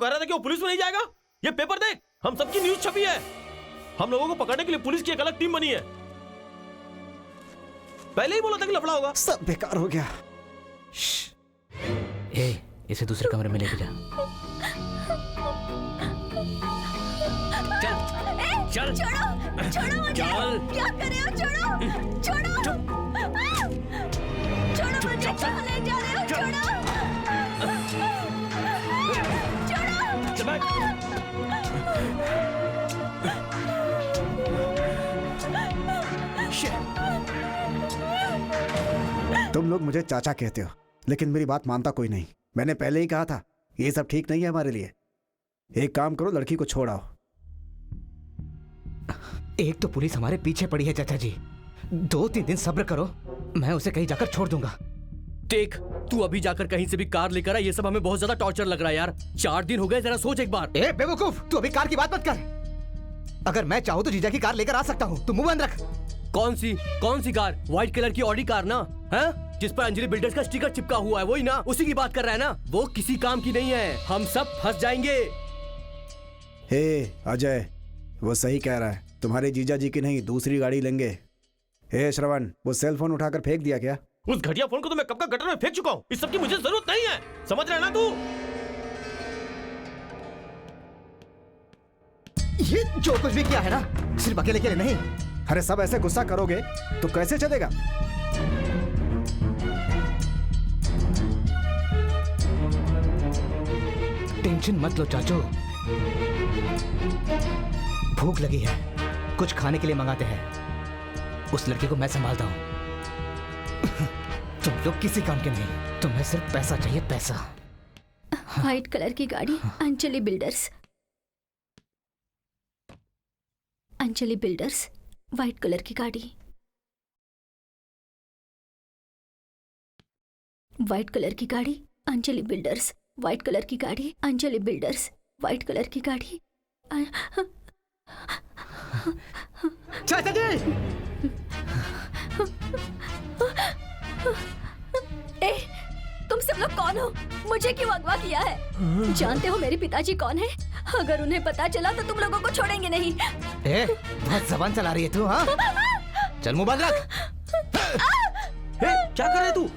कह रहा था कि वो पुलिस में नहीं जाएगा। ये पेपर देख, हम सबकी न्यूज छपी है। हम लोगों को पकड़ने के लिए पुलिस की एक अलग टीम बनी है। पहले ही बोला था कि लफड़ा होगा। सब बेकार हो गया। इसे दूसरे कमरे में लेके जा। चल छोड़ो छोड़ो मुझे। क्या कर रहे हो? छोड़ो छोड़ो छोड़ो मुझे। कहाँ ले जा रहे हो? छोड़ो तुम लोग मुझे चाचा कहते हो, लेकिन मेरी बात मानता कोई नहीं। मैंने पहले ही कहा था ये सब ठीक नहीं है हमारे लिए। एक काम करो, लड़की को छोड़ आओ। एक तो पुलिस हमारे पीछे पड़ी है चाचा जी, 2-3 दिन सब्र करो, मैं उसे कहीं जाकर छोड़ दूंगा। देख, तू अभी जाकर कहीं से भी कार लेकर आ। ये सब हमें बहुत ज्यादा टॉर्चर लग रहा है यार। 4 दिन हो गए, जरा सोच एक बार। ए बेवकूफ, तू अभी कार की बात मत कर। अगर मैं चाहूँ तो जीजा की कार लेकर आ सकता हूँ, तू मुंह बंद रख। कौन सी कार? व्हाइट कलर की ऑडी कार ना, है? जिस पर अंजलि बिल्डर्स का स्टिकर चिपका हुआ है, वही ना? उसी की बात कर रहा है ना? वो किसी काम की नहीं है, हम सब फंस जाएंगे। हे अजय, वो सही कह रहा है। तुम्हारे जीजा जी की नहीं, दूसरी गाड़ी लेंगे। हे श्रवण, वो सेल फोन उठाकर फेंक दिया क्या? उस घटिया फोन को तो मैं कब का गटर में फेंक चुका हूँ। इस सब की मुझे जरूरत नहीं है, समझ रहा है ना तू? ये जो कुछ भी किया है ना, सिर्फ अकेले के लिए नहीं। अरे सब ऐसे गुस्सा करोगे तो कैसे चलेगा? टेंशन मत लो चाचू, भूख लगी है, कुछ खाने के लिए मंगाते हैं। उस लड़की को मैं संभालता हूँ। तुम लोग किसी काम के नहीं, तुम्हें सिर्फ पैसा चाहिए, पैसा। व्हाइट कलर की गाड़ी, Anjali builders. Anjali builders, white colour की गाड़ी। व्हाइट कलर की गाड़ी, अंजलि बिल्डर्स। व्हाइट कलर की गाड़ी, अंजलि बिल्डर्स। व्हाइट कलर की गाड़ी। चाचा जी! ए, तुम सब लोग कौन हो? मुझे क्यों अगवा किया है? जानते हो मेरे पिताजी कौन है? अगर उन्हें पता चला तो तुम लोगों को छोड़ेंगे नहीं। ए, बहुत जबान चला रही है तू, हाँ? चल मुंह बंद रख। क्या कर रहे तू?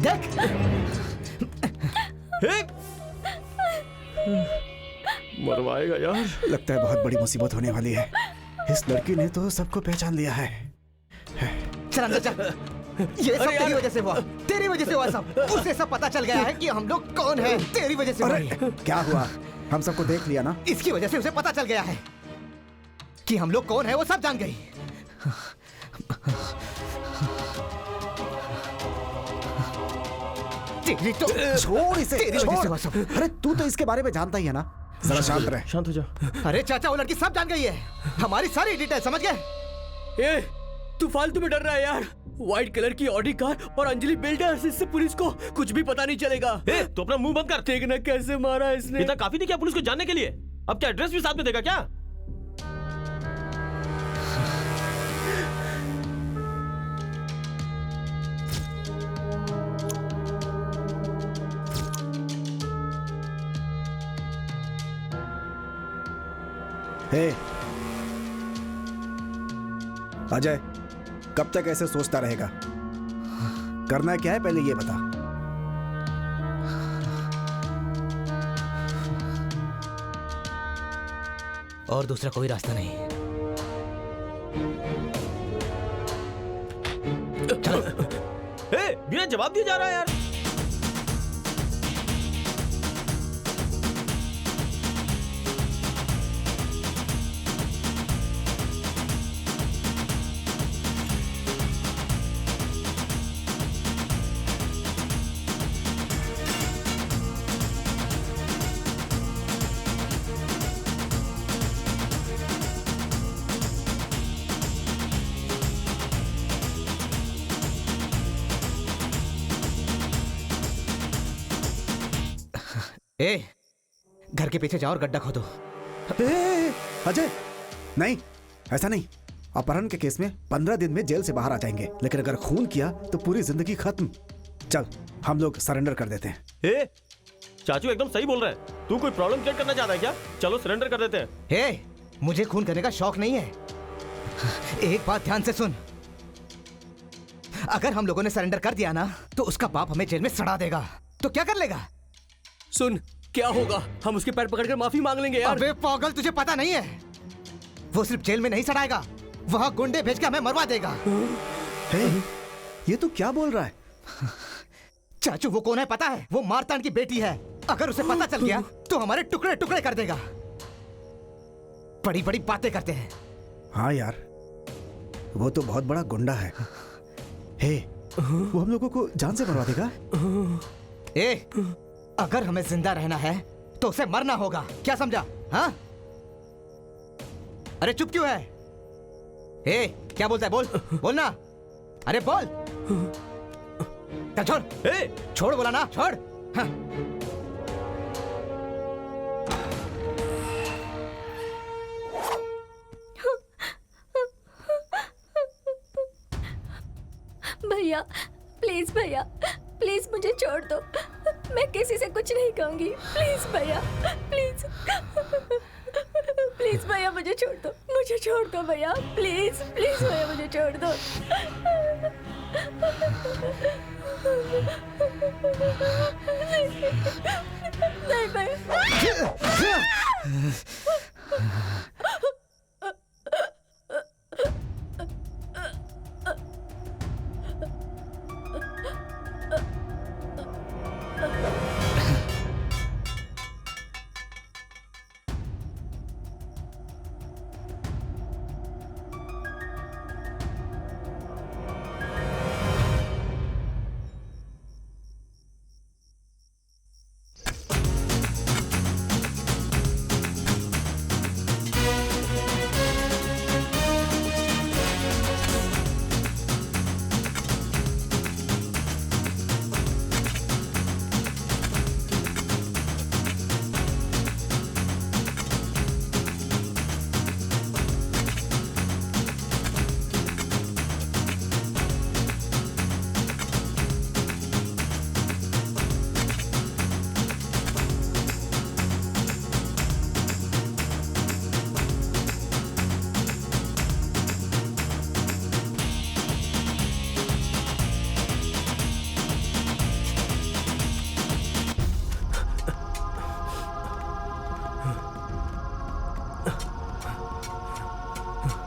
देख, मरवाएगा यार। लगता है बहुत बड़ी मुसीबत होने वाली है। इस लड़की ने तो सबको पहचान लिया है। चल अंदर चल। ये सब तेरी वजह से हुआ, तेरी वजह से हुआ सब। उसे सब पता चल गया है कि हम लोग कौन हैं, तेरी वजह से हुआ है। क्या हुआ? हम सबको देख लिया ना? इसकी वजह से उसे पता चल गया है कि हम लोग कौन है, वो सब जान गई। तेरी तो छोड़ इसे, तेरी वजह से हुआ सब। अरे तू तो इसके बारे में जानता ही है ना। जरा शांत रह। शांत हो जा। अरे चाचा, वो लड़की सब जान गई है, हमारी सारी डिटेल, समझ गए? ए, तू फालतू में डर रहा है यार। व्हाइट कलर की ऑडी कार और अंजलि बिल्डर्स, इससे पुलिस को कुछ भी पता नहीं चलेगा। ए, तो अपना मुंह बंद कर। देखना कैसे मारा इसने। इतना काफी नहीं क्या पुलिस को जानने के लिए? अब क्या एड्रेस भी साथ में देगा क्या? हे अजय, कब तक ऐसे सोचता रहेगा? करना क्या है पहले ये बता। और दूसरा कोई रास्ता नहीं। चलो। बिना जवाब दिए जा रहा है यार। ए, घर के पीछे जाओ और गड्ढा खोदो। अजय, नहीं, ऐसा नहीं। अपहरण के केस में 15 दिन में जेल से बाहर आ जाएंगे, लेकिन अगर खून किया तो पूरी जिंदगी खत्म। चल हम लोग सरेंडर कर देते हैं। ए, चाचू एकदम सही बोल रहे हैं। तू कोई प्रॉब्लम क्रिएट करना चाहता है क्या? चलो सरेंडर कर देते हैं। हे, मुझे खून करने का शौक नहीं है। एक बात ध्यान से सुन, अगर हम लोगों ने सरेंडर कर दिया ना तो उसका बाप हमें जेल में सड़ा देगा। तो क्या कर लेगा? सुन, क्या होगा? हम उसके पैर पकड़कर माफी मांग लेंगे यार। अबे पागल, तुझे पता नहीं है? वो सिर्फ जेल में नहीं सड़ाएगा, वहां गुंडे भेज के हमें मरवा देगा। हे, ये तू क्या बोल रहा है? चाचू वो कौन है पता है? वो मारतान की बेटी है। अगर उसे पता चल गया तो हमारे टुकड़े टुकड़े कर देगा। बड़ी बड़ी बातें करते हैं। हाँ यार, वो तो बहुत बड़ा गुंडा है। हे, वो हम लोगों को जान से मरवा देगा। ए, अगर हमें जिंदा रहना है तो उसे मरना होगा। क्या समझा? हाँ? अरे चुप क्यों है? ए, क्या बोलता है? बोल, बोल ना। अरे बोल। चल छोड़। ए, छोड़ बोला ना, छोड़। हाँ। भैया प्लीज, भैया प्लीज मुझे छोड़ दो। मैं किसी से कुछ नहीं कहूंगी। प्लीज भैया, प्लीज प्लीज भैया मुझे छोड़ दो, मुझे छोड़ दो भैया। प्लीज प्लीज भैया मुझे छोड़ दो। नहीं भैया।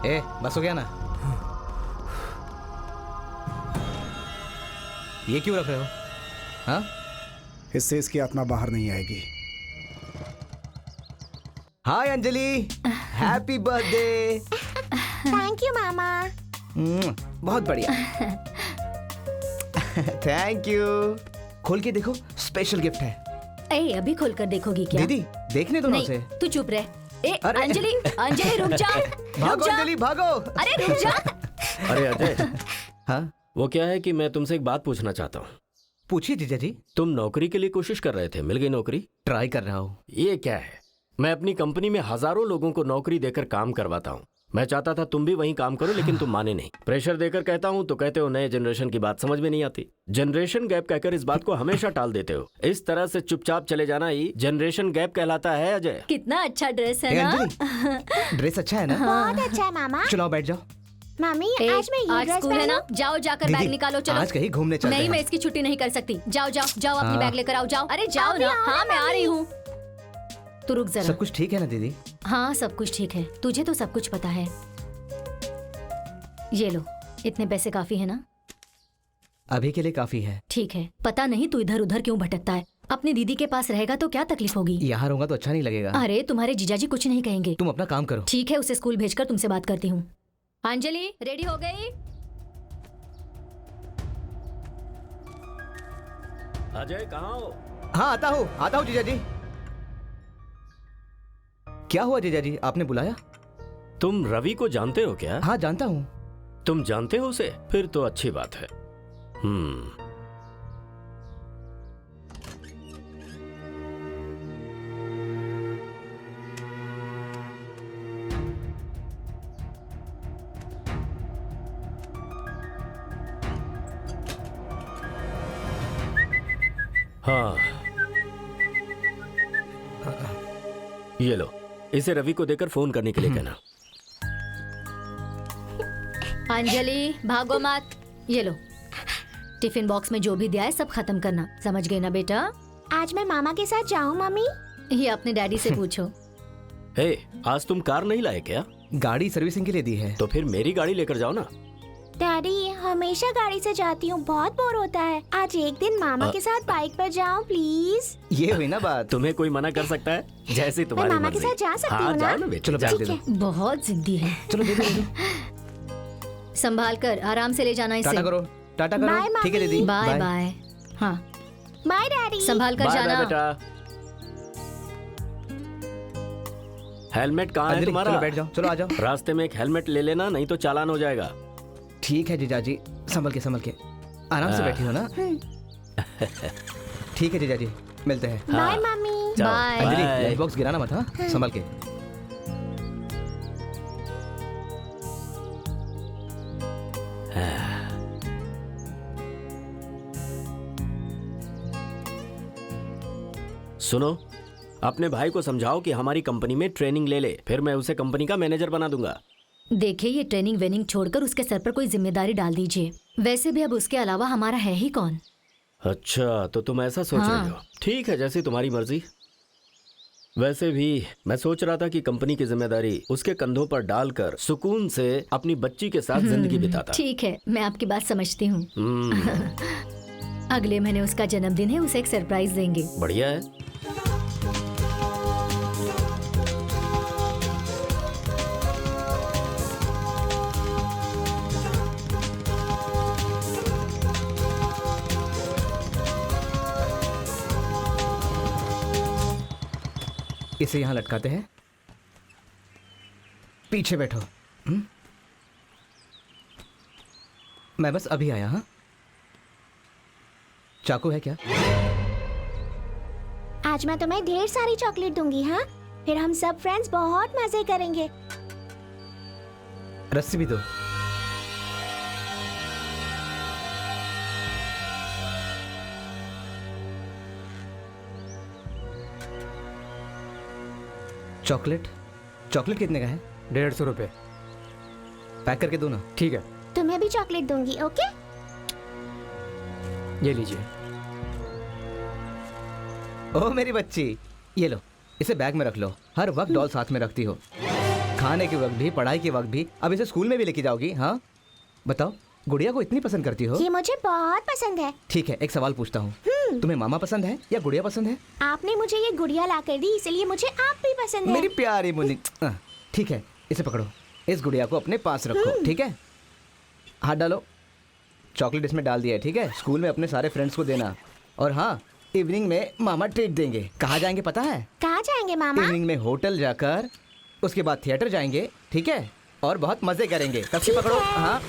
ए, बस हो गया ना? ये क्यों रख रहे हो? हाँ? इससे इसकी आत्मा बाहर नहीं आएगी। Hi Anjali, happy birthday. Thank you मामा। बहुत बढ़िया। Thank you. खोल के देखो, स्पेशल गिफ्ट है। ए, अभी खोल कर देखोगी क्या? दीदी देखने दो ना नहीं, उसे। तू चुप रह। ए, अरे। अंजलि, अंजलि रुक जा। भागो रुक जा। अंजलि भागो। अरे रुक जा। अरे अजय, हाँ, वो क्या है कि मैं तुमसे एक बात पूछना चाहता हूँ। पूछिए जीजा जी। तुम नौकरी के लिए कोशिश कर रहे थे, मिल गई नौकरी? ट्राई कर रहा हूँ। ये क्या है? मैं अपनी कंपनी में हजारों लोगों को नौकरी देकर काम करवाता हूँ। मैं चाहता था तुम भी वहीं काम करो, लेकिन तुम माने नहीं। प्रेशर देकर कहता हूँ तो कहते हो नए जनरेशन की बात समझ में नहीं आती। जनरेशन गैप कहकर इस बात को हमेशा टाल देते हो। इस तरह से चुपचाप चले जाना ही जनरेशन गैप कहलाता है। अजय, कितना अच्छा ड्रेस ए, है ना? अंजलि, ड्रेस अच्छा है ना? बहुत अच्छा है मामा। चलो बैठ जाओ। मम्मी ए, आज मैं ये आज ड्रेस स्कूल है ना? पहनूं? जाओ जाकर बैग दीदी, निकालो। चलो आज कहीं घूमने चलते नहीं, हैं। मैं इसकी छुट्टी नहीं कर सकती। जाओ जाओ जाओ, अपनी हाँ। बैग लेकर आओ। जाओ, अरे जाओ अभी ना। आओ ना, हाँ मैं आ रही मम्मी। हूँ। तू रुक जरा। सब कुछ ठीक है ना दीदी? हाँ सब कुछ ठीक है, तुझे तो सब कुछ पता है। ये लो, इतने पैसे काफी है ना? अभी के लिए काफी है। ठीक है। पता नहीं तू इधर उधर क्यों भटकता है। अपनी दीदी के पास रहेगा तो क्या तकलीफ होगी? यहाँ रहूंगा तो अच्छा नहीं लगेगा। अरे तुम्हारे जीजाजी कुछ नहीं कहेंगे। तुम अपना काम करो। ठीक है, उसे स्कूल भेजकर तुमसे बात करती हूँ। अंजलि रेडी हो गई? अजय कहाँ हो? हाँ आता हूँ जीजा जी। क्या हुआ जीजा जी, आपने बुलाया? तुम रवि को जानते हो क्या? हाँ जानता हूँ। तुम जानते हो उसे? फिर तो अच्छी बात है। ये लो, इसे रवि को देकर फोन करने के लिए कहना। अंजलि भागो मत, ये लो टिफिन बॉक्स में जो भी दिया है सब खत्म करना, समझ गई ना बेटा? आज मैं मामा के साथ जाऊँ मम्मी? ये अपने डैडी से पूछो। हे, आज तुम कार नहीं लाए क्या? गाड़ी सर्विसिंग के लिए दी है। तो फिर मेरी गाड़ी लेकर जाओ ना। डैडी हमेशा गाड़ी से जाती हूँ, बहुत बोर होता है। आज एक दिन मामा के साथ बाइक पर जाऊँ प्लीज। ये हुई ना बात। तुम्हें कोई मना कर सकता है? जैसी तुम्हारी मामा के मर्जी। साथ जा सकती हाँ, हूँ ना? जाओ ना बेटा, चलो जाओ। बैग दे दो। बहुत जिद्दी है। चलो दे दो। संभाल कर आराम से ले जाना इसे। टाटा करो, टाटा बाय, करो। ठीक है दीदी। Bye bye. हाँ बाय डैडी। संभाल कर बाय बाय जाना। बेटा। हेलमेट कहाँ है अंजलि, तुम्हारा? चलो बैठ जाओ, चलो आ जाओ। रास्ते में एक हेलमेट ले लेना, नहीं तो चालान हो जाएगा। ठीक है जीजाजी, संभल के आराम से हाँ। बैठी हो ना। ठीक है जीजाजी, मिलते हैं। Bye mummy. जाओ, bye. Anjali bye. Lunch box गिराना मत, हाँ संभल के। सुनो, अपने भाई को समझाओ कि हमारी कंपनी में ट्रेनिंग ले ले, फिर मैं उसे कंपनी का मैनेजर बना दूंगा। देखिए ये ट्रेनिंग वेनिंग छोड़कर उसके सर पर कोई जिम्मेदारी डाल दीजिए। वैसे भी अब उसके अलावा हमारा है ही कौन। अच्छा, तो तुम ऐसा सोच हाँ। रही हो? ठीक है, जैसी तुम्हारी मर्जी। वैसे भी मैं सोच रहा था कि कंपनी की जिम्मेदारी उसके कंधों पर डालकर सुकून से अपनी बच्ची के साथ जिंदगी बिताता। ठीक है, मैं आपकी बात समझती हूँ। हम्म, अगले महीने उसका जन्मदिन है, उसे एक सरप्राइज देंगे। बढ़िया है। इसे यहाँ लटकाते हैं। पीछे बैठो। मैं बस अभी आया। हाँ, चाकू है क्या? आज मैं तुम्हें ढेर सारी चॉकलेट दूंगी। हाँ, फिर हम सब फ्रेंड्स बहुत मजे करेंगे। रस्सी भी दो। चॉकलेट चॉकलेट कितने का है? 150 रुपये। पैक करके दो ना। ठीक है, तुम्हें भी चॉकलेट दूंगी, ओके? ये लीजिए। ओह मेरी बच्ची, ये लो, इसे बैग में रख लो। हर वक्त डॉल साथ में रखती हो, खाने के वक्त भी, पढ़ाई के वक्त भी। अब इसे स्कूल में भी लेके जाओगी? हाँ बताओ, गुड़िया को इतनी पसंद करती हो? ये मुझे बहुत पसंद है। ठीक है, एक सवाल पूछता हूँ, तुम्हें मामा पसंद है या गुड़िया पसंद है? आपने मुझे ये गुड़िया ला कर दी, इसलिए मुझे आप भी पसंद है। मेरी प्यारी मुन्नी। ठीक है, इसे पकड़ो, इस गुड़िया को अपने पास रखो। ठीक है, हाथ डालो। चॉकलेट इसमें डाल दिया है। ठीक है, स्कूल में अपने सारे फ्रेंड्स को देना। और हाँ, इवनिंग में मामा ट्रीट देंगे। कहाँ जाएंगे पता है? कहाँ जाएंगे मामा? इवनिंग में होटल जाकर, उसके बाद थिएटर जाएंगे। ठीक है, और बहुत मजे करेंगे। कब से ठीक पकड़ो। है। हाँ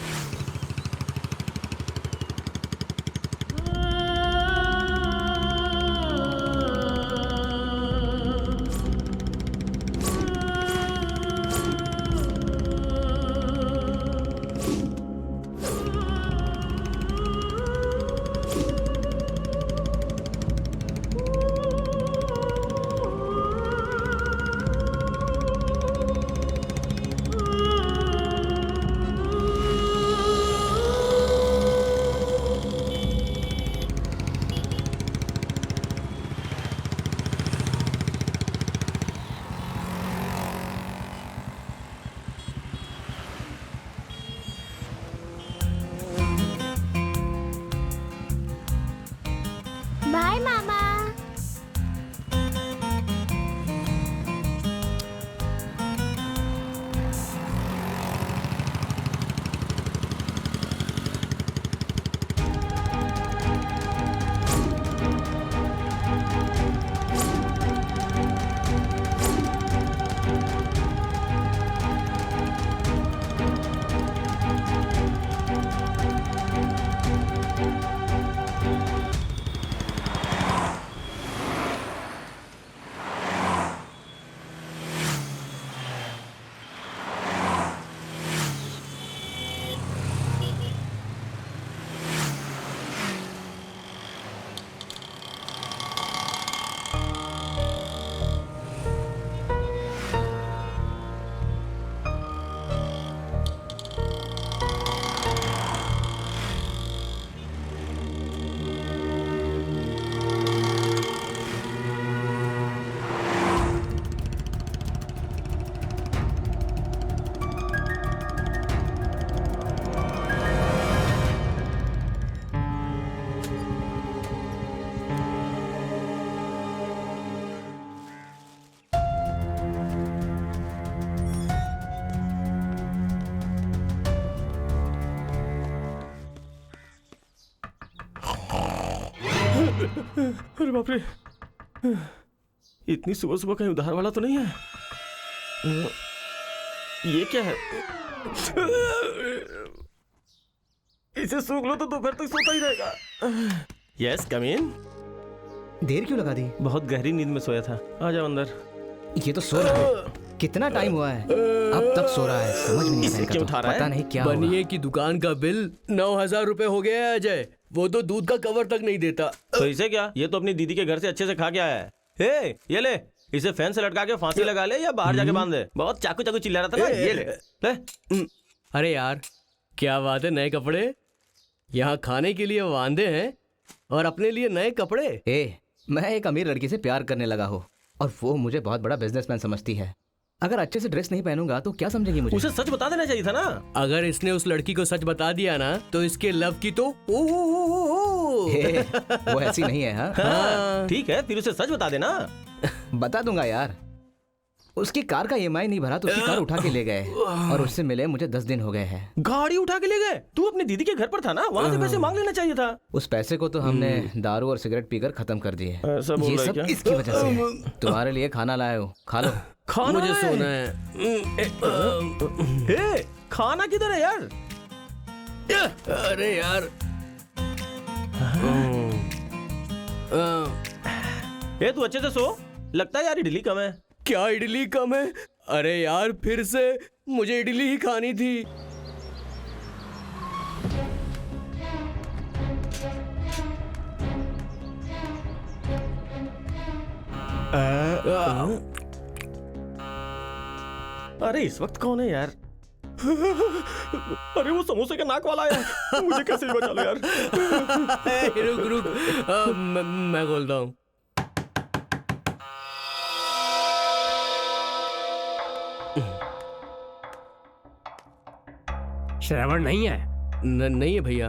अरे बाप रे, इतनी सुबह सुबह कहीं उधार वाला तो नहीं है? ये क्या है? इसे सूख लो तो दोपहर तक सोता ही रहेगा। यस, कम इन। देर क्यों लगा दी? बहुत गहरी नींद में सोया था। आ जाओ अंदर। ये तो सो रहा है। कितना टाइम हुआ है, अब तक सो रहा है। समझ में नहीं इसे आएगा क्यों तो उठा रहा है? पता नहीं क्या हुआ। बनिए की दुकान का बिल 9,000 रुपए हो गया है अजय। वो तो दूध का कवर तक नहीं देता। तो इसे क्या? ये तो अपनी दीदी के घर से अच्छे से खा के आया है। हे, ये ले, इसे फैन से लटका के फांसी लगा ले या बाहर जाके बांध दे। बहुत चाकू चाकू चिल्ला रहा था ना। ये ले, ले। अरे यार क्या बात है, नए कपड़े यहाँ खाने के लिए बांधे हैं और अपने लिए नए कपड़े। मैं एक अमीर लड़की से प्यार करने लगा हूँ और वो मुझे बहुत बड़ा बिजनेसमैन समझती है। अगर अच्छे से ड्रेस नहीं पहनूंगा तो क्या समझेगी मुझे? उसे सच बता देना चाहिए था ना। अगर इसने उस लड़की को सच बता दिया ना तो इसके लव की तो वो ऐसी नहीं है। हाँ हाँ, ठीक है, फिर उसे सच बता देना। बता दूंगा यार। उसकी कार का EMI नहीं भरा तो उसकी कार उठा के ले गए और उससे मिले मुझे 10 दिन हो गए हैं। गाड़ी उठा के ले गए? तू अपनी दीदी के घर पर था ना, वहाँ से पैसे मांग लेना चाहिए था। उस पैसे को तो हमने दारू और सिगरेट पीकर खत्म कर दिए। ऐसा बोल ये रहा है सब क्या? इसकी वजह से है। तुम्हारे लिए खाना लाया हूँ, खा लो। खाना मुझे है? सोना है। हे, खाना किधर है यार? अरे यार ए, तू अच्छे से सो। लगता है यार इडली कम है। क्या इडली कम है? अरे यार फिर से मुझे इडली ही खानी थी। अरे इस वक्त कौन है यार? अरे वो समोसे के नाक वाला है। मुझे कैसे ही बचा लो यार। रुक रुक, मैं बोलता हूँ। श्रवण नहीं है? नहीं है भैया।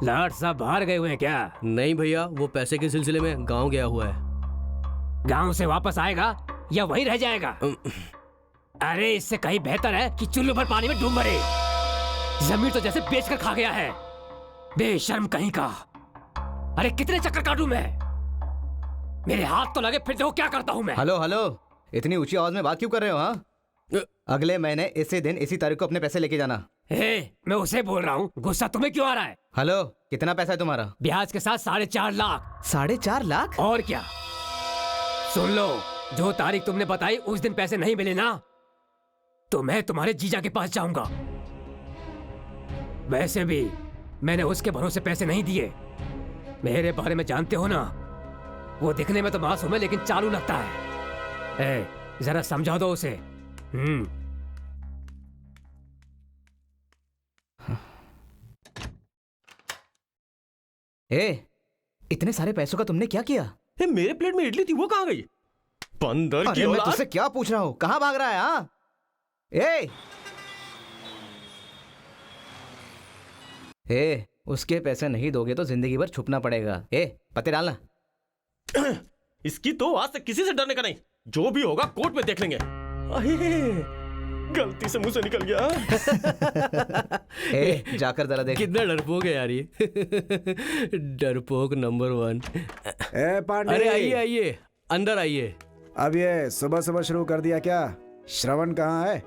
लाट साहब बाहर गए हुए हैं क्या? नहीं भैया, वो पैसे के सिलसिले में गांव गया हुआ है। गांव से वापस आएगा या वहीं रह जाएगा? अरे इससे कहीं बेहतर है कि चुल्लू भर पानी में डूब मरे। जमीन तो जैसे बेचकर खा गया है, बेशर्म कहीं का। अरे कितने चक्कर काटूं मैं? मेरे हाथ तो लगे, फिर देखो क्या करता हूं मैं। हेलो हेलो, इतनी ऊंची आवाज में बात क्यों कर रहे हो? हाँ, अगले महीने इसी दिन इसी तारीख को अपने पैसे लेके जाना। मैं उसे बोल रहा हूँ, गुस्सा तुम्हें क्यों आ रहा है? हेलो, कितना पैसा है तुम्हारा? ब्याज के साथ 4.5 लाख। 4.5 लाख? और क्या? सुन लो, जो तारीख तुमने बताई उस दिन पैसे नहीं मिले ना तो मैं तुम्हारे जीजा के पास जाऊंगा। वैसे भी मैंने उसके भरोसे पैसे नहीं दिए। मेरे बारे में जानते हो ना, वो दिखने में तो मासूम है लेकिन चालू लगता है। जरा समझा दो उसे। इतने सारे पैसों का तुमने क्या किया? मेरे प्लेट में इडली थी, वो कहाँ गई? बंदर की अरे मैं औलाद। तुझसे क्या पूछ रहा हूँ, कहाँ भाग रहा है? हाँ, उसके पैसे नहीं दोगे तो जिंदगी भर छुपना पड़ेगा। पते डालना। इसकी तो आज तक किसी से डरने का नहीं। जो भी होगा कोर्ट में देख लेंगे। गलती से मुंह से निकल गया। जाकर जरा देख। कितना डरपोक है यार ये। डरपोक नंबर 1। पांडे, अरे आइए आइए, अंदर आइए। अब ये सुबह सुबह शुरू कर दिया क्या? श्रवण कहाँ है?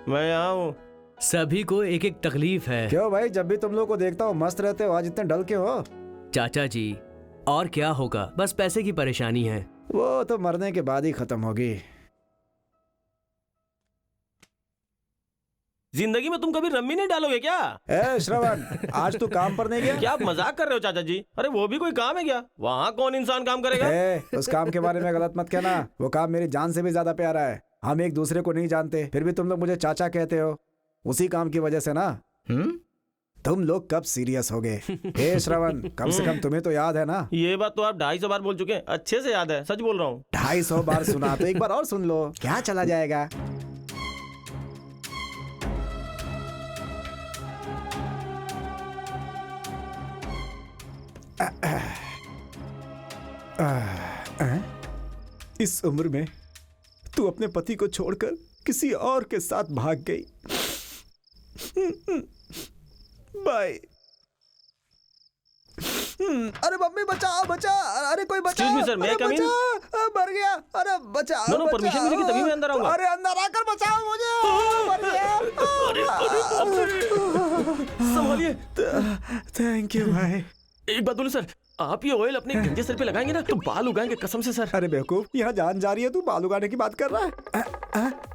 मैं यहाँ हूँ। सभी को एक एक तकलीफ है। क्यों भाई, जब भी तुम लोग को देखता हूँ मस्त रहते हो, आज इतने डल क्यों हो? चाचा जी, और क्या होगा, बस पैसे की परेशानी है। वो तो मरने के बाद ही खत्म होगी। जिंदगी में तुम कभी रम्मी नहीं डालोगे क्या? श्रवण, आज तू काम पर नहीं गया? क्या आप मजाक कर रहे हो चाचा जी? अरे वो भी कोई काम है क्या? वहाँ कौन इंसान काम करेगा? उस काम के बारे में गलत मत कहना। वो काम मेरी जान से भी ज्यादा प्यारा है। हम एक दूसरे को नहीं जानते, फिर भी तुम लोग मुझे चाचा कहते हो। उसी काम की वजह से ना। तुम लोग कब सीरियस हो गए? श्रवण, कम से कम तुम्हें तो याद है ना? ये बात तो आप 250 बार बोल चुके हैं। अच्छे से याद है, सच बोल रहा हूँ। 250 बार सुना तो एक बार और सुन लो, क्या चला जाएगा? इस उम्र में तू अपने पति को छोड़कर किसी और के साथ भाग गई। बाय। अरे मम्मी बचाओ बचाओ, अरे कोई बचाओ। Excuse me, sir, may I अरे come in? बचाओ, मर गया। अरे बचाओ No, no, permission मिलेगी तभी मैं अंदर आऊंगा। अरे अंदर आकर बचाओ मुझे, मर गया। संभालिए। थैंक यू भाई। एक बात बोलो सर, आप ये ऑयल अपने गंजे सर पे लगाएंगे ना तो बाल उगाएंगे कसम से सर। अरे बेवकूफ, यहाँ जान जा रही है, तू बाल उगाने की बात कर रहा है?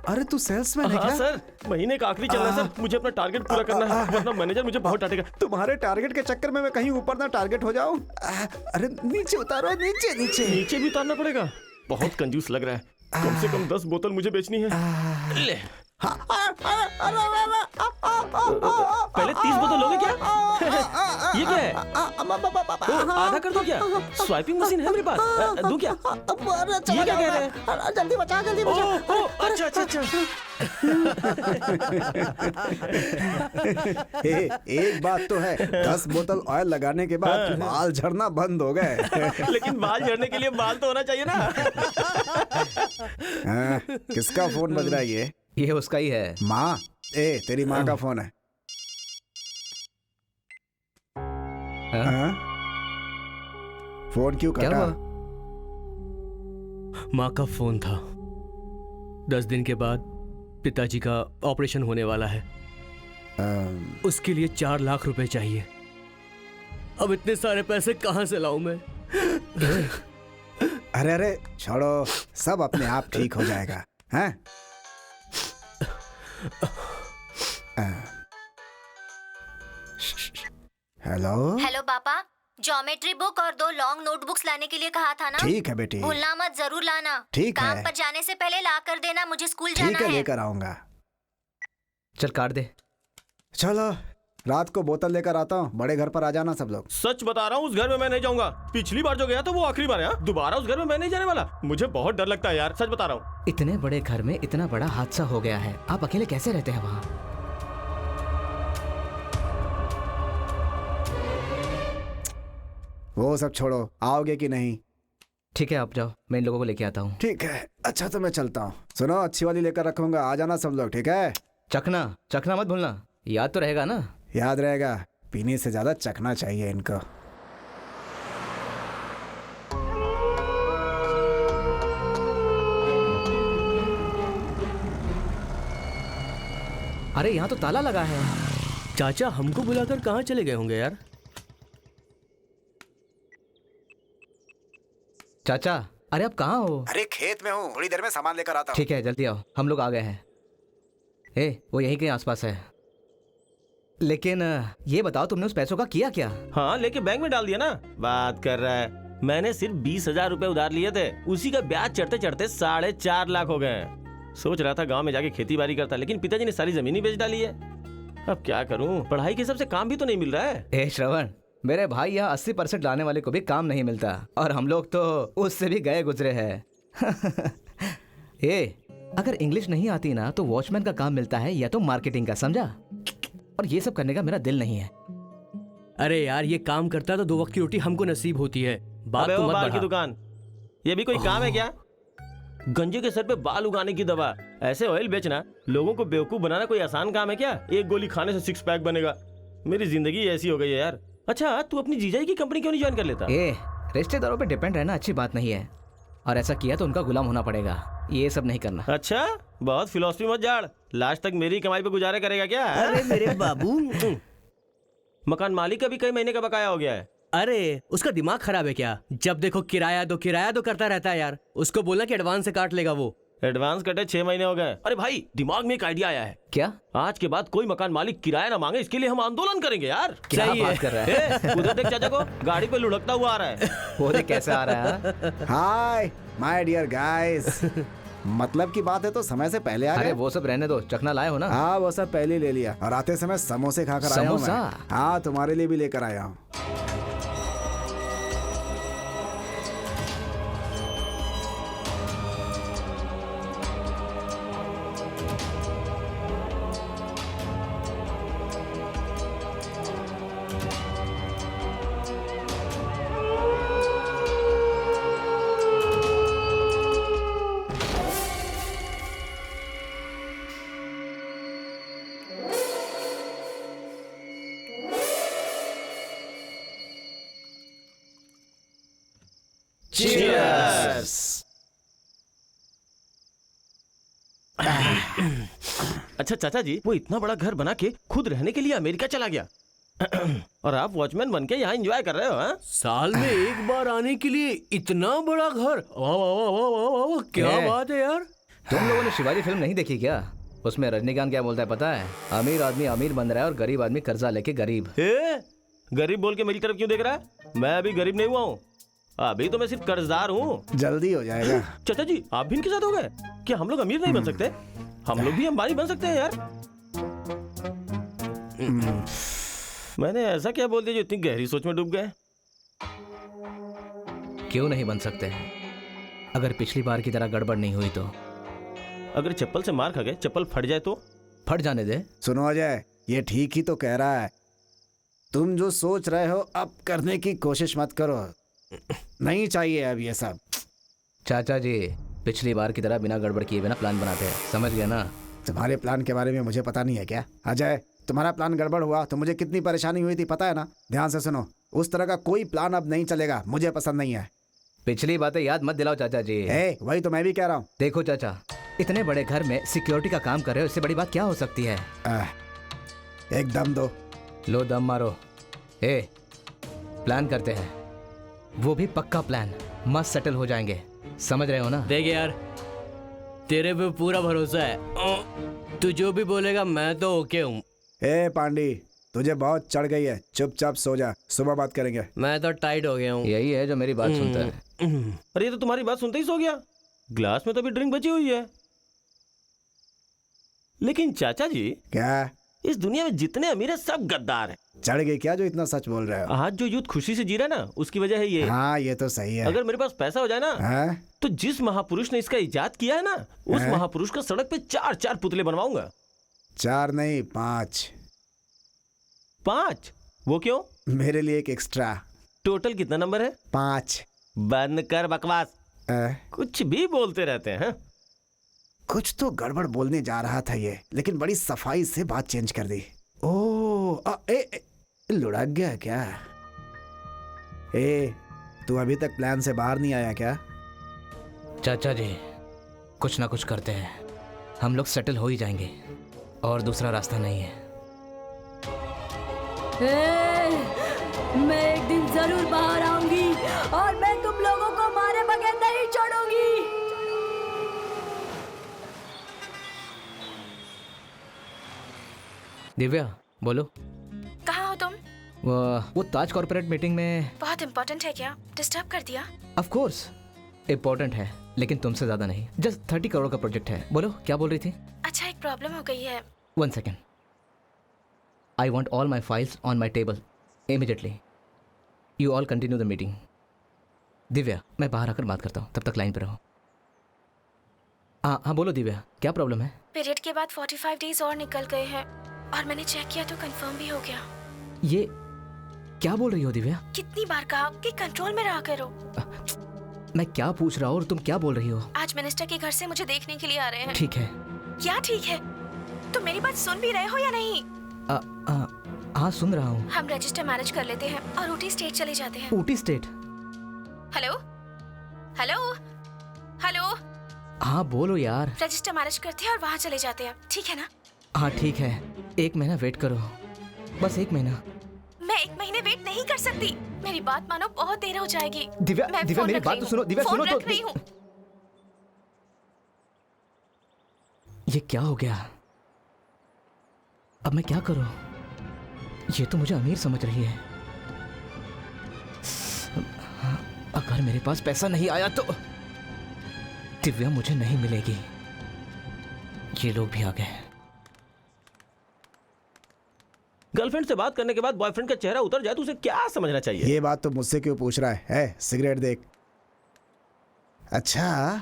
अरे तू सेल्समैन है हाँ क्या? सर, महीने का आखिरी चल रहा है सर, मुझे अपना टारगेट पूरा करना है वरना मैनेजर मुझे बहुत डांटेगा। तुम्हारे टारगेट के चक्कर में मैं कहीं ऊपर ना टारगेट हो जाऊं। अरे नीचे उतारो, नीचे नीचे। नीचे भी उतारना पड़ेगा, बहुत कंजूस लग रहा है। कम से कम 10 बोतल मुझे बेचनी है। ले पहले 30 बोतल लोगे क्या? ये क्या है? आधा कर दो क्या? स्वाइपिंग मशीन है मेरे पास, दूं क्या? ये क्या कह रहे हैं? जल्दी बचा, जल्दी बचा। अच्छा अच्छा अच्छा। एक बात तो है, 10 बोतल ऑयल लगाने के बाद बाल झड़ना बंद हो गए। लेकिन बाल झड़ने के लिए बाल तो होना चाहिए ना। किसका फोन बज रहा है ये उसका ही है। माँ, तेरी माँ का फोन है। फोन क्यों क्या कटा? हुआ? माँ का फोन था। 10 दिन के बाद पिताजी का ऑपरेशन होने वाला है। उसके लिए 4 लाख रुपए चाहिए। अब इतने सारे पैसे कहाँ से लाऊं मैं? अरे अरे छोड़ो, सब अपने आप ठीक हो जाएगा। हैं? हेलो हेलो पापा, ज्योमेट्री बुक और 2 लॉन्ग नोटबुक्स लाने के लिए कहा था ना? ठीक है बेटी, भूलना मत, जरूर लाना। ठीक काम है। पर जाने से पहले ला कर देना, मुझे स्कूल ठीक जाना है, है। लेकर आऊंगा। चल काट दे। चलो रात को बोतल लेकर आता हूँ, बड़े घर पर आ जाना सब लोग। सच बता रहा हूँ, उस घर में मैं नहीं जाऊंगा। पिछली बार जो गया था वो आखिरी बार है। दोबारा उस घर में मैं नहीं जाने वाला। मुझे बहुत डर लगता है यार, सच बता रहा हूँ। इतने बड़े घर में इतना बड़ा हादसा हो गया है, आप अकेले कैसे रहते हैं वहाँ? वो सब छोड़ो, आओगे कि नहीं? ठीक है, आप जाओ, मैं इन लोगों को लेके आता हूँ। ठीक है, अच्छा तो मैं चलता हूँ। सुनो, अच्छी वाली लेकर रखूंगा, आ जाना सब लोग, ठीक है? चखना चखना मत भूलना, याद तो रहेगा ना? याद रहेगा, पीने से ज्यादा चखना चाहिए इनको। अरे यहाँ तो ताला लगा है। चाचा हमको बुलाकर कहाँ चले गए होंगे यार? चाचा, अरे आप कहाँ हो? अरे खेत में हूँ, थोड़ी देर में सामान लेकर आता हूँ। ठीक है, जल्दी आओ, हम लोग आ गए हैं। वो यहीं के आसपास है। लेकिन ये बताओ, तुमने उस पैसों का किया क्या? हाँ, लेके बैंक में डाल दिया ना। बात कर रहा है, मैंने सिर्फ 20,000 रुपए उधार लिए थे, उसी का ब्याज चढ़ते चढ़ते 4.5 लाख हो गए। सोच रहा था गांव में जाके खेती बाड़ी करता, लेकिन पिताजी ने सारी जमीन ही बेच डाली है। अब क्या करूं, पढ़ाई के हिसाब से काम भी तो नहीं मिल रहा है। श्रवण, मेरे भाई यहाँ 80% लाने वाले को भी काम नहीं मिलता, और हम लोग तो उससे भी गए गुजरे हैं। अगर इंग्लिश नहीं आती ना तो वॉचमैन का काम मिलता है या तो मार्केटिंग का, समझा? और ये सब करने का मेरा दिल नहीं है। अरे यार, ये काम करता तो 2 वक्त की रोटी हमको नसीब होती है। बात अबे को वो मत बाल की बढ़ा। दुकान, ये भी कोई काम है क्या? गंजे के सर पे बाल उगाने की दवा, ऐसे ऑयल बेचना, लोगों को बेवकूफ बनाना कोई आसान काम है क्या? एक गोली खाने से 6 पैक बनेगा। मेरी जिंदगी ऐसी हो गई है यार। अच्छा, तू अपनी जीजाई की कंपनी क्यों नहीं ज्वाइन कर लेता? रिश्तेदारों पे डिपेंड रहना अच्छी बात नहीं है, और ऐसा किया तो उनका गुलाम होना पड़ेगा। ये सब नहीं करना। अच्छा, बहुत फिलॉसफी मत झाड़, लास्ट तक मेरी कमाई पे गुजारे करेगा क्या? अरे मेरे बाबू, मकान मालिक का भी कई महीने का बकाया हो गया है। अरे उसका दिमाग खराब है क्या? जब देखो किराया दो करता रहता है यार। उसको बोला कि एडवांस से काट लेगा वो। एडवांस कटे 6 महीने हो गए। अरे भाई, दिमाग में एक आइडिया आया है। क्या? आज के बाद कोई मकान मालिक किराया ना मांगे, इसके लिए हम आंदोलन करेंगे यार। क्या सही बात है। कर रहा है? उधर देख चाचा को, गाड़ी पे लुढ़कता हुआ आ रहा है। वो देख कैसे आ रहा है। हाय माय डियर गाइस, मतलब की बात है तो समय से पहले आ अरे गए। वो सब रहने दो, चखना लाए हो ना? हाँ, वो सब पहले ही ले लिया, और आते समय समोसे खाकर आया हूँ मैं। समोसा? हाँ, तुम्हारे लिए भी लेकर आया हूँ। Cheers! अच्छा चाचा जी, वो इतना बड़ा घर बना के खुद रहने के लिए अमेरिका चला गया और आप वॉचमैन बन के यहाँ एंजॉय कर रहे हो? हाँ? साल में एक बार आने के लिए इतना बड़ा घर, वाह वाह वाह वाह वाह वाह, क्या ए, बात है यार। तुम लोगों ने शिवाजी फिल्म नहीं देखी क्या? उसमें रजनीकांत क्या बोलता है पता है? अमीर आदमी अमीर बन रहा है और गरीब आदमी कर्जा लेके गरीब। गरीब बोल के मेरी तरफ क्यों देख रहा है? मैं अभी गरीब नहीं हुआ हूँ, अभी तो मैं सिर्फ कर्जदार हूँ। जल्दी हो जाएगा। चाचा जी, आप भी इनके साथ हो गए क्या? हम लोग अमीर नहीं बन सकते? हम लोग भी अंबानी बन सकते हैं यार। मैंने ऐसा क्या बोल दिया जो इतनी गहरी सोच में डूब गए? क्यों नहीं बन सकते? अगर पिछली बार की तरह गड़बड़ नहीं हुई तो। अगर चप्पल से मार खा गए, चप्पल फट जाए तो? फट जाने दे। सुनो अजय, ये ठीक ही तो कह रहा है। तुम जो सोच रहे हो अब करने की कोशिश मत करो, नहीं चाहिए अब ये सब। चाचा जी, पिछली बार की तरह बिना गड़बड़ किए बिना प्लान बनाते हैं, समझ गए ना? तुम्हारे प्लान के बारे में मुझे पता नहीं है क्या? अजय, तुम्हारा प्लान गड़बड़ हुआ तो मुझे कितनी परेशानी हुई थी पता है ना? ध्यान से सुनो, उस तरह का कोई प्लान अब नहीं चलेगा, मुझे पसंद नहीं है। पिछली बातें याद मत दिलाओ चाचा जी। वही तो मैं भी कह रहा हूँ। देखो चाचा, इतने बड़े घर में सिक्योरिटी का काम कर रहे हो, इससे बड़ी बात क्या हो सकती है? एक दम दो। लो दम मारो। प्लान करते हैं, वो भी पक्का प्लान, मस्त सेटल हो जाएंगे, समझ रहे हो ना? देख यार, तेरे पे पूरा भरोसा है, तू जो भी बोलेगा मैं तो ओके हूँ। पांडी, तुझे बहुत चढ़ गई है, चुपचाप सो जा, सुबह बात करेंगे। मैं तो टाइट हो गया हूँ। यही है जो मेरी बात सुनता है। अरे ये तो तुम्हारी बात सुनते ही सो गया। ग्लास में तो अभी ड्रिंक बची हुई है। लेकिन चाचा जी, क्या? इस दुनिया में जितने अमीर है सब गद्दार हैं। चढ़ गई क्या जो इतना सच बोल रहे हो? आज जो यूथ खुशी से जी रहा है ना, उसकी वजह है ये। हाँ, ये तो सही है। अगर मेरे पास पैसा हो जाए ना, तो जिस महापुरुष ने इसका इजाद किया है ना, उस महापुरुष का सड़क पे 4-4 पुतले बनवाऊंगा। 4 नहीं 5। 5? वो क्यों? मेरे लिए एक एक्स्ट्रा। टोटल कितना नंबर है? 5। बंद कर बकवास, कुछ भी बोलते रहते हैं। कुछ तो गड़बड़ बोलने जा रहा था ये, लेकिन बड़ी सफाई से बात चेंज कर दी। ओह, लुढ़क गया क्या? तू अभी तक प्लान से बाहर नहीं आया क्या? चाचा जी, कुछ ना कुछ करते हैं, हम लोग सेटल हो ही जाएंगे, और दूसरा रास्ता नहीं है। मैं एक दिन जरूर बाहर आऊंगी और मैं तुम लोगों को मारे बगैर नहीं छोड़ूंगी। दिव्या, बोलो। कहाँ हो तुम? वो ताज कॉर्पोरेट मीटिंग में। बहुत इम्पोर्टेंट है क्या? डिस्टर्ब कर दिया? ऑफ कोर्स इम्पोर्टेंट है, लेकिन तुमसे ज्यादा नहीं। जस्ट 30 करोड़ का प्रोजेक्ट है। बोलो, क्या बोल रही थी? अच्छा, एक प्रॉब्लम हो गई है। 1 second. I want all my files on my table immediately. You all continue the meeting. Divya, मैं बाहर आकर बात करता हूँ, तब तक लाइन पर रहो। हाँ बोलो दिव्या, क्या प्रॉब्लम है? पीरियड के बाद 45 डेज और निकल गए हैं, और मैंने चेक किया तो कंफर्म भी हो गया। ये क्या बोल रही हो दिव्या? कितनी बार कहा कि कंट्रोल में रहा करो। मैं क्या पूछ रहा हूँ और तुम क्या बोल रही हो? आज मिनिस्टर के घर से मुझे देखने के लिए आ रहे हैं। ठीक है। क्या ठीक है? तुम मेरी बात सुन भी रहे हो या नहीं? हाँ, सुन रहा हूँ। हम रजिस्टर मैरिज कर लेते हैं और ऊटी स्टेट चले जाते हैं। Ooty state? Hello hello hello. हाँ बोलो यार। रजिस्टर मैरिज करते हैं और वहाँ चले जाते हैं, ठीक है ना? हाँ ठीक है, 1 महीना वेट करो, बस 1 महीना। मैं 1 महीने वेट नहीं कर सकती, मेरी बात मानो, बहुत देर हो जाएगी। दिव्या, दिव्या मेरी बात तो सुनो। दिव्या सुनो तो। रही हूँ। ये क्या हो गया? अब मैं क्या करूं? ये तो मुझे अमीर समझ रही है। अगर मेरे पास पैसा नहीं आया तो दिव्या मुझे नहीं मिलेगी। ये लोग भी आ गए। गर्लफ्रेंड से बात करने के बाद बॉयफ्रेंड का चेहरा उतर जाए तो उसे क्या समझना चाहिए? ये बात तो मुझसे क्यों पूछ रहा है? सिगरेट देख। अच्छा,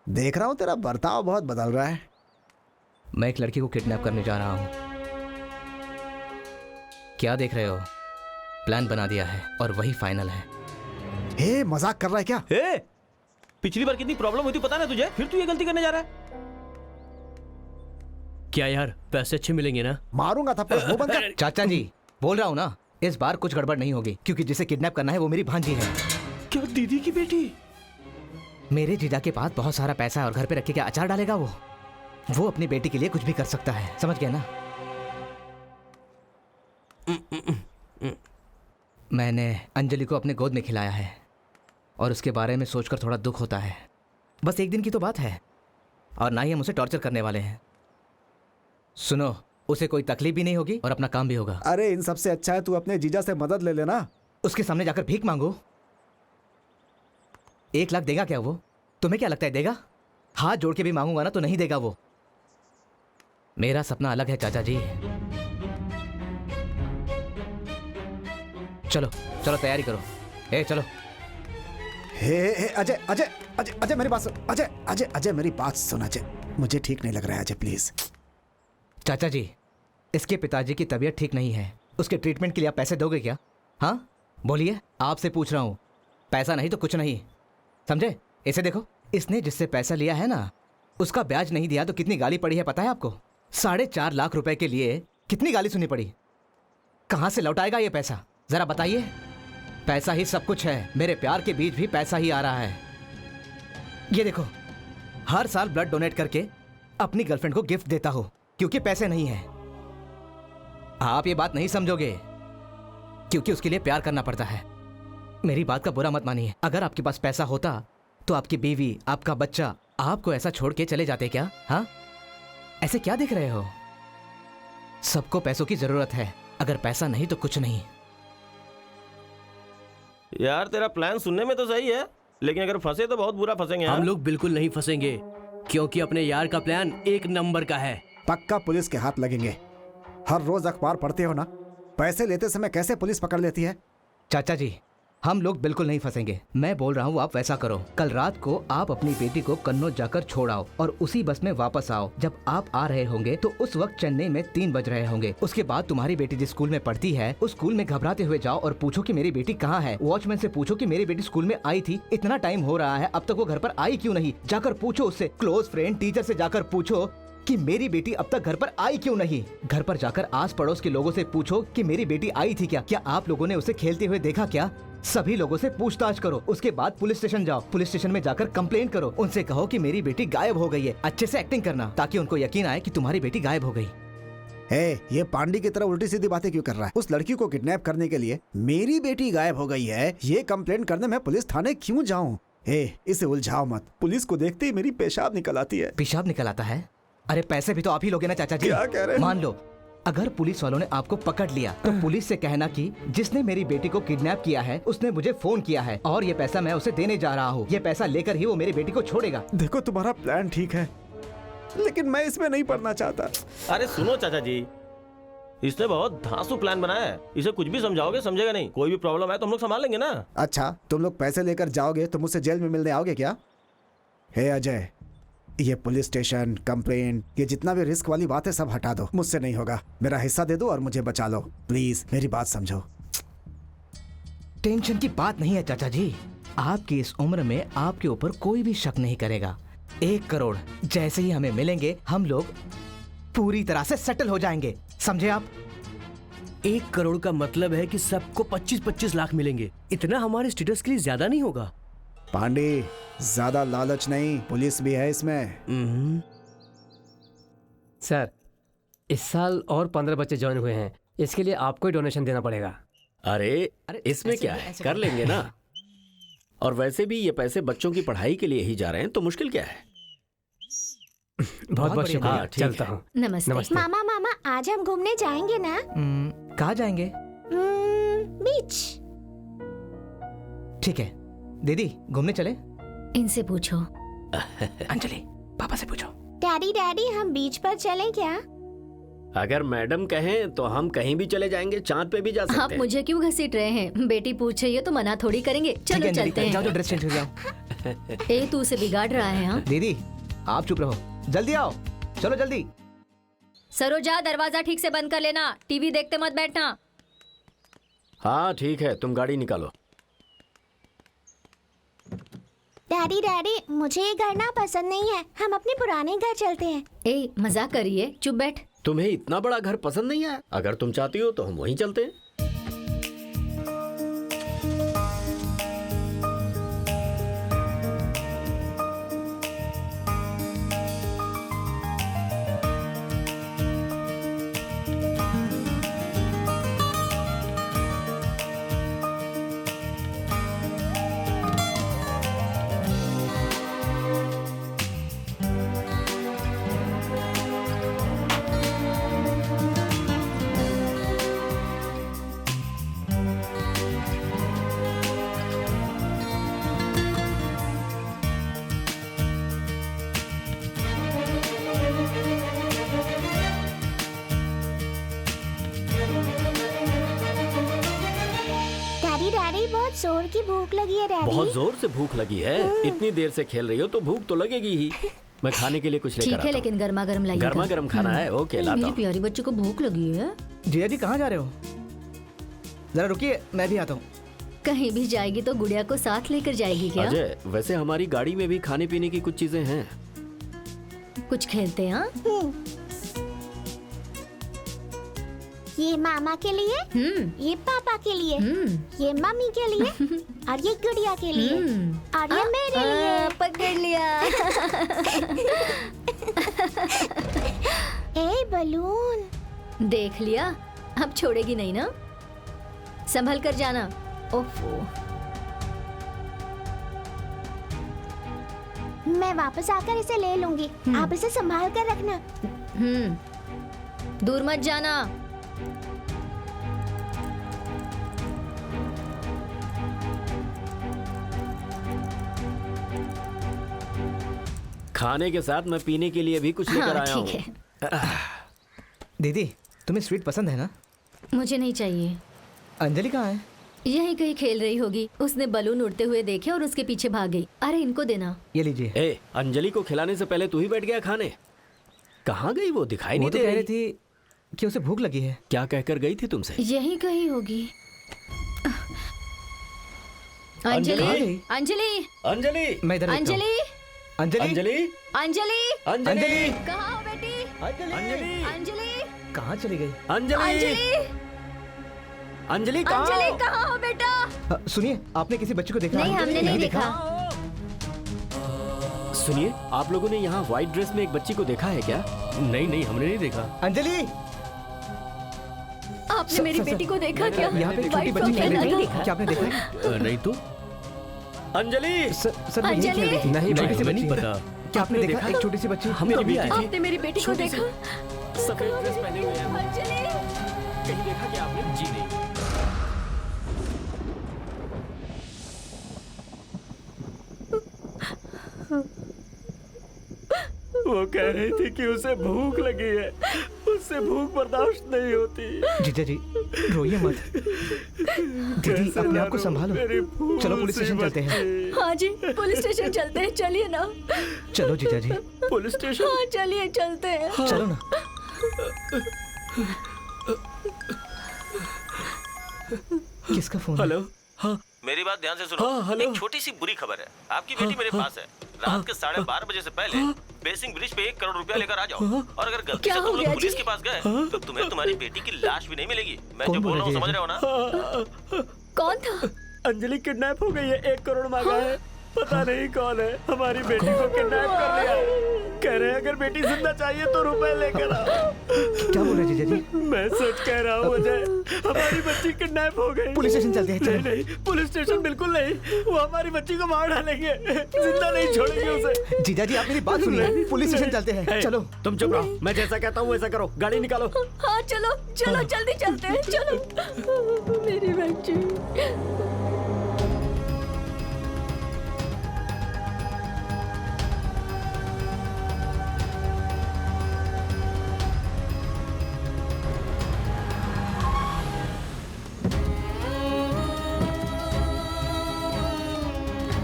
देख रहा हूँ तेरा बर्ताव बहुत बदल रहा है। मैं एक लड़की को किडनैप करने जा रहा हूं। क्या देख रहे हो? प्लान बना दिया है और वही फाइनल है। मजाक कर रहा है क्या? पिछली बार कितनी प्रॉब्लम हुई थी पता ना तुझे, फिर तू ये गलती करने जा रहा है? क्या यार, पैसे अच्छे मिलेंगे ना? मारूंगा थप्पड़, मुंह बंद कर। चाचा जी, बोल रहा हूं ना, इस बार कुछ गड़बड़ नहीं होगी, क्योंकि जिसे किडनैप करना है वो मेरी भांजी है। क्या दीदी की बेटी? मेरे जीजा के पास बहुत सारा पैसा है और घर पे रख के क्या अचार डालेगा वो अपनी बेटी के लिए कुछ भी कर सकता है, समझ गया ना? मैंने अंजलि को अपने गोद में खिलाया है और उसके बारे में सोचकर थोड़ा दुख होता है। बस एक दिन की तो बात है और ना ही हम उसे टॉर्चर करने वाले हैं। सुनो, उसे कोई तकलीफ भी नहीं होगी और अपना काम भी होगा। अरे इन सबसे अच्छा है तू अपने जीजा से मदद ले लेना। उसके सामने जाकर भीख मांगो। 1 लाख देगा क्या वो? तुम्हें क्या लगता है देगा? हाथ जोड़ के भी मांगूंगा ना तो नहीं देगा वो। मेरा सपना अलग है चाचा जी। चलो चलो तैयारी करो। चलो। हे अजय अजय अजय अजय मेरी बात सुन। अजय अजय अजय मेरी बात सुन अजय, मुझे ठीक नहीं लग रहा है अजय प्लीज। चाचा जी, इसके पिताजी की तबीयत ठीक नहीं है, उसके ट्रीटमेंट के लिए आप पैसे दोगे क्या? हाँ बोलिए, आपसे पूछ रहा हूँ। पैसा नहीं तो कुछ नहीं, समझे? इसे देखो, इसने जिससे पैसा लिया है ना उसका ब्याज नहीं दिया तो कितनी गाली पड़ी है पता है आपको? 4.5 लाख रुपए के लिए कितनी गाली सुनी पड़ी। कहाँ से लौटाएगा ये पैसा, जरा बताइए। पैसा ही सब कुछ है, मेरे प्यार के बीच भी पैसा ही आ रहा है। ये देखो, हर साल ब्लड डोनेट करके अपनी गर्लफ्रेंड को गिफ्ट देता हो क्योंकि पैसे नहीं है। आप ये बात नहीं समझोगे क्योंकि उसके लिए प्यार करना पड़ता है। मेरी बात का बुरा मत मानिए, अगर आपके पास पैसा होता तो आपकी बीवी, आपका बच्चा आपको ऐसा छोड़ के चले जाते क्या? हाँ, ऐसे क्या देख रहे हो? सबको पैसों की जरूरत है, अगर पैसा नहीं तो कुछ नहीं। यार तेरा प्लान सुनने में तो सही है, लेकिन अगर फंसे तो बहुत बुरा फंसेंगे यार। हम लोग बिल्कुल नहीं फंसेंगे क्योंकि अपने यार का प्लान 1 नंबर का है। पक्का पुलिस के हाथ लगेंगे। हर रोज अखबार पढ़ते हो ना, पैसे लेते समय कैसे पुलिस पकड़ लेती है। चाचा जी, हम लोग बिल्कुल नहीं फंसेंगे। मैं बोल रहा हूँ आप वैसा करो, कल रात को आप अपनी बेटी को कन्नौज जाकर छोड़ आओ और उसी बस में वापस आओ। जब आप आ रहे होंगे तो उस वक्त चेन्नई में 3 बज रहे होंगे। उसके बाद तुम्हारी बेटी जिस स्कूल में पढ़ती है उस स्कूल में घबराते हुए जाओ और पूछो कि मेरी बेटी कहाँ है। वॉचमैन से पूछो कि मेरी बेटी स्कूल में आई थी, इतना टाइम हो रहा है अब तक वो घर पर आई क्यों नहीं। जाकर पूछो उससे, क्लोज फ्रेंड टीचर से जाकर पूछो कि मेरी बेटी अब तक घर पर आई क्यों नहीं। घर पर जाकर आस पड़ोस के लोगों से पूछो कि मेरी बेटी आई थी क्या आप लोगों ने उसे खेलते हुए देखा क्या। सभी लोगों से पूछताछ करो। उसके बाद पुलिस स्टेशन जाओ, पुलिस स्टेशन में जाकर कंप्लेंट करो। उनसे कहो कि मेरी बेटी गायब हो गई है। अच्छे से एक्टिंग करना ताकि उनको यकीन आए कि तुम्हारी बेटी गायब हो गई। ये पांडी की तरह उल्टी सीधी बातें क्यों कर रहा है? उस लड़की को किडनैप करने के लिए मेरी बेटी गायब हो गई है ये कंप्लेंट करने मैं पुलिस थाने क्यों जाऊँ? इसे उलझाओ मत, पुलिस को देखते ही मेरी पेशाब निकल आती है। पेशाब निकल आता है? अरे पैसे भी तो आप ही लोगे ना चाचा जी। क्या कह रहे हैं? मान लो अगर पुलिस वालों ने आपको पकड़ लिया तो पुलिस से कहना कि जिसने मेरी बेटी को किडनैप किया है उसने मुझे फोन किया है और ये पैसा मैं उसे देने जा रहा हूँ। ये पैसा लेकर ही वो मेरी बेटी को छोड़ेगा। देखो तुम्हारा प्लान ठीक है लेकिन मैं इसमें नहीं पड़ना चाहता। अरे सुनो चाचा जी, इसने बहुत धांसू प्लान बनाया है। इसे कुछ भी समझाओगे समझेगा नहीं। कोई भी प्रॉब्लम है तो हम लोग संभाल लेंगे ना। अच्छा, तुम लोग पैसे लेकर जाओगे तो मुझसे जेल में मिलने आओगे क्या? हे अजय, ये पुलिस स्टेशन, कंप्लेंट, ये जितना भी रिस्क वाली बात है सब हटा दो। मुझसे नहीं होगा, मेरा हिस्सा दे दो और मुझे बचा लो प्लीज। मेरी बात समझो। टेंशन की बात नहीं है चाचा जी, आपकी इस उम्र में आपके ऊपर कोई भी शक नहीं करेगा। 1 करोड़ जैसे ही हमें मिलेंगे हम लोग पूरी तरह से सेटल हो जाएंगे, समझे आप? 1 करोड़ का मतलब है कि सबको 25-25 लाख मिलेंगे। इतना हमारे स्टेटस के लिए ज्यादा नहीं होगा? पांडे, ज्यादा लालच नहीं, पुलिस भी है इसमें। सर, इस साल और 15 बच्चे ज्वाइन हुए हैं, इसके लिए आपको ही डोनेशन देना पड़ेगा। अरे इसमें क्या है, कर लेंगे ना। और वैसे भी ये पैसे बच्चों की पढ़ाई के लिए ही जा रहे हैं तो मुश्किल क्या है। बहुत बहुत शुक्रिया। हाँ, ठीक चलता है। हूँ। नमस्ते। नमस्ते। मामा मामा आज हम घूमने जाएंगे ना? कहाँ जाएंगे? बीच। ठीक है दीदी, घूमने चले? इनसे पूछो। अंजलि, पापा से पूछो। डैडी डैडी हम बीच पर चलें क्या? अगर मैडम कहें तो हम कहीं भी चले जाएंगे, चांद पे भी जा सकते आप हैं। मुझे क्यों घसीट रहे हैं? बेटी पूछ रही है तो मना थोड़ी करेंगे। ठीक चलो है अंजलि, चलते जाओ हैं। ड्रेस चेंज हो जाओ। ए तू उसे बिगाड़ रहा है। हाँ दीदी आप चुप रहो, जल्दी आओ, चलो जल्दी। सरोजा, दरवाजा ठीक से बंद कर लेना, टीवी देखते मत बैठना। हाँ ठीक है, तुम गाड़ी निकालो। डैडी डैडी मुझे ये घर ना पसंद नहीं है, हम अपने पुराने घर चलते हैं। ए मजाक करिए, चुप बैठ। तुम्हें इतना बड़ा घर पसंद नहीं है? अगर तुम चाहती हो तो हम वहीं चलते हैं। जोर की भूख लगी है डैडी। बहुत जोर से भूख लगी है। इतनी देर से खेल रही हो तो भूख तो लगेगी ही। मैं खाने के लिए कुछ लेकर ठीक आता है हूँ। लेकिन गर्मा गर्म लाइएगा। गर्मा गर्म खाना है। ओके लाता मेरी हूँ। प्यारी बच्ची को भूख लगी है। जीजा जी कहाँ जा रहे हो? जरा रुकिए, मैं भी आता हूँ। कहीं भी जाएगी तो गुड़िया को साथ लेकर जाएगी क्या? अजय, वैसे हमारी गाड़ी में भी खाने पीने की कुछ चीजें हैं। कुछ खेलते हैं हाँ? ये मामा के लिए, ये पापा के लिए, ये मम्मी के लिए और ये गुड़िया के लिए और ये मेरे लिए। पकड़ लिया। ए बलून। देख लिया, अब छोड़ेगी नहीं ना? संभल कर जाना। ओफो। मैं वापस आकर इसे ले लूंगी, आप इसे संभाल कर रखना। दूर मत जाना। खाने के साथ मैं पीने के लिए भी कुछ लेकर आया हूँ। ठीक है। दीदी, तुम्हें स्वीट पसंद है ना? मुझे नहीं चाहिए। अंजलि कहाँ है? यहीं कहीं खेल रही होगी। उसने बलून उड़ते हुए देखे और उसके पीछे भाग गई। अरे इनको देना। ये लीजिए। ए, अंजलि को खिलाने से पहले तू ही बैठ गया खाने। कहाँ गई वो? दिखाई वो नहीं तो दे कह रही रही। थी कि उसे भूख लगी है। क्या कहकर गई थी तुमसे? यहीं कहीं होगी। अंजलि? अंजलि, अंजलि, अंजलि, मैं इधर देखता हूँ। अंजलि, अंजलि, अंजलि, अंजलि, अंजलि, कहाँ हो बेटी? अंजलि, अंजलि, कहाँ चली गई? अंजलि, अंजलि, अंजलि कहाँ अंजलि हो? कहाँ हो बेटा? सुनिए, आपने किसी बच्ची को देखा? नहीं, हमने नहीं देखा। सुनिए, आप लोगों ने यहाँ व्हाइट ड्रेस में एक बच्ची को देखा है क्या? नहीं नहीं, हमने नहीं देखा। अंजलि, आपने मेरी बेटी को देखा क्या? यहाँ पे एक छोटी White बच्ची frock खेल पहना रही था। थी। क्या आपने देखा है? नहीं तो अंजलि, सर वो यहीं खेल रही थी। नहीं, छोटी सी हमें नहीं बच्ची। पता। क्या आपने आपने देखा? देखा? एक छोटी सी बच्ची हम कभी आए थे। आपने मेरी बेटी को छोटी सी- देखा? सफेद ड्रेस पहने हुए हैं। अंजलि, कहीं देखा क्या आपने? जी नहीं। वो कह रही थी कि उसे भूख लगी है। उससे भूख बर्दाश्त नहीं होती। जीजा जी, रोइए मत। दीदी, अपने आप को संभालो। चलो पुलिस स्टेशन चलते हैं। हाँ जी, पुलिस स्टेशन चलते हैं। चलिए ना। चलो जीजा जी, पुलिस स्टेशन? हाँ चलिए, चलते हैं। चलो ना। किसका फोन है? हेलो। हाँ, मेरी बात ध्यान से सुनो। हाँ, हेलो। एक छोटी सी बुरी खबर है। आपकी बेटी मेरे पास है। रात के 12:30 बजे से पहले बेसिंग ब्रिज पे 1 करोड़ रुपया लेकर आ जाओ। और अगर गलती क्या से हो तुम गया लोग पुलिस जी? के पास गए तो तुम्हें तुम्हारी बेटी की लाश भी नहीं मिलेगी। मैं कौन जो बोल बोल रहा हूँ रही है समझ रहे हो ना? कौन था? अंजलि किडनैप हो गई है। 1 करोड़ मांगा है। पता नहीं कौन है। हमारी बेटी को किडनैप कर लिया है। कह रहे हैं अगर बेटी जिंदा चाहिए तो रुपए लेकर आओ। क्या बोल रहे जीजा जी? मैं सच कह रहा हूँ अजय, हमारी बच्ची किडनैप हो गई। पुलिस स्टेशन चलते हैं, चलो। नहीं नहीं, पुलिस स्टेशन बिल्कुल नहीं। वो हमारी बच्ची को मार डालेंगे। जिंदा नहीं छोड़ेंगे उसे। जीजा जी, आप मेरी बात सुनिए। पुलिस स्टेशन चलते हैं। चलो। तुम चुप रहो। मैं जैसा कहता हूँ वैसा करो। गाड़ी निकालो। हाँ चलो चलो, जल्दी चलते हैं। चलो मेरी बच्ची।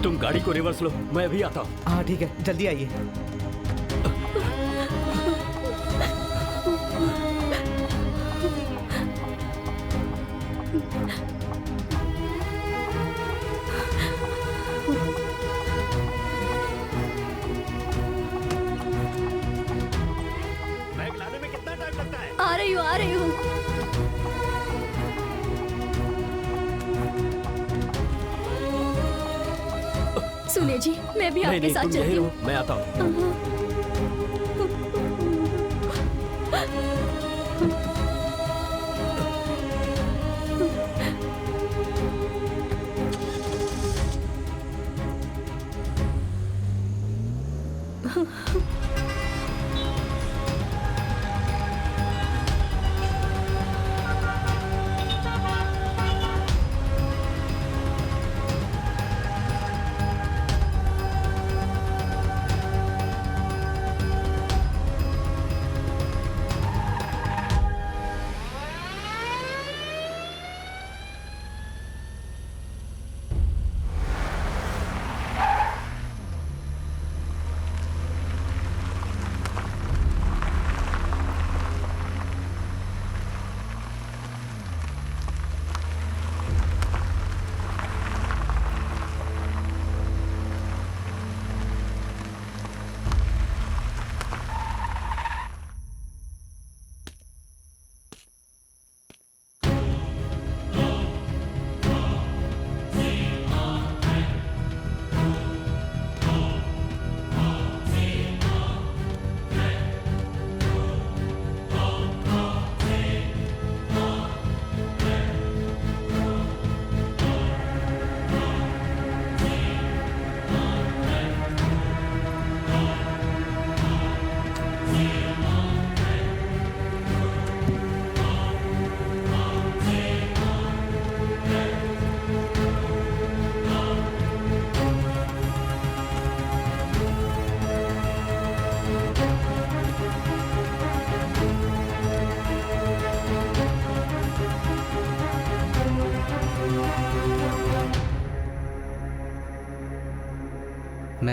तुम गाड़ी को रिवर्स लो, मैं भी आता हूँ। हाँ ठीक है, जल्दी आइए। बैग लाने में कितना टाइम लगता है? आ रही हूँ, आ रही हूँ। सुनिए जी, मैं भी नहीं आपके नहीं, साथ तुम चलती यहीं हूँ। रहो, मैं आता हूँ।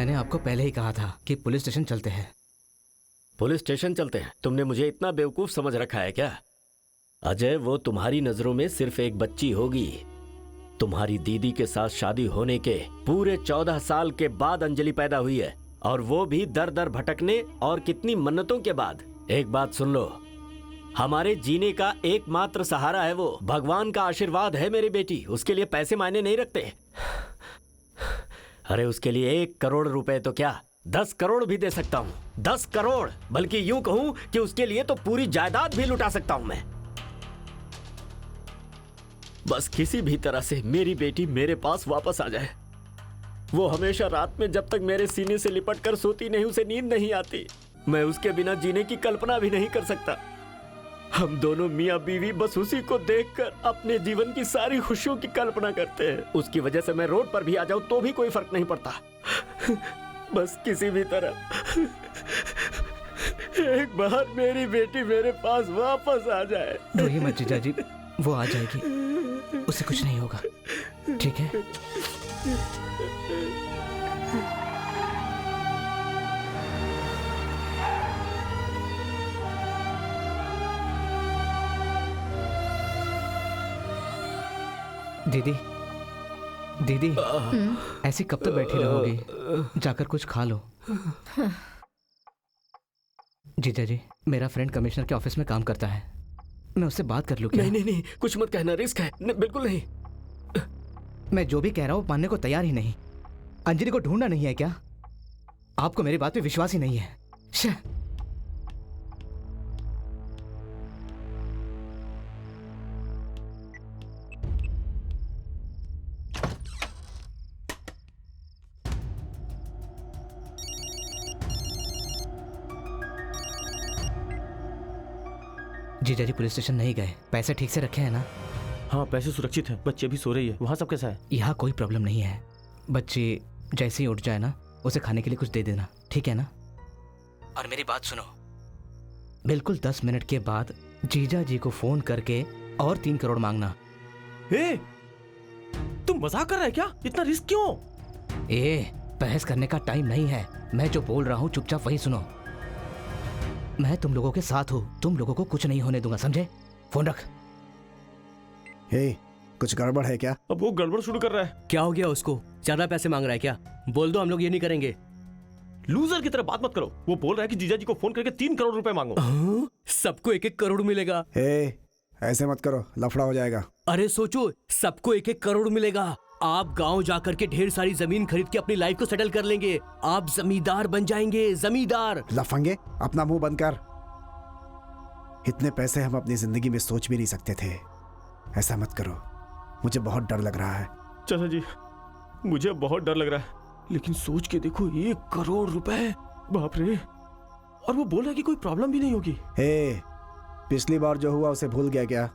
मैंने आपको पहले ही कहा था कि पुलिस स्टेशन चलते हैं। पुलिस स्टेशन चलते हैं? तुमने मुझे इतना बेवकूफ समझ रखा है क्या? अजय, वो तुम्हारी नजरों में सिर्फ एक बच्ची होगी। तुम्हारी दीदी के साथ शादी होने के पूरे 14 साल के बाद अंजलि पैदा हुई है, और वो भी दर दर भटकने और कितनी मन्नतों के बाद। एक बात सुन लो, हमारे जीने का एकमात्र सहारा है वो, भगवान का आशीर्वाद है मेरी बेटी। उसके लिए पैसे मायने नहीं रखते। अरे उसके लिए 1 करोड़ रुपए तो क्या, 10 करोड़ भी दे सकता हूँ। 10 करोड़, बल्कि यूं कहूं कि उसके लिए तो पूरी जायदाद भी लुटा सकता हूं मैं। बस किसी भी तरह से मेरी बेटी मेरे पास वापस आ जाए। वो हमेशा रात में जब तक मेरे सीने से लिपट कर सोती नहीं, उसे नींद नहीं आती। मैं उसके बिना जीने की कल्पना भी नहीं कर सकता। हम दोनों मियाँ बीवी बस उसी को देखकर अपने जीवन की सारी खुशियों की कल्पना करते हैं। उसकी वजह से मैं रोड पर भी आ जाऊं तो भी कोई फर्क नहीं पड़ता। बस किसी भी तरह एक बार मेरी बेटी मेरे पास वापस आ जाए। रोइए मत जीजा जी, वो आ जाएगी, उसे कुछ नहीं होगा, ठीक है? दीदी, दीदी, ऐसी कब तक बैठी रहोगी? जाकर कुछ खा लो। जीजा जी, मेरा फ्रेंड कमिश्नर के ऑफिस में काम करता है, मैं उससे बात कर लूं क्या? नहीं नहीं नहीं, कुछ मत कहना, रिस्क है। बिल्कुल नहीं। मैं जो भी कह रहा हूँ मानने को तैयार ही नहीं। अंजलि को ढूंढना नहीं है क्या? आपको मेरी बात पे विश्वास ही नहीं है। श्या। जीजा जी पुलिस स्टेशन नहीं गए, पैसे ठीक से रखे हैं ना? हाँ, पैसे सुरक्षित हैं, बच्चे भी सो रही है। वहाँ सब कैसा है? यहाँ कोई प्रॉब्लम नहीं है। बच्ची जैसे ही उठ जाए ना, उसे खाने के लिए कुछ दे देना, ठीक है ना? और मेरी बात सुनो, बिल्कुल 10 मिनट के बाद जीजा जी को फोन करके और 3 करोड़ मांगना। ए, तुम मजाक कर रहा है क्या? इतना रिस्क क्यों? बहस करने का टाइम नहीं है। मैं जो बोल रहा हूँ चुपचाप वही सुनो। मैं तुम लोगों के साथ हूँ, तुम लोगों को कुछ नहीं होने दूंगा, समझे? फोन रख। कुछ गड़बड़ है क्या? अब वो गड़बड़ शुरू कर रहा है। क्या हो गया उसको? ज्यादा पैसे मांग रहा है क्या? बोल दो हम लोग ये नहीं करेंगे। लूजर की तरह बात मत करो। वो बोल रहा है कि जीजा जी को फोन करके 3 करोड़ रुपए मांगो। सबको 1-1 करोड़ मिलेगा। ऐसे मत करो, लफड़ा हो जाएगा। अरे सोचो, सबको 1-1 करोड़ मिलेगा। आप गांव जाकर के ढेर सारी जमीन खरीद के अपनी लाइफ को सेटल कर लेंगे। आप जमींदार बन जाएंगे, जमींदार। लफंगे, अपना मुंह बंद कर। इतने पैसे हम अपनी जिंदगी में सोच भी नहीं सकते थे। ऐसा मत करो, मुझे बहुत डर लग रहा है। चाचा जी, मुझे बहुत डर लग रहा है, लेकिन सोच के देखो, 1 करोड़ रुपए, बाप रे। और वो बोल रहा है कि कोई प्रॉब्लम भी नहीं होगी। पिछली बार जो हुआ उसे भूल गया क्या?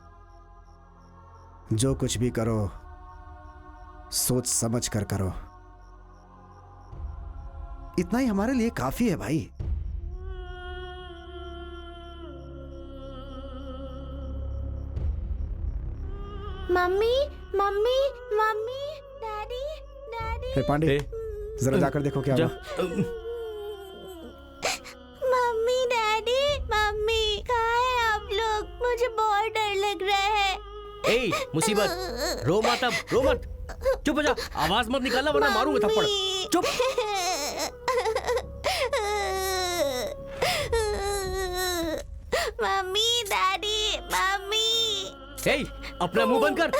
जो कुछ भी करो सोच समझ कर करो। इतना ही हमारे लिए काफी है भाई। Mummy mummy mummy, daddy daddy. Pandey, जरा जाकर देखो क्या हुआ। मम्मी डैडी, मम्मी कहाँ है आप लोग? मुझे बहुत डर लग रहा है। मुसीबत, रो मत, अब रो मत, चुप हो जा, आवाज मत निकालना वरना मारूंगा थप्पड़। चुप। Mummy daddy, mummy. अपना मुंह बंद कर।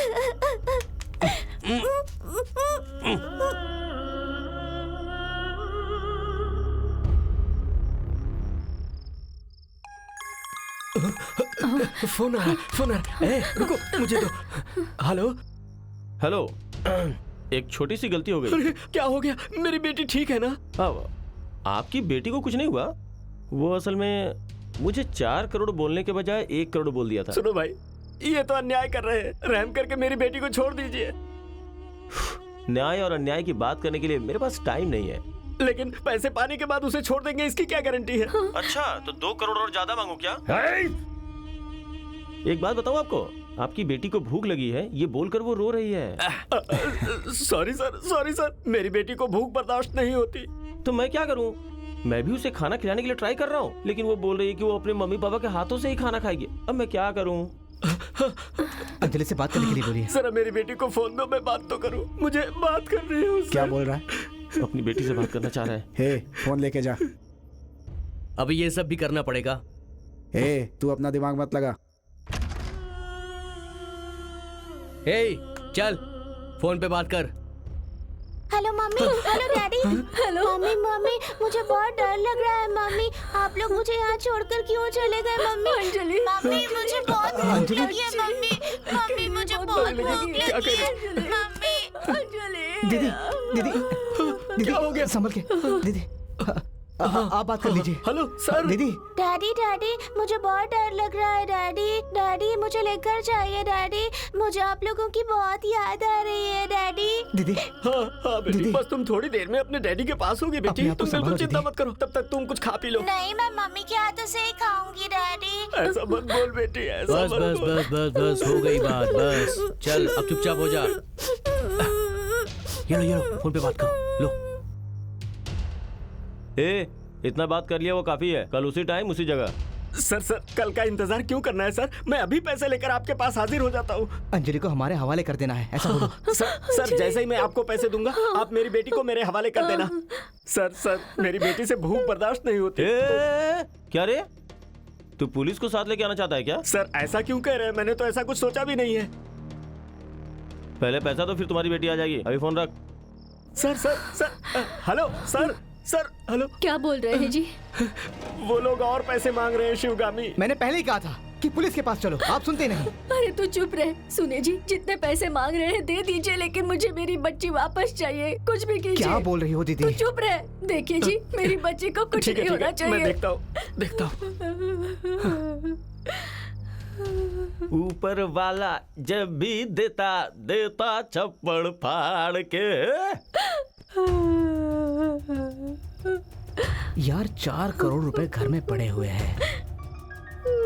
फोन आ रहा है। रुको, मुझे दो। Hello hello. एक छोटी सी गलती हो गई। अरे क्या हो गया? मेरी बेटी ठीक है ना? आपकी बेटी को कुछ नहीं हुआ। वो असल में मुझे 4 करोड़ बोलने के बजाय 1 करोड़ बोल दिया था। सुनो भाई, ये तो अन्याय कर रहे हैं। रहम करके मेरी बेटी को छोड़ दीजिए। न्याय और अन्याय की बात करने के लिए मेरे पास टाइम नहीं है। लेकिन पैसे पाने के बाद उसे छोड़ देंगे, इसकी क्या गारंटी है? अच्छा, तो 2 करोड़ और ज्यादा मांगू क्या? एक बात बताऊं आपको, आपकी बेटी को भूख लगी है, ये बोलकर वो रो रही है। सॉरी सर, मेरी बेटी को भूख बर्दाश्त नहीं होती। तो मैं क्या करूं? मैं भी उसे खाना खिलाने के लिए ट्राई कर रहा हूं, लेकिन वो बोल रही है कि वो अपने मम्मी पापा के हाथों से ही खाना खाएगी। अब मैं क्या करूं? अंजलि से बात करने के लिए बोलिए। सर मेरी बेटी को फोन दो, मैं बात तो करूं, मुझे बात कर रही हूँ। क्या बोल रहा है? अपनी बेटी से बात करना चाह रहा है। हे, फोन लेके जा। अभी ये सब भी करना पड़ेगा। हे, तू अपना दिमाग मत लगा। हे चल फोन पे बात कर। Hello mummy, hello daddy. Hello. Mummy mummy, मुझे बहुत डर लग रहा है मम्मी। आप लोग मुझे यहाँ छोड़कर क्यों चले गए मम्मी? अंजलि। मम्मी मुझे बहुत भूख लगी है मम्मी। मम्मी मुझे बहुत भूख लगी है मम्मी। अंजलि। दीदी दीदी दीदी क्या हो गया? संभल के दीदी, आप बात कर लीजिए। Hello sir. दीदी डैडी डैडी, मुझे बहुत डर लग रहा है डैडी। डैडी मुझे लेकर जाइए डैडी, मुझे आप लोगों की बहुत याद आ रही है डैडी। दीदी हाँ बेटी, दीदी। बस तुम थोड़ी देर में अपने डैडी के पास होगी बेटी। अपने आप को तुम बिल्कुल संभालो चिंता दीदी। मत करो, तब तक तुम कुछ खा पी लो। नहीं, मैं मम्मी के हाथों से ही खाऊंगी डैडी। ऐसा मत बोल बेटी, ऐसा बस मत बस बोल। बस बस बस हो गई बात, बस चल अब चुपचाप हो जा। ये लो फोन पे बात करो, लो। ए, इतना बात कर लिया वो काफी है। कल उसी टाइम उसी जगह। सर कल का इंतजार क्यों करना है सर? मैं अभी पैसे लेकर आपके पास हाजिर हो जाता हूँ। अंजलि को हमारे हवाले कर देना है, ऐसा बोलो। सर जैसे ही मैं आपको पैसे दूंगा, आप मेरी बेटी को मेरे हवाले कर देना। सर मेरी बेटी से भूख बर्दाश्त नहीं होती। क्या रे, तू पुलिस को साथ लेके आना चाहता है क्या? सर ऐसा क्यों कह रहे हैं? मैंने तो ऐसा कुछ सोचा भी नहीं है। पहले पैसा तो फिर तुम्हारी बेटी आ जाएगी। अभी फोन रख। Sir hello sir hello. क्या बोल रहे हैं जी? वो लोग और पैसे मांग रहे हैं शिवगामी। मैंने पहले ही कहा था कि पुलिस के पास चलो, आप सुनते नहीं। अरे तू चुप रहे। सुने जी, जितने पैसे मांग रहे हैं दे दीजिए, लेकिन मुझे मेरी बच्ची वापस चाहिए। कुछ भी कीजिए। क्या बोल रही हो तू दीदी? चुप रहे। देखिए जी, मेरी बच्ची को कुछ ठीक नहीं होना है, मैं चाहिए। देखता हूँ। ऊपर वाला जब भी देता देता छप्पड़ फाड़ के। यार 4 करोड़ रुपए घर में पड़े हुए हैं,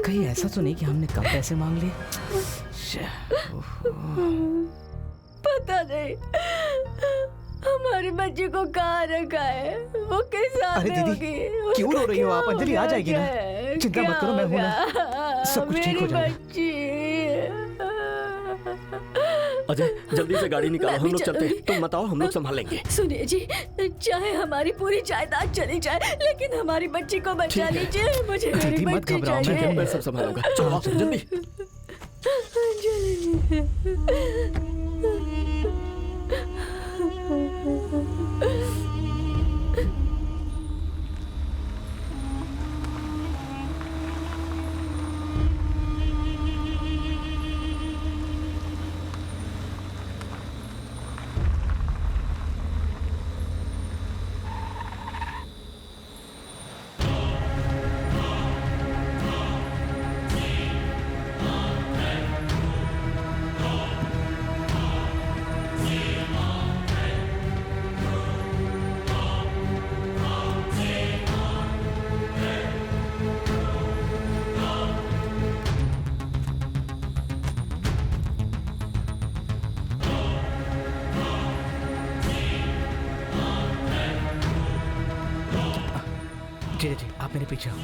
कहीं ऐसा तो नहीं कि हमने कम पैसे मांग लिए? पता नहीं हमारी बच्ची को कहाँ रखा है, वो किस हाल अरे में दीदी, होगी? क्यों रो रही हो आप? अंजलि आ जाएगी ना, चिंता मत करो, मैं हूं ना, सब कुछ ठीक हो जाएगा। मेरी बच्ची। अजय जल्दी से गाड़ी निकालो, हम मैं लोग भी चलते हैं। चलूंगी। तुम बताओ, हम लोग संभालेंगे। सुनिए जी, चाहे हमारी पूरी जायदाद चली जाए, लेकिन हमारी बच्ची को बचा लीजिए। मुझे मेरी दीदी, मत बच्ची घबराओ, चाहिए। मैं सब संभालूंगा। चलो आप जल्दी। जी जी, आप मेरे पीछे आओ।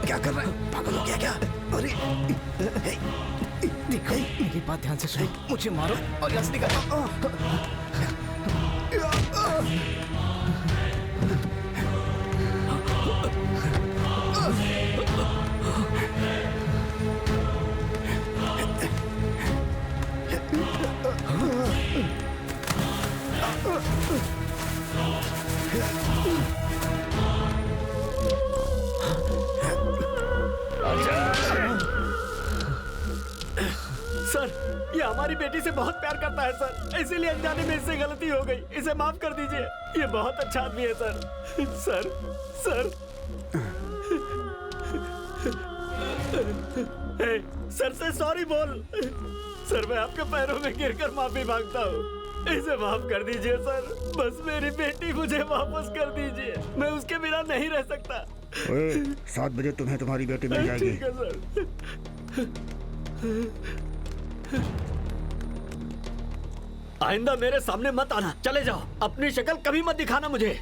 क्या कर रहा है? पागल हो गया क्या? अरे देखो, मेरी बात ध्यान से सुनो, मुझे मारो और यहाँ से निकलो। सर ये हमारी बेटी से बहुत प्यार करता है सर, इसीलिए अनजाने में इससे गलती हो गई। इसे माफ कर दीजिए, ये बहुत अच्छा आदमी है सर। सर सर ए, सर से सॉरी बोल। सर मैं आपके पैरों में गिरकर माफी मांगता हूँ, इसे माफ कर दीजिए सर। बस मेरी बेटी मुझे वापस कर दीजिए, मैं उसके बिना नहीं रह सकता। 7 बजे तुम्हें तुम्हारी बेटी मिल जाएगी। ठीक है सर। आइंदा मेरे सामने मत आना, चले जाओ। अपनी शक्ल कभी मत दिखाना मुझे।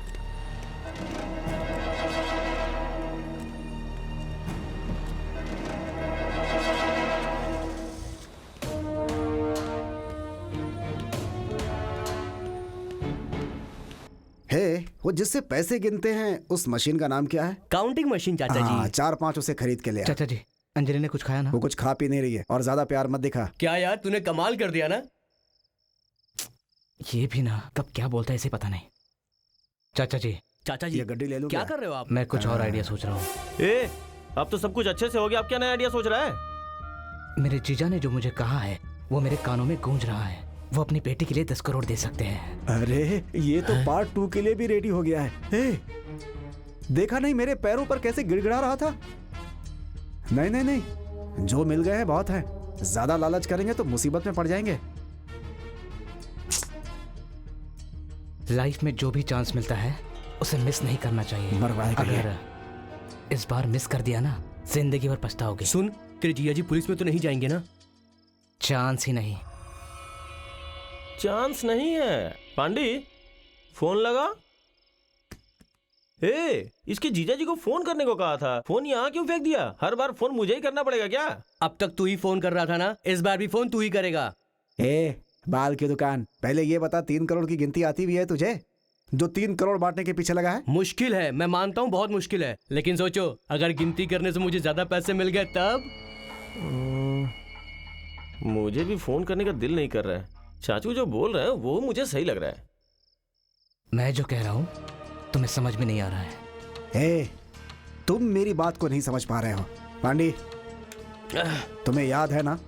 हे, वो जिससे पैसे गिनते हैं उस मशीन का नाम क्या है? काउंटिंग मशीन चाचा हाँ, जी। 4-5 उसे खरीद के ले आ। चाचा जी, अंजलि ने कुछ खाया ना? वो कुछ खा पी नहीं रही है और ज्यादा प्यार मत दिखा। क्या यार, तूने कमाल कर दिया ना। ये भी ना कब क्या बोलता है इसे पता नहीं। चाचा जी, चाचा जी ये गड्डी ले लूं क्या कर रहे हो आप? मैं कुछ और आइडिया सोच रहा हूँ। ए, अब तो सब कुछ अच्छे से हो गया, अब क्या नया आइडिया सोच रहा है? मेरे जीजा ने जो मुझे कहा है वो मेरे कानों में गूंज रहा है। वो अपनी बेटी के लिए 10 करोड़ दे सकते हैं। अरे ये तो पार्ट 2 के लिए भी रेडी हो गया है। हे, देखा नहीं मेरे पैरों पर कैसे गिड़गिड़ा रहा था? नहीं नहीं नहीं, जो मिल गए हैं बहुत है। ज्यादा लालच करेंगे तो मुसीबत में पड़ जाएंगे। लाइफ में जो भी चांस मिलता है उसे मिस नहीं करना चाहिए। मरवाएगा ये। अगर इस बार मिस कर दिया ना, जिंदगी भर पछताओगे। सुन, तेरे जिया जी पुलिस में तो नहीं जाएंगे ना? चांस ही नहीं। चांस नहीं है। पांडी, फोन लगा। ए, इसके जीजा जी को फोन करने को कहा था, फोन यहाँ क्यों फेंक दिया? हर बार फोन मुझे ही करना पड़ेगा क्या? अब तक तू ही फोन कर रहा था ना, इस बार भी फोन तू ही करेगा। ए, बाल की दुकान, पहले ये बता 3 करोड़ की गिनती आती भी है तुझे, जो 3 करोड़ बांटने के पीछे लगा है? मुश्किल है, मैं मानता हूँ बहुत मुश्किल है, लेकिन सोचो अगर गिनती करने से मुझे ज्यादा पैसे मिल गए तब। मुझे भी फोन करने का दिल नहीं कर रहा है। चाचू जो बोल रहे हैं वो मुझे सही लग रहा है। मैं जो कह रहा हूँ तुम्हें समझ में नहीं आ रहा है। ए, तुम मेरी बात को नहीं समझ पा रहे हो। पांडी, तुम्हें याद है ना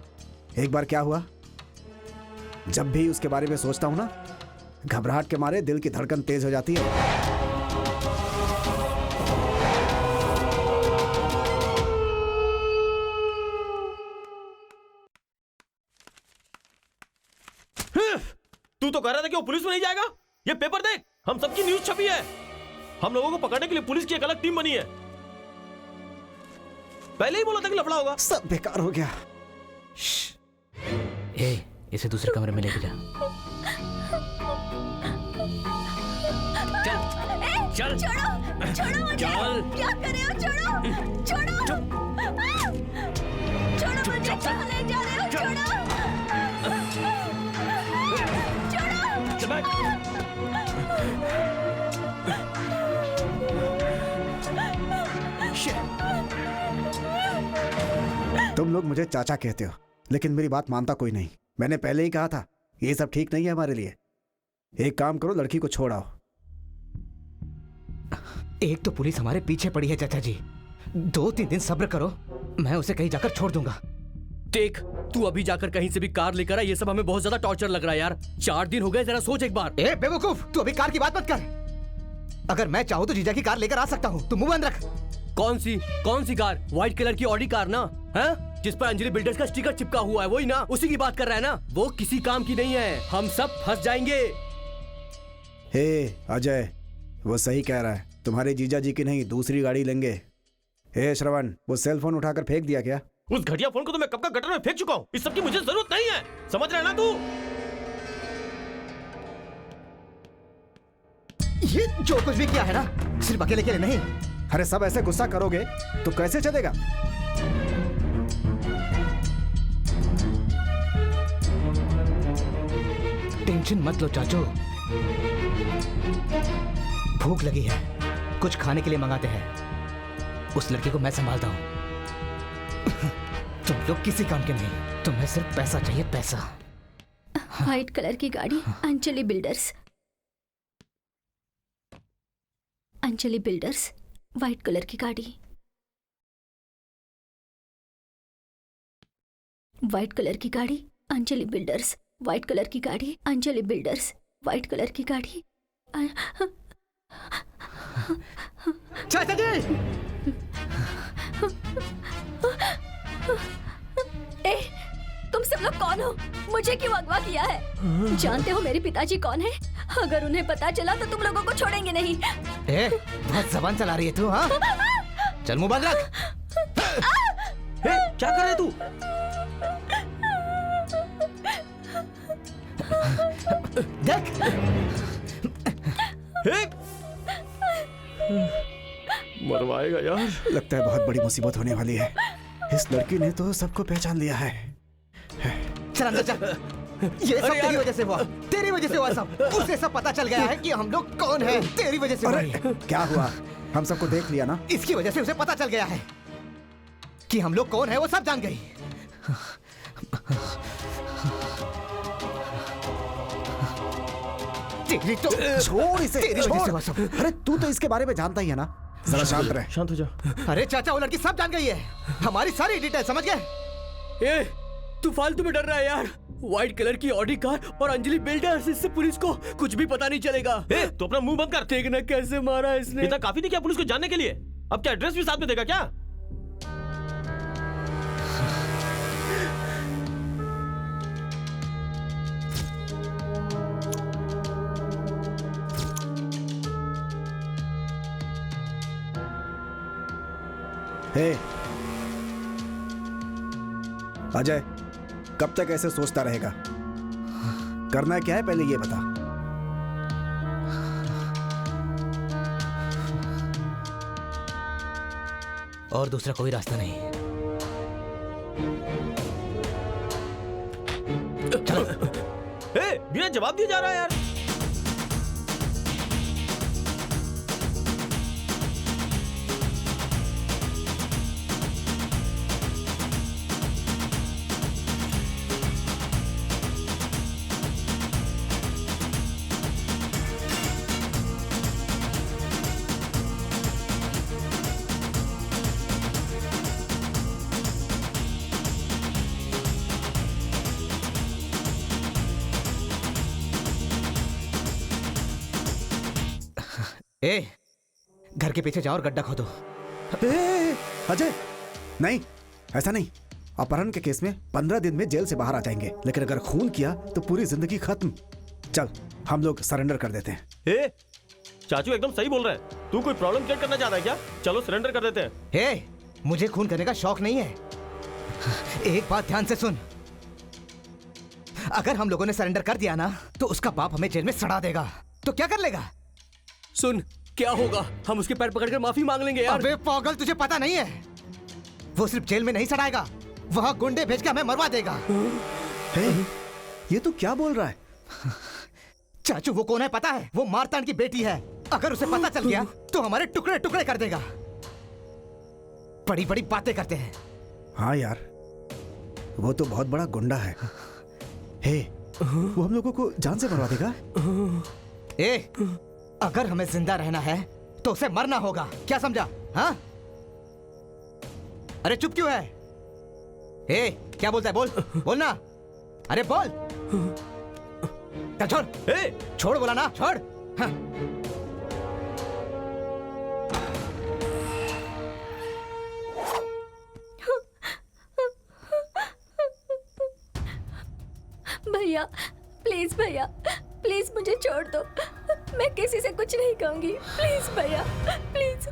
एक बार क्या हुआ? जब भी उसके बारे में सोचता हूं ना, घबराहट के मारे दिल की धड़कन तेज हो जाती है। तू तो कह रहा था कि वो पुलिस में नहीं जाएगा। ये पेपर देख, हम सबकी न्यूज छपी है। हम लोगों को पकड़ने के लिए पुलिस की एक अलग टीम बनी है। पहले ही बोला था कि लफड़ा होगा। सब बेकार हो गया। ए, इसे दूसरे कमरे में लेके जा। चल छोड़ो, छोड़ो मुझे। चल। क्या कर रहे हो? छोड़ो, छोड़ो। छोड़ो मुझे, कहाँ ले जा रहे हो? छोड़ो। तुम लोग मुझे चाचा कहते हो, लेकिन मेरी बात मानता कोई नहीं। मैंने पहले ही कहा था ये सब ठीक नहीं है हमारे लिए। एक काम करो, लड़की को छोड़ आओ। एक तो पुलिस हमारे पीछे पड़ी है चाचा जी। 2-3 दिन सब्र करो, मैं उसे कहीं जाकर छोड़ दूंगा। देख, तू अभी जाकर कहीं से भी कार लेकर आ। ये सब हमें बहुत ज्यादा टॉर्चर लग रहा है यार। 4 दिन हो गए, जरा सोच एक बार। ए बेवकूफ, तू अभी कार की बात मत कर। अगर मैं चाहूँ तो जीजा की कार लेकर आ सकता हूँ, तू मुंह बंद रख। कौन सी कार? व्हाइट कलर की ऑडी कार ना, है जिस पर अंजलि बिल्डर्स का स्टिकर चिपका हुआ है, वही ना? उसी की बात कर रहा है ना? वो किसी काम की नहीं है, हम सब फंस जाएंगे। हे अजय, वो सही कह रहा है। तुम्हारे जीजा जी की नहीं, दूसरी गाड़ी लेंगे। हे श्रवण, वो सेल फोन उठाकर फेंक दिया क्या? उस घटिया फोन को तो मैं कब का गटर में फेंक चुका हूँ। इस सब की मुझे जरूरत नहीं है, समझ रहा है ना तू? ये जो कुछ भी किया है ना, सिर्फ अकेले के लिए नहीं। अरे सब ऐसे गुस्सा करोगे तो कैसे चलेगा? टेंशन मत लो चाचू, भूख लगी है, कुछ खाने के लिए मंगाते हैं। उस लड़की को मैं संभालता हूँ। तुम लोग किसी काम के नहीं, तुम्हें सिर्फ पैसा चाहिए, पैसा। व्हाइट कलर की गाड़ी, Anjali builders. Anjali builders, white colour की गाड़ी। व्हाइट कलर की गाड़ी, अंजलि बिल्डर्स। व्हाइट कलर की गाड़ी, अंजलि बिल्डर्स। व्हाइट कलर की गाड़ी। चाचा जी! ए, तुम सब लोग कौन हो? मुझे क्यों अगवा किया है? जानते हो मेरे पिताजी कौन है? अगर उन्हें पता चला तो तुम लोगों को छोड़ेंगे नहीं। ए, बहुत जबान चला रही है तू, हाँ? चल मुंह बंद रख। क्या कर रहे तू? देख मरवाएगा यार। लगता है बहुत बड़ी मुसीबत होने वाली है। इस लड़की ने तो सबको पहचान लिया है। चल अंदर चल। ये सब तेरी वजह से हुआ, तेरी वजह से हुआ सब। उसे सब पता चल गया है कि हम लोग कौन हैं। तेरी वजह से हुआ अरे ये। क्या हुआ? हम सबको देख लिया ना। इसकी वजह से उसे पता चल गया है कि हम लोग कौन है, वो सब जान गई। तेरी तो छोड़ इसे, तेरी वजह से छोड़। हुआ सब। अरे तू तो इसके बारे में जानता ही है ना। जरा शांत रह। शांत हो जा। अरे चाचा, वो लड़की सब जान गई है, हमारी सारी डिटेल, समझ गए? ए, तू फालतू में डर रहा है यार। व्हाइट कलर की ऑडी कार और अंजलि बिल्डर्स, इससे पुलिस को कुछ भी पता नहीं चलेगा। तो अपना मुंह बंद कर। देखना कैसे मारा इसने। इतना काफी नहीं क्या पुलिस को जानने के लिए? अब क्या एड्रेस भी साथ में देगा क्या? हे अजय, कब तक ऐसे सोचता रहेगा? करना क्या है पहले ये बता। और दूसरा कोई रास्ता नहीं। बिना जवाब दिए जा रहा है यार। ए, घर के पीछे जाओ और गड्ढा खोदो। अजय, नहीं, ऐसा नहीं। अपहरण के केस में 15 दिन में जेल से बाहर आ जाएंगे, लेकिन अगर खून किया तो पूरी जिंदगी खत्म। चल, हम लोग सरेंडर कर देते हैं। चाचू एकदम सही बोल रहे हैं। तू कोई प्रॉब्लम क्रिएट करना चाहता है क्या? चलो सरेंडर कर देते हैं। ए, मुझे खून करने का शौक नहीं है। एक बात ध्यान से सुन, अगर हम लोगों ने सरेंडर कर दिया ना, तो उसका बाप हमें जेल में सड़ा देगा। तो क्या कर लेगा? सुन, क्या होगा? हम उसके पैर पकड़कर माफी मांग लेंगे यार। अबे पागल, तुझे पता नहीं है? वो सिर्फ जेल में नहीं सड़ाएगा, वहां गुंडे भेज के हमें मरवा देगा। ये तू क्या बोल रहा है? चाचू, वो कौन है पता है? वो मारतान की बेटी है। अगर उसे पता चल गया तो हमारे टुकड़े टुकड़े कर देगा। बड़ी बड़ी बातें करते हैं। हाँ यार, वो तो बहुत बड़ा गुंडा है। वो हम लोगों को जान से मरवा देगा। अगर हमें जिंदा रहना है तो उसे मरना होगा, क्या समझा? हाँ? अरे चुप क्यों है? क्या बोलता है? बोल, बोलना। अरे बोल। छोड़, छोड़ बोला ना, छोड़। हाँ। भैया प्लीज, भैया प्लीज मुझे छोड़ दो। मैं किसी से कुछ नहीं कहूंगी। प्लीज भैया, प्लीज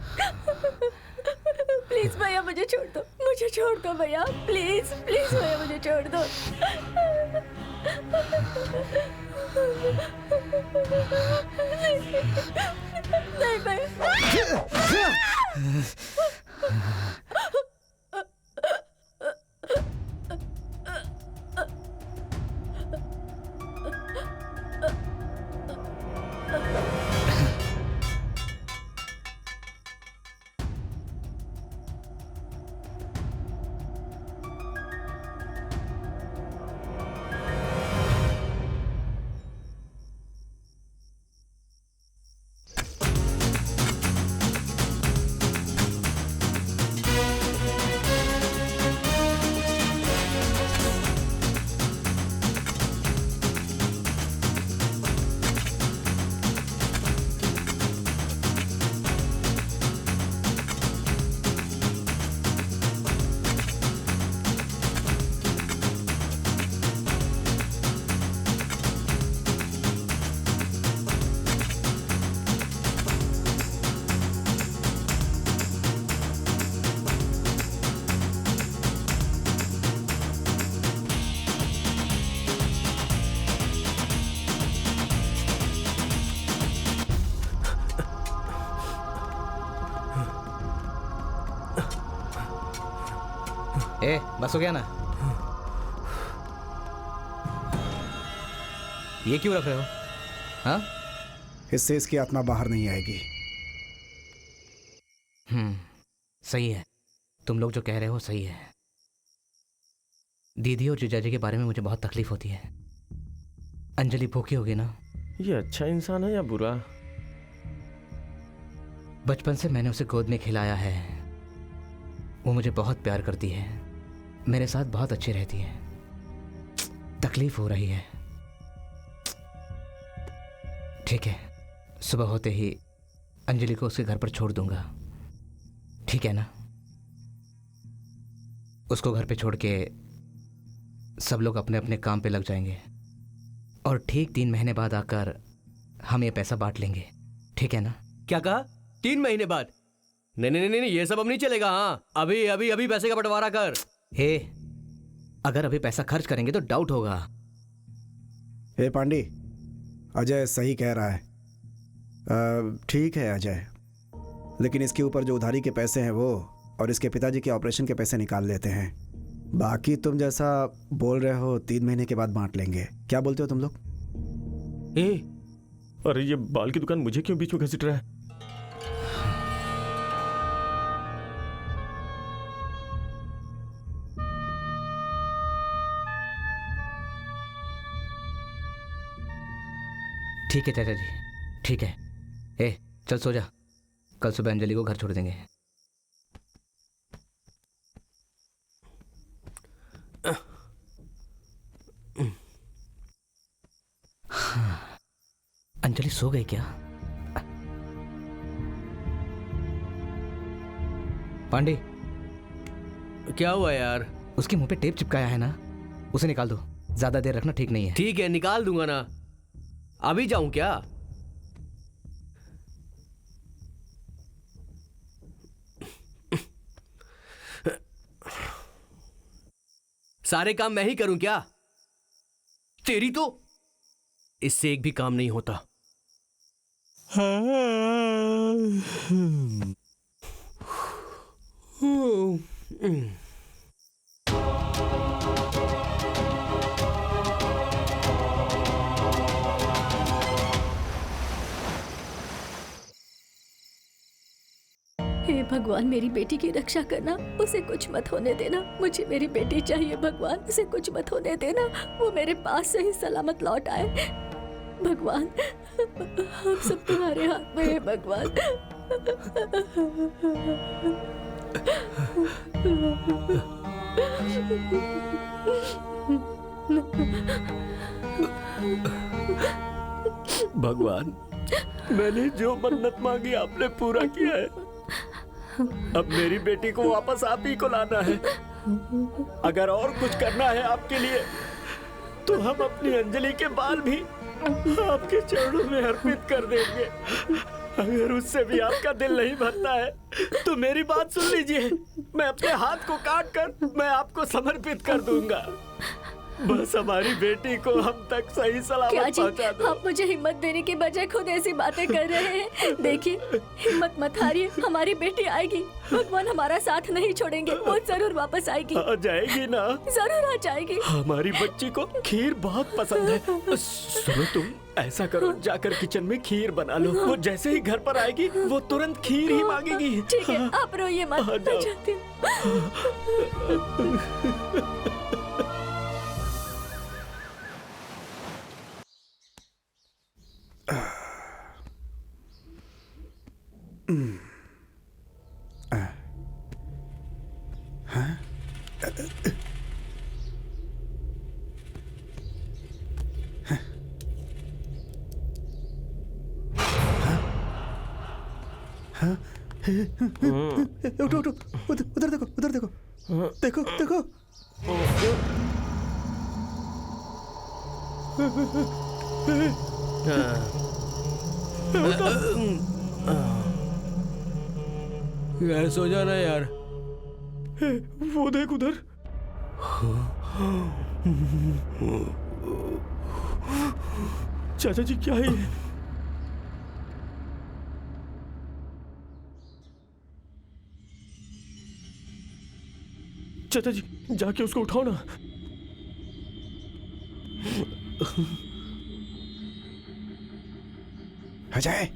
प्लीज भैया मुझे छोड़ दो, मुझे छोड़ दो भैया, प्लीज प्लीज भैया मुझे छोड़ दो। नहीं भैया। ए बस हो गया ना? ये क्यों रख रहे हो? हाँ? इससे इसकी आत्मा बाहर नहीं आएगी। सही है, तुम लोग जो कह रहे हो सही है। दीदी और जीजाजी के बारे में मुझे बहुत तकलीफ होती है। अंजलि भूखी होगी ना? ये अच्छा इंसान है या बुरा? बचपन से मैंने उसे गोद में खिलाया है। वो मुझे बहुत प्यार करती है, मेरे साथ बहुत अच्छी रहती है। तकलीफ हो रही है। ठीक है, सुबह होते ही अंजलि को उसके घर पर छोड़ दूंगा, ठीक है ना? उसको घर पे छोड़ के सब लोग अपने अपने काम पे लग जाएंगे और ठीक 3 महीने बाद आकर हम ये पैसा बांट लेंगे, ठीक है ना? क्या कहा? 3 महीने बाद? नहीं नहीं नहीं नहीं, ये सब अब नहीं चलेगा। हाँ, अभी अभी अभी पैसे का बंटवारा कर। हे, अगर अभी पैसा खर्च करेंगे तो डाउट होगा। हे पांडी, अजय सही कह रहा है। ठीक है अजय, लेकिन इसके ऊपर जो उधारी के पैसे हैं वो और इसके पिताजी के ऑपरेशन के पैसे निकाल लेते हैं। बाकी तुम जैसा बोल रहे हो 3 महीने के बाद बांट लेंगे। क्या बोलते हो तुम लोग? अरे ये बाल की दुकान मुझे क्यों बीच में घसीट रहा है? ठीक है चाचा जी, ठीक है। ए चल सो जा, कल सुबह अंजलि को घर छोड़ देंगे। अंजलि सो गई क्या? पांडे, क्या हुआ यार? उसके मुंह पे टेप चिपकाया है ना, उसे निकाल दो। ज्यादा देर रखना ठीक नहीं है। ठीक है, निकाल दूंगा ना। अभी जाऊं क्या? सारे काम मैं ही करूं क्या? तेरी तो इससे एक भी काम नहीं होता। हे भगवान, मेरी बेटी की रक्षा करना, उसे कुछ मत होने देना। मुझे मेरी बेटी चाहिए भगवान, उसे कुछ मत होने देना। वो मेरे पास सही सलामत लौट आए। भगवान, हम सब तुम्हारे हाथ में है भगवान। भगवान, मैंने जो मन्नत मांगी आपने पूरा किया है। अब मेरी बेटी को वापस आप ही को लाना है। अगर और कुछ करना है आपके लिए तो हम अपनी अंजलि के बाल भी आपके चरणों में अर्पित कर देंगे। अगर उससे भी आपका दिल नहीं भरता है तो मेरी बात सुन लीजिए, मैं अपने हाथ को काट कर मैं आपको समर्पित कर दूंगा। बस हमारी बेटी को हम तक सही सलामत पहुंचा दो। आप मुझे हिम्मत देने के बजाय खुद ऐसी बातें कर रहे हैं। देखिए, हिम्मत मत हारिए, हमारी बेटी आएगी। भगवान हमारा साथ नहीं छोड़ेंगे, वो जरूर वापस आएगी। आ जाएगी ना? जरूर आ जाएगी। हमारी बच्ची को खीर बहुत पसंद है। सुनो, तुम ऐसा करो, जाकर किचन में खीर बना लो। वो जैसे ही घर पर आएगी वो तुरंत खीर ही मांगेगी। ठीक है, आप रोइए मत, मैं जाती हूँ। उठो उठो, उधर देखो, उधर देखो, देखो देखो। यार सो जाना यार। वो देख उधर। चाचा जी, क्या है ये? चाचा जी जाके उसको उठाओ ना। अजय,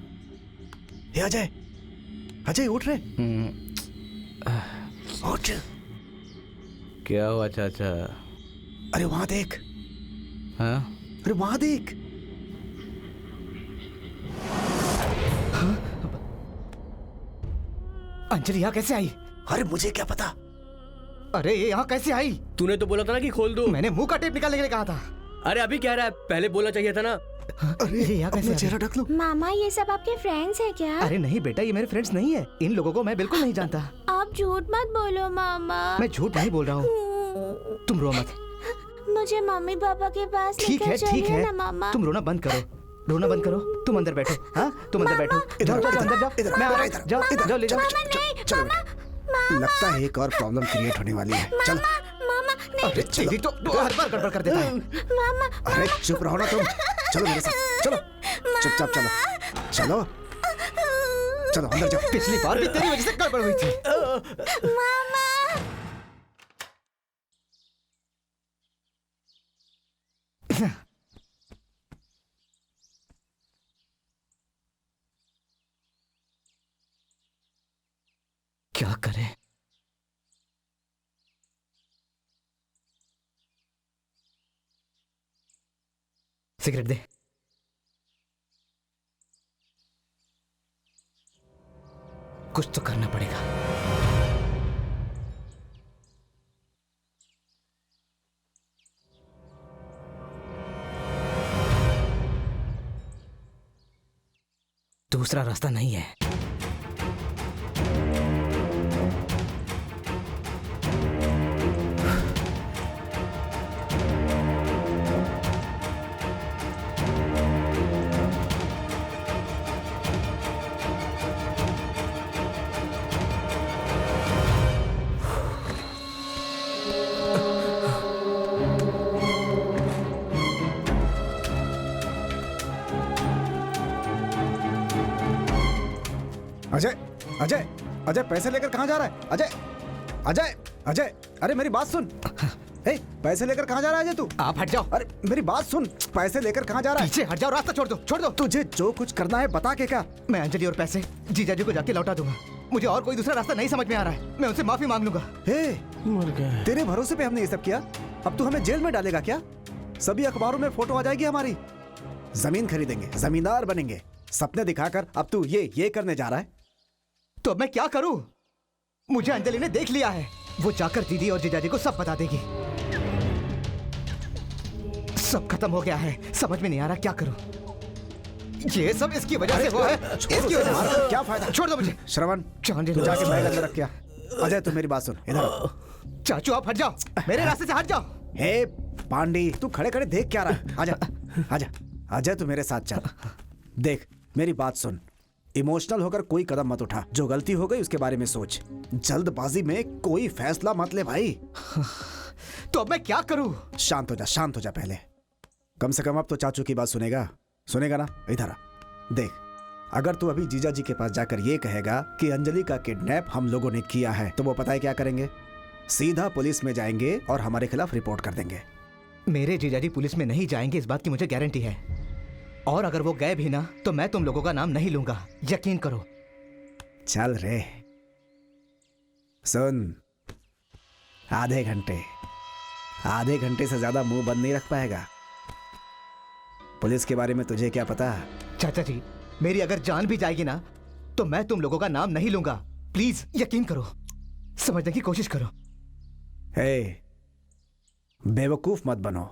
ये अजय, अजय उठ रहे, उठ। क्या हुआ चाचा? अरे वहां देख, हाँ? अरे वहां देख। अंजलि यहाँ कैसे आई? अरे मुझे क्या पता। अरे ये यहाँ कैसे आई? तूने तो बोला था ना कि खोल दो। मैंने मुंह का टेप निकालने के लिए कहा था। अरे अभी कह रहा है, पहले बोलना चाहिए था ना। अरे यहाँ कैसे? अपना चेहरा ढक लो। मामा ये सब आपके फ्रेंड्स हैं क्या? अरे नहीं बेटा, ये मेरे फ्रेंड्स नहीं है। इन लोगों को मैं बिल्कुल नहीं जानता। आप झूठ मत बोलो मामा। मैं झूठ नहीं बोल रहा हूँ। तुम रो मत। मुझे मम्मी पापा के पास ठीक लेकर है, ठीक चलिए है। ना मामा। तुम रोना बंद करो, रोना बंद करो। तुम अंदर बैठो। हाँ, तुम अंदर बैठो। जाओ जाओ अंदर जाओ। मैं आ रहा हूँ। जाओ जाओ ले जाओ। चलो बेटा। लगता है एक और प्रॉब्लम क्रिएट होने वाली है। चलो। मामा नहीं। अरे तेरी तो हर बार गड़बड़ कर देता है। मामा अरे चुप रहो ना तुम। चलो मेरे साथ, चलो चुपचाप चलो, चलो चलो अंदर जाओ। पिछली बार भी तेरी वजह से गड़बड़ हुई थी। मामा। क्या करें? सिगरेट दे। कुछ तो करना पड़ेगा। दूसरा रास्ता नहीं है। अजय, अजय, अजय पैसे लेकर कहाँ जा रहा है? अजय, अजय, अजय, अरे मेरी बात सुन। ए, पैसे लेकर कहाँ जा रहा है अजय तू? आप हट जाओ। अरे मेरी बात सुन, पैसे लेकर कहाँ जा रहा है? पीछे हट जाओ, रास्ता छोड़ दो, छोड़ दो। तुझे जो कुछ करना है बता के क्या? मैं अंजलि और पैसे जीजाजी को जाके लौटा दूंगा। मुझे और कोई दूसरा रास्ता नहीं समझ में आ रहा है। मैं उनसे माफी मांग लूंगा। हे, तेरे भरोसे पे हमने ये सब किया, अब तू हमें जेल में डालेगा क्या? सभी अखबारों में फोटो आ जाएगी हमारी। जमीन खरीदेंगे, जमींदार बनेंगे, सपने दिखाकर अब तू ये करने जा रहा है। तो अब मैं क्या करूं? मुझे अंजलि ने देख लिया है। वो जाकर दीदी और जीजाजी को सब बता देगी। सब खत्म हो गया है। समझ में नहीं आ रहा क्या करूं। ये सब इसकी वजह से हुआ है। इसकी वजह से। क्या फायदा? छोड़ दो मुझे। श्रवण, चांदी तू जाके बैग अंदर रख क्या। अजय तू मेरी बात सुन, इधर आ। चाचू आप हट जाओ, मेरे रास्ते से हट जाओ। हे पांडी, तू खड़े खड़े देख क्या रहा है? आजा, आजा, अजय तू मेरे साथ चल। देख मेरी बात सुन, इमोशनल होकर कोई कदम मत उठा। जो गलती हो गई उसके बारे में सोच। जल्दबाजी में कोई फैसला मत ले भाई। तो अब मैं क्या करूं? शांत हो जा, शांत हो जा पहले। कम से कम अब तो चाचू की बात सुनेगा, सुनेगा ना? इधर आ, देख अगर तू अभी जीजा जी के पास जाकर ये कहेगा कि अंजलि का किडनैप हम लोगों ने किया है, तो वो पता है क्या करेंगे? सीधा पुलिस में जाएंगे और हमारे खिलाफ रिपोर्ट कर देंगे। मेरे जीजाजी पुलिस में नहीं जाएंगे, इस बात की मुझे गारंटी है। और अगर वो गए भी ना तो मैं तुम लोगों का नाम नहीं लूंगा, यकीन करो। चल रे, सुन, आधे घंटे से ज्यादा मुंह बंद नहीं रख पाएगा। पुलिस के बारे में तुझे क्या पता? चाचा जी, मेरी अगर जान भी जाएगी ना तो मैं तुम लोगों का नाम नहीं लूंगा। प्लीज यकीन करो, समझने की कोशिश करो। हे, बेवकूफ मत बनो।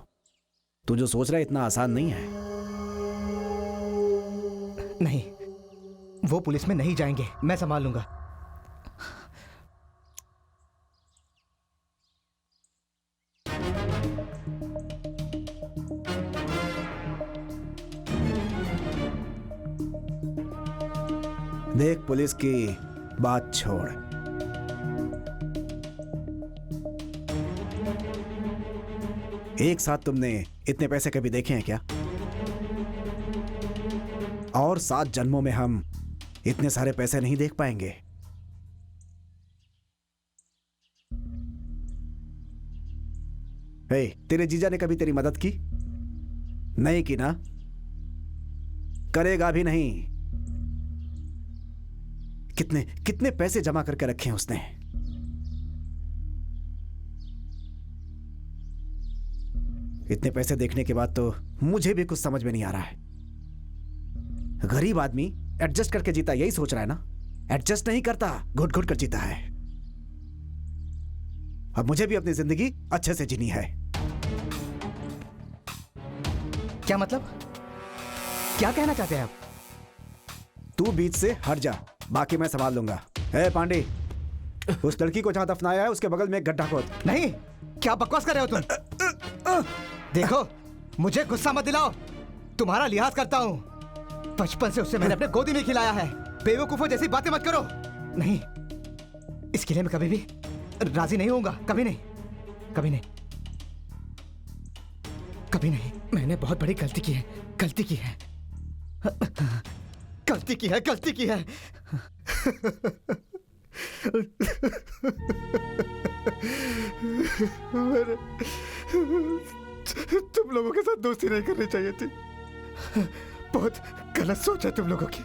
तू जो सोच रहा है इतना आसान नहीं है। नहीं, वो पुलिस में नहीं जाएंगे, मैं संभाल लूंगा। देख पुलिस की बात छोड़, एक साथ तुमने इतने पैसे कभी देखे हैं क्या? और 7 जन्मों में हम इतने सारे पैसे नहीं देख पाएंगे। हे, तेरे जीजा ने कभी तेरी मदद की? नहीं की ना, करेगा भी नहीं। कितने कितने पैसे जमा करके रखे हैं उसने। इतने पैसे देखने के बाद तो मुझे भी कुछ समझ में नहीं आ रहा है। गरीब आदमी एडजस्ट करके जीता, यही सोच रहा है ना? एडजस्ट नहीं करता, घुट घुट कर जीता है। अब मुझे भी अपनी जिंदगी अच्छे से जीनी है। क्या मतलब? क्या कहना चाहते हैं आप? तू बीच से हट जा, बाकी मैं संभाल लूंगा। ए पांडे, उस लड़की को जहां दफनाया है उसके बगल में एक गड्ढा खोद। नहीं, क्या बकवास कर रहे हो तुम? देखो, मुझे गुस्सा मत दिलाओ। तुम्हारा लिहाज करता हूं। बचपन से उससे मैंने अपने गोदी में खिलाया है। बेवकूफों जैसी बातें मत करो। नहीं, इसके लिए मैं कभी भी राजी नहीं होऊंगा। कभी नहीं, कभी नहीं, कभी नहीं। मैंने बहुत बड़ी गलती की है, गलती की है, गलती की है, गलती की है। तुम लोगों के साथ दोस्ती नहीं करनी चाहिए थी। बहुत गलत सोच है तुम लोगों की,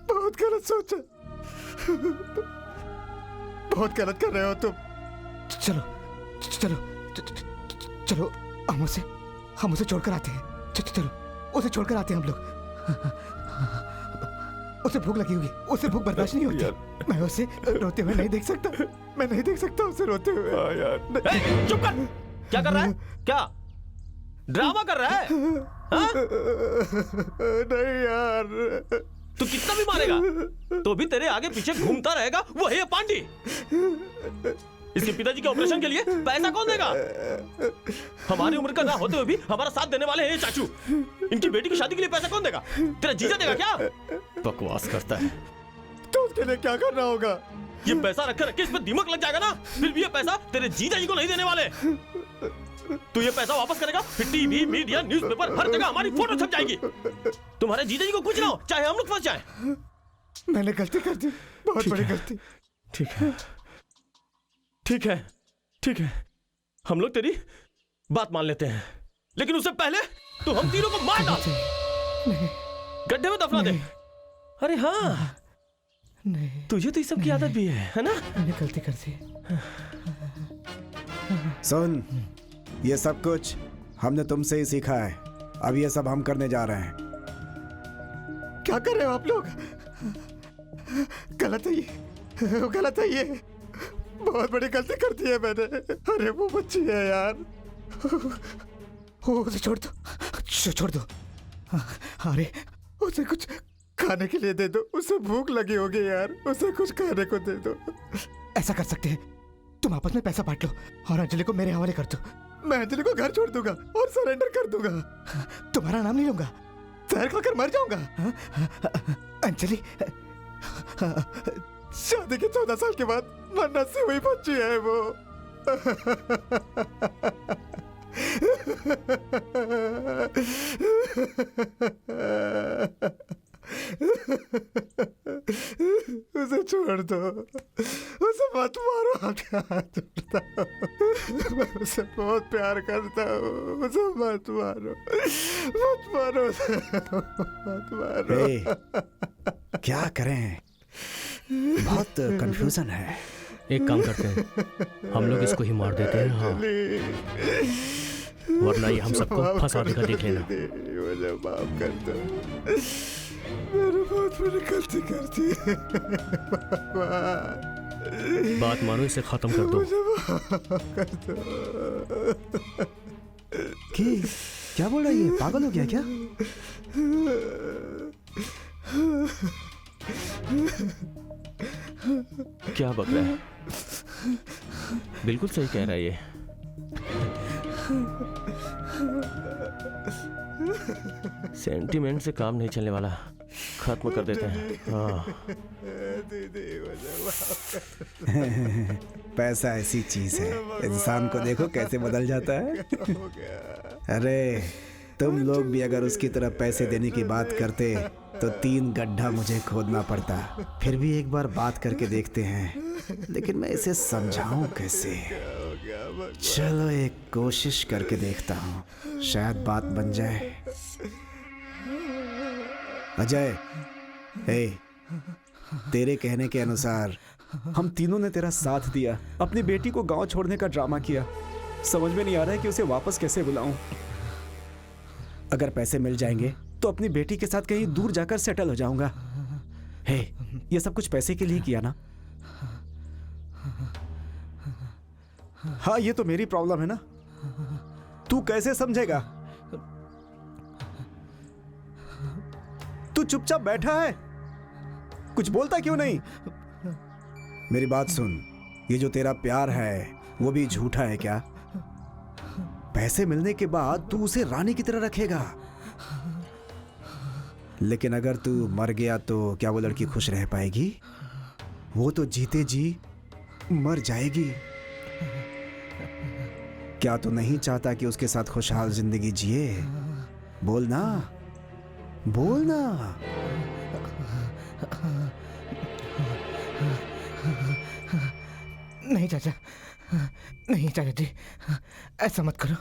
बहुत गलत सोच है। बहुत गलत कर रहे हो तुम। चलो चलो चलो, हम उसे छोड़कर आते हैं। चलो, उसे छोड़कर आते हैं हम लोग। उसे भूख लगी होगी, उसे भूख बर्दाश्त नहीं होती। मैं उसे रोते हुए नहीं देख सकता, मैं नहीं देख सकता उसे रोते हुए। चुप कर। क्या कर रहा है? क्या ड्रामा कर रहा है? हाँ? नहीं यार, तू कितना भी मारेगा तो भी तेरे आगे पीछे घूमता रहेगा वो है पांडे। इसके पिताजी के ऑपरेशन के लिए पैसा कौन देगा? हमारी उम्र का ना होते हुए भी हमारा साथ देने वाले हैं ये चाचू। इनकी बेटी की शादी के लिए पैसा कौन देगा? तेरा जीजा देगा क्या? बकवास करता है। तो उसके लिए क्या करना होगा? ये पैसा रख के इस पे दिमाग लग जाएगा ना, फिर भी ये पैसा तेरे जीजा जी को नहीं देने वाले। तू ये पैसा वापस करेगा, फिर टीवी, मीडिया, न्यूज़पेपर, हर जगह हमारी फोटो छप जाएगी। तुम्हारे जीजा जी को कुछ ना हो, चाहे हम लोग फंस जाएं। मैंने गलती कर दी, बहुत बड़ी गलती। ठीक है, ठीक है, ठीक है, हम लोग तेरी बात मान लेते हैं, लेकिन उससे पहले तू हम तीनों को मार डाल, गड्ढे में दफना दे। अरे हाँ, नहीं, तुझे तो इस सब की आदत भी है ना? मैंने गलती कर दी। सुन, ये सब कुछ हमने तुमसे ही सीखा है। अब ये सब हम करने जा रहे हैं। क्या कर रहे हो आप लोग? गलत है ये, गलत है ये। बहुत बड़ी गलती कर दी है मैंने। अरे वो बच्ची है यार, उसे छोड़ दो, छोड़ दो। अरे उसे कुछ खाने के लिए दे दो, उसे भूख लगी होगी यार, उसे कुछ खाने को दे दो। ऐसा कर सकते हैं, तुम आपस में पैसा बांट लो और अंजलि को मेरे हवाले कर दो। मैं अंजलि को घर छोड़ दूंगा और सरेंडर कर दूंगा। तुम्हारा नाम नहीं लूंगा, जहर खाकर मर जाऊंगा। अंजलि शादी के 14 साल के बाद मरना से हुई बच्ची है वो। उसे छोड़ दो, उसे मत मारो। मैं उसे बहुत प्यार करता हूँ, उसे मत मारो, मत मारो, मत मारो। क्या करें, बहुत कंफ्यूजन है। एक काम करते हैं, हम लोग इसको ही मार देते हैं। हाँ, वरना ये हम सबको फंसा देगा, देख लेना। मुझे माफ कर दो, मैंने बहुत बड़ी गलती कर दी। बात मानो, इसे खत्म कर दो। मुझे माफ कर दो। क्या बोल रही है? पागल हो गया क्या? क्या बक रहा है? बिल्कुल सही कह रहा है ये। सेंटीमेंट से काम नहीं चलने वाला, खत्म कर देते हैं। हाँ। पैसा ऐसी चीज है, इंसान को देखो कैसे बदल जाता है। अरे तुम लोग भी अगर उसकी तरफ पैसे देने की बात करते तो 3 गड्ढा मुझे खोदना पड़ता। फिर भी एक बार बात करके देखते हैं, लेकिन मैं इसे समझाऊं कैसे? चलो एक कोशिश करके देखता हूँ, शायद बात बन जाए। अजय, हे, तेरे कहने के अनुसार हम तीनों ने तेरा साथ दिया, अपनी बेटी को गांव छोड़ने का ड्रामा किया। समझ में नहीं आ रहा है कि उसे वापस कैसे बुलाऊं। अगर पैसे मिल जाएंगे तो अपनी बेटी के साथ कहीं दूर जाकर सेटल हो जाऊंगा। हे, ये सब कुछ पैसे के लिए किया ना? हाँ, ये तो मेरी प्रॉब्लम है ना, तू कैसे समझेगा? तू चुपचाप बैठा है, कुछ बोलता क्यों नहीं? मेरी बात सुन, ये जो तेरा प्यार है वो भी झूठा है क्या? पैसे मिलने के बाद तू उसे रानी की तरह रखेगा, लेकिन अगर तू मर गया तो क्या वो लड़की खुश रह पाएगी? वो तो जीते जी मर जाएगी। क्या तू नहीं चाहता कि उसके साथ खुशहाल जिंदगी जिए? बोलना, बोलना। नहीं चाचा, नहीं चाचा जी, ऐसा मत करो।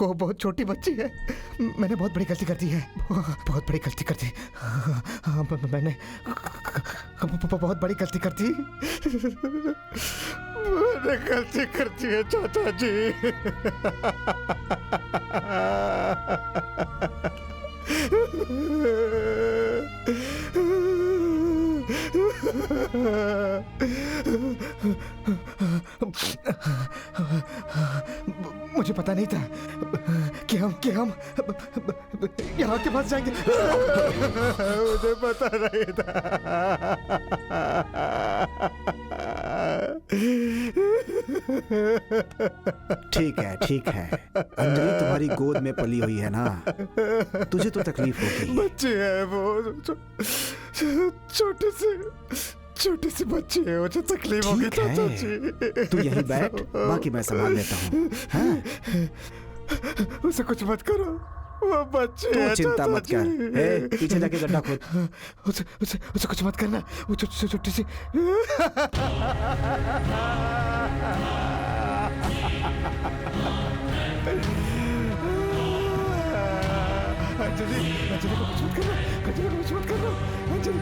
वो बहुत छोटी बच्ची है, मैंने बहुत बड़ी गलती कर दी है, बहुत बड़ी गलती कर दी। मैंने बहुत बड़ी गलती कर दी, मैंने गलती कर दी है चाचा जी। मुझे पता नहीं था कि हम यहाँ के पास जाएंगे। मुझे पता नहीं था। ठीक है, ठीक है। अंजलि तुम्हारी गोद में पली हुई है ना, तुझे तो तकलीफ होगी। बच्चे है वो, छोटी सी बच्ची है, मुझे तकलीफ होगी चाचा जी। तू यहीं बैठ, बाकी मैं संभाल लेता हूँ। हाँ? उसे कुछ मत करो, वो बच्ची है। चिंता मत कर। ए, पीछे जाके गड्ढा खोद। उसे कुछ मत करना, वो छोटी सी। अंजलि को कुछ मत करना, अंजलि को कुछ मत करना, अंजलि।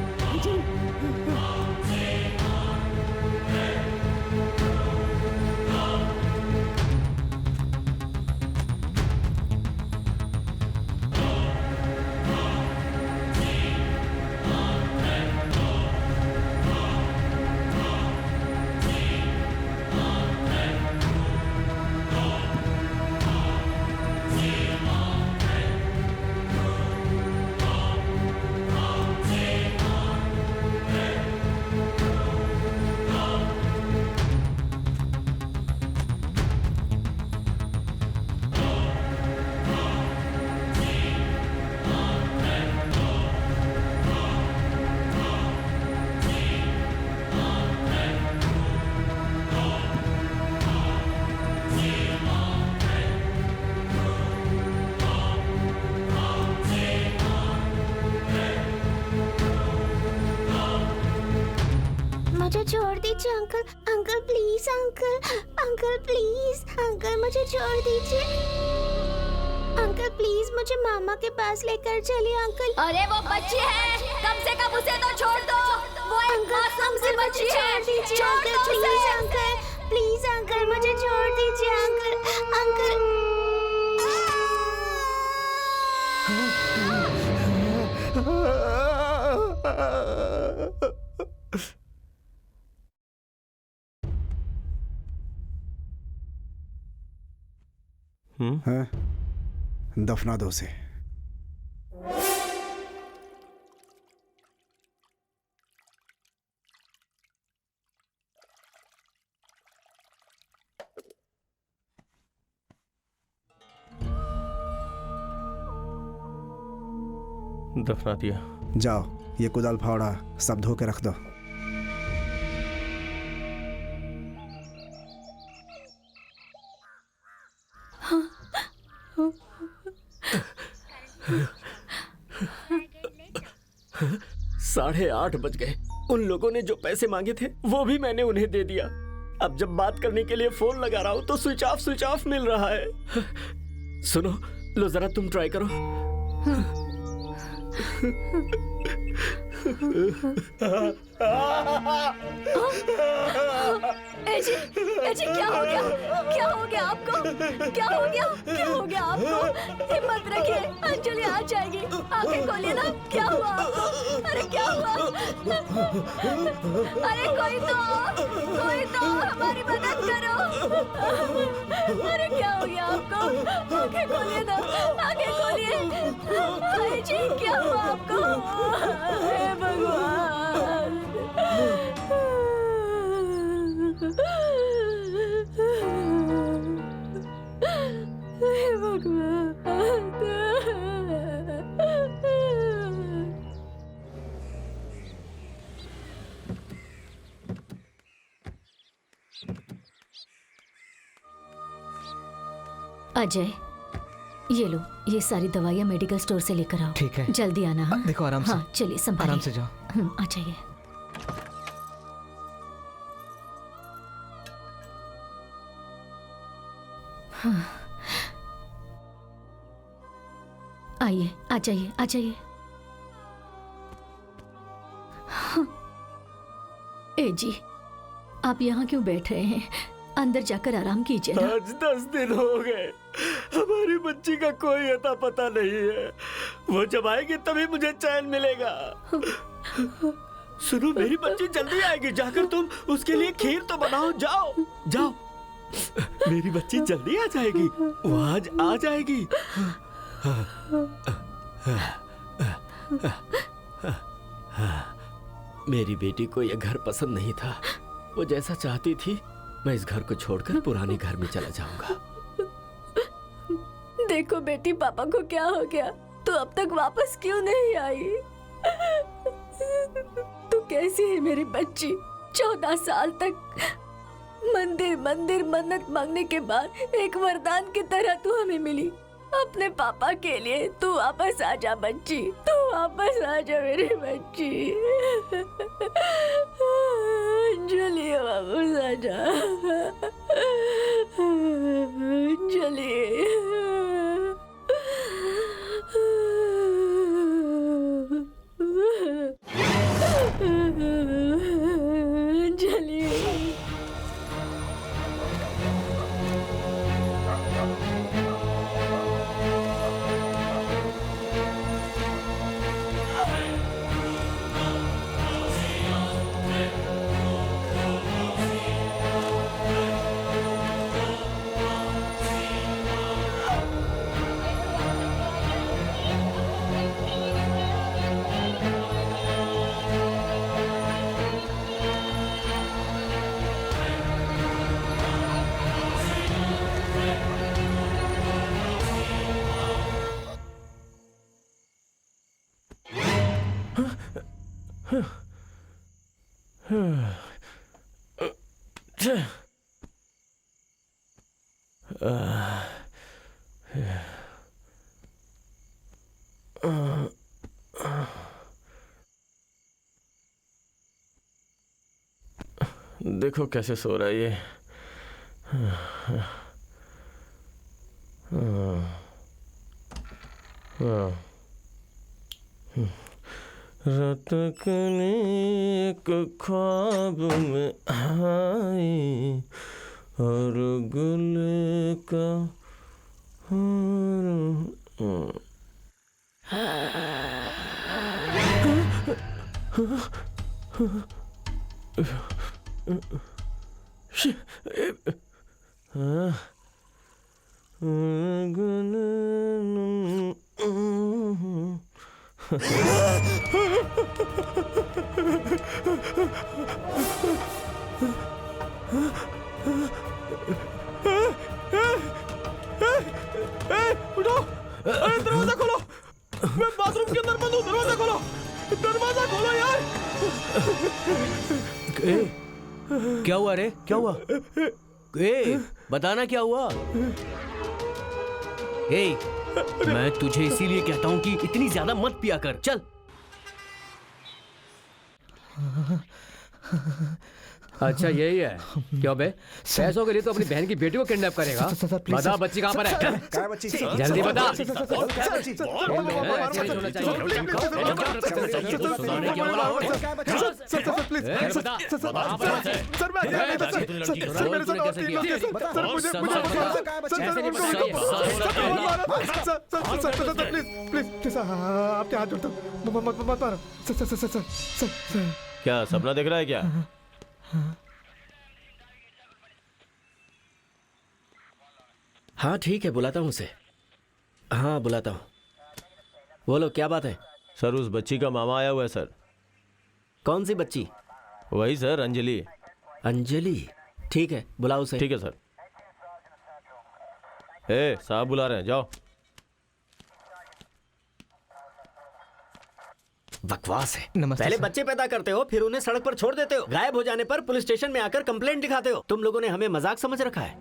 मुझे छोड़ दीजिए uncle, uncle please, uncle please, uncle मुझे छोड़ दीजिए। अंकल प्लीज मुझे मामा के पास लेकर चलिए अंकल। अरे वो बच्ची है, कम से कम उसे तो छोड़ दो। वो एक मासूम सी बच्ची है, छोड़ दो उसे। अंकल प्लीज, अंकल मुझे छोड़ दीजिए अंकल। हाँ? दफना दो उसे। दफना दिया। जाओ, ये कुदाल फावड़ा सब धो के रख दो। साढ़े 8 बज गए। उन लोगों ने जो पैसे मांगे थे वो भी मैंने उन्हें दे दिया। अब जब बात करने के लिए फोन लगा रहा हूँ तो स्विच ऑफ मिल रहा है। सुनो, लो जरा तुम ट्राई करो। एजी, क्या हो गया? क्या हो गया आपको? क्या हो गया? क्या हो गया आपको? हिम्मत रखिए, अंजलि आ जाएगी। आंखें खोलिए ना। क्या हुआ आपको? अरे क्या हुआ? अरे कोई तो हमारी मदद करो। अरे क्या हो गया आपको? आंखें खोलिए ना, आंखें खोलिए। एजी, क्या हुआ आपको? हे भगवान। हे भगवान। अजय, ये लो, ये सारी दवाइयाँ मेडिकल स्टोर से लेकर आओ। ठीक है। जल्दी आना। हाँ? देखो आराम से। हाँ, चलिए संभालिए। आराम से जाओ। आ जाइए। हाँ। आइए, आ जाइए, आ जाइए। हाँ। ए जी, आप यहाँ क्यों बैठ रहे हैं? अंदर जाकर आराम कीजिए ना। आज 10 दिन हो गए, हमारी बच्ची का कोई अता पता नहीं है। वो जब आएगी तभी मुझे चैन मिलेगा। सुनो, मेरी बच्ची जल्दी आएगी, जाकर तुम उसके लिए खीर तो बनाओ। जाओ जाओ, मेरी बच्ची जल्दी आ जाएगी, वो आज आ जाएगी। मेरी बेटी को यह घर पसंद नहीं था। वो जैसा चाहती थी, मैं इस घर को छोड़कर पुराने घर में चला जाऊंगा। देखो बेटी, पापा को क्या हो गया? तू अब तक वापस क्यों नहीं आई? तू कैसी है मेरी बच्ची? 14 साल तक मंदिर मंदिर मन्नत मांगने के बाद एक वरदान की तरह तू हमें मिली। अपने पापा के लिए तू वापस आ जा बच्ची, तू वापस आ जा मेरी बच्ची। अंजलि, वापस आ जा अंजलि। अंजलि, देखो कैसे सो रहा है ये। रात कने एक ख्वाब में आई और गुल का उठो, अरे दरवाजा खोलो, मैं बाथरूम के अंदर बंद हूँ। दरवाजा खोलो, दरवाजा खोलो यार। क्या हुआ रे? क्या हुआ? बताना क्या हुआ? मैं तुझे इसीलिए कहता हूँ कि इतनी ज्यादा मत पिया कर। चल। अच्छा यही है क्यों बे? पैसों के लिए तो अपनी बहन की बेटी को किडनैप करेगा। बता बच्ची कहाँ पर है? क्या है बच्ची? जल्दी बता। क्या है बच्ची? ऐसे नहीं होना चाहिए। आपके हाथ जोड़ता हूँ, मत मारो सर। क्या सपना देख रहा है क्या? हाँ ठीक है, बुलाता हूँ उसे। हाँ बुलाता हूँ। बोलो क्या बात है? सर उस बच्ची का मामा आया हुआ है सर। कौन सी बच्ची? वही सर, अंजलि। अंजलि? ठीक है, बुलाओ उसे। ठीक है सर। ए साहब बुला रहे हैं, जाओ। बकवास है। नमस्ते पहले सर। बच्चे पैदा करते हो, फिर उन्हें सड़क पर छोड़ देते हो। गायब हो जाने पर पुलिस स्टेशन में आकर कंप्लेंट दिखाते हो। तुम लोगों ने हमें मजाक समझ रखा है।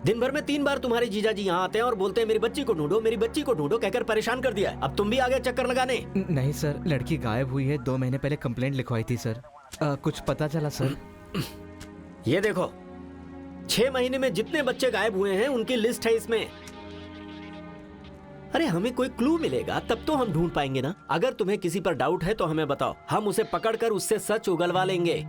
दिन भर में 3 बार तुम्हारे जीजाजी यहाँ आते हैं और बोलते हैं मेरी बच्ची को ढूंढो, मेरी बच्ची को ढूंढो, कहकर परेशान कर दिया है। अब तुम भी आ गए चक्कर लगाने। नहीं सर, लड़की गायब हुई है। 2 महीने पहले कंप्लेंट लिखवाई थी सर। कुछ पता चला सर? ये देखो, 6 महीने में जितने बच्चे गायब हुए हैं उनकी लिस्ट है इसमें। अरे हमें कोई क्लू मिलेगा तब तो हम ढूंढ पाएंगे ना। अगर तुम्हें किसी पर डाउट है तो हमें बताओ, हम उसे पकड़कर उससे सच उगलवा लेंगे।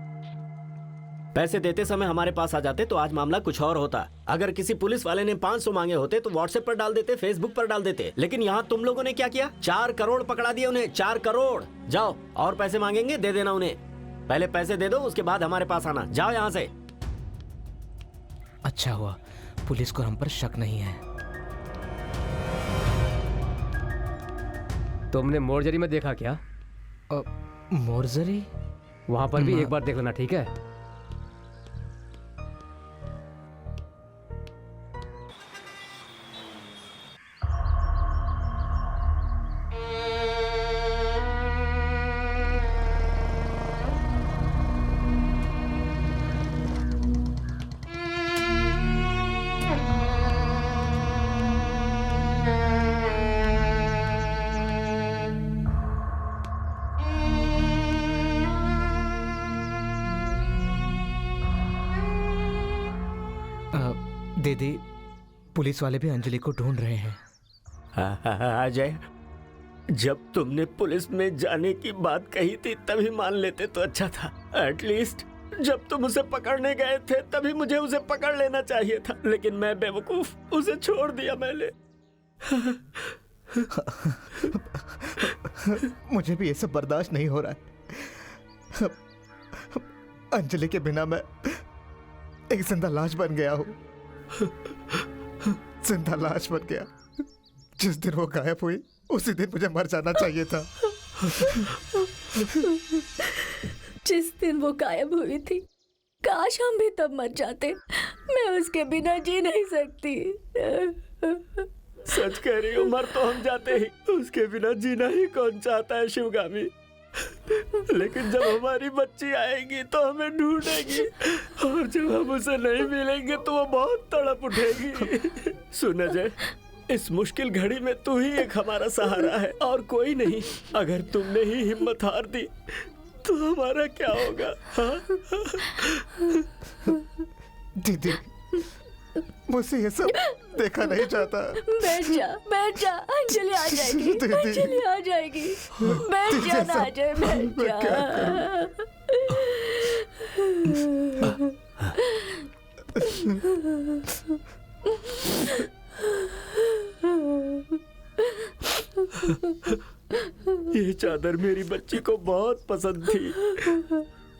पैसे देते समय हमारे पास आ जाते तो आज मामला कुछ और होता। अगर किसी पुलिस वाले ने 500 मांगे होते तो व्हाट्सएप पर डाल देते, फेसबुक पर डाल देते। लेकिन यहाँ तुम लोगों ने क्या किया? 4 करोड़ पकड़ा दिए उन्हें। 4 करोड़। जाओ, और पैसे मांगेंगे दे देना उन्हें। पहले पैसे दे दो, उसके बाद हमारे पास आना। जाओ यहाँ से। अच्छा हुआ पुलिस को हम पर शक नहीं है। तुमने मोरजरी में देखा क्या? मोरजरी? वहां पर भी एक बार देख लेना, ठीक है? दीदी, पुलिस वाले भी अंजलि को ढूंढ रहे हैं। अजय, जब तुमने पुलिस में जाने की बात कही थी तभी मान लेते तो अच्छा था। एटलीस्ट जब तुम उसे पकड़ने गए थे तभी मुझे उसे पकड़ लेना चाहिए था। लेकिन मैं बेवकूफ, उसे छोड़ दिया मैंने। मुझे भी ये सब बर्दाश्त नहीं हो रहा है। अंजलि के बिना मैं एक जिंदा लाश बन गया हूँ। जिंदा लाश बन गया। जिस दिन वो गायब हुई उसी दिन मुझे मर जाना चाहिए था। जिस दिन वो गायब हुई थी, काश हम भी तब मर जाते। मैं उसके बिना जी नहीं सकती। सच कह रही हो, मर तो हम जाते ही, उसके बिना जीना ही कौन चाहता है शिवगामी। लेकिन जब हमारी बच्ची आएगी तो हमें ढूंढेगी, और जब हम उसे नहीं मिलेंगे तो वो बहुत तड़प उठेगी। सुन अजय, इस मुश्किल घड़ी में तू ही एक हमारा सहारा है और कोई नहीं। अगर तुमने ही हिम्मत हार दी तो हमारा क्या होगा? दीदी, मुझसे ये सब देखा नहीं जाता। बैठ जा, अंजलि आ जाएगी। अंजलि आ जाएगी। बैठ जा ना अजय, बैठ जा। ये चादर मेरी बच्ची को बहुत पसंद थी।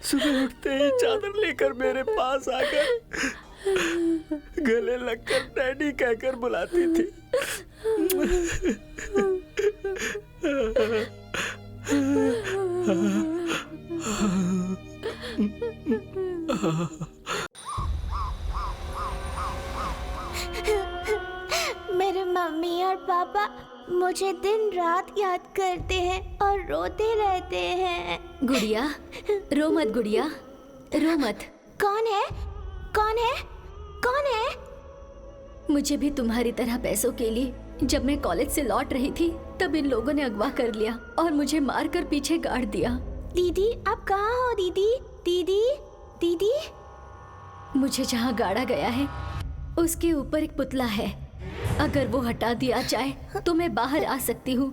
सुबह उठते ही चादर लेकर मेरे पास आकर गले लगकर डैडी कहकर बुलाती थी। मेरे मम्मी और पापा मुझे दिन रात याद करते हैं और रोते रहते हैं। गुड़िया, रो मत गुड़िया, रो मत। कौन है? कौन है? कौन है? मुझे भी तुम्हारी तरह पैसों के लिए जब मैं कॉलेज से लौट रही थी तब इन लोगों ने अगवा कर लिया और मुझे मारकर पीछे गाड़ दिया। दीदी, आप कहाँ हो? दीदी, दीदी दीदी मुझे जहाँ गाड़ा गया है उसके ऊपर एक पुतला है। अगर वो हटा दिया जाए तो मैं बाहर आ सकती हूँ।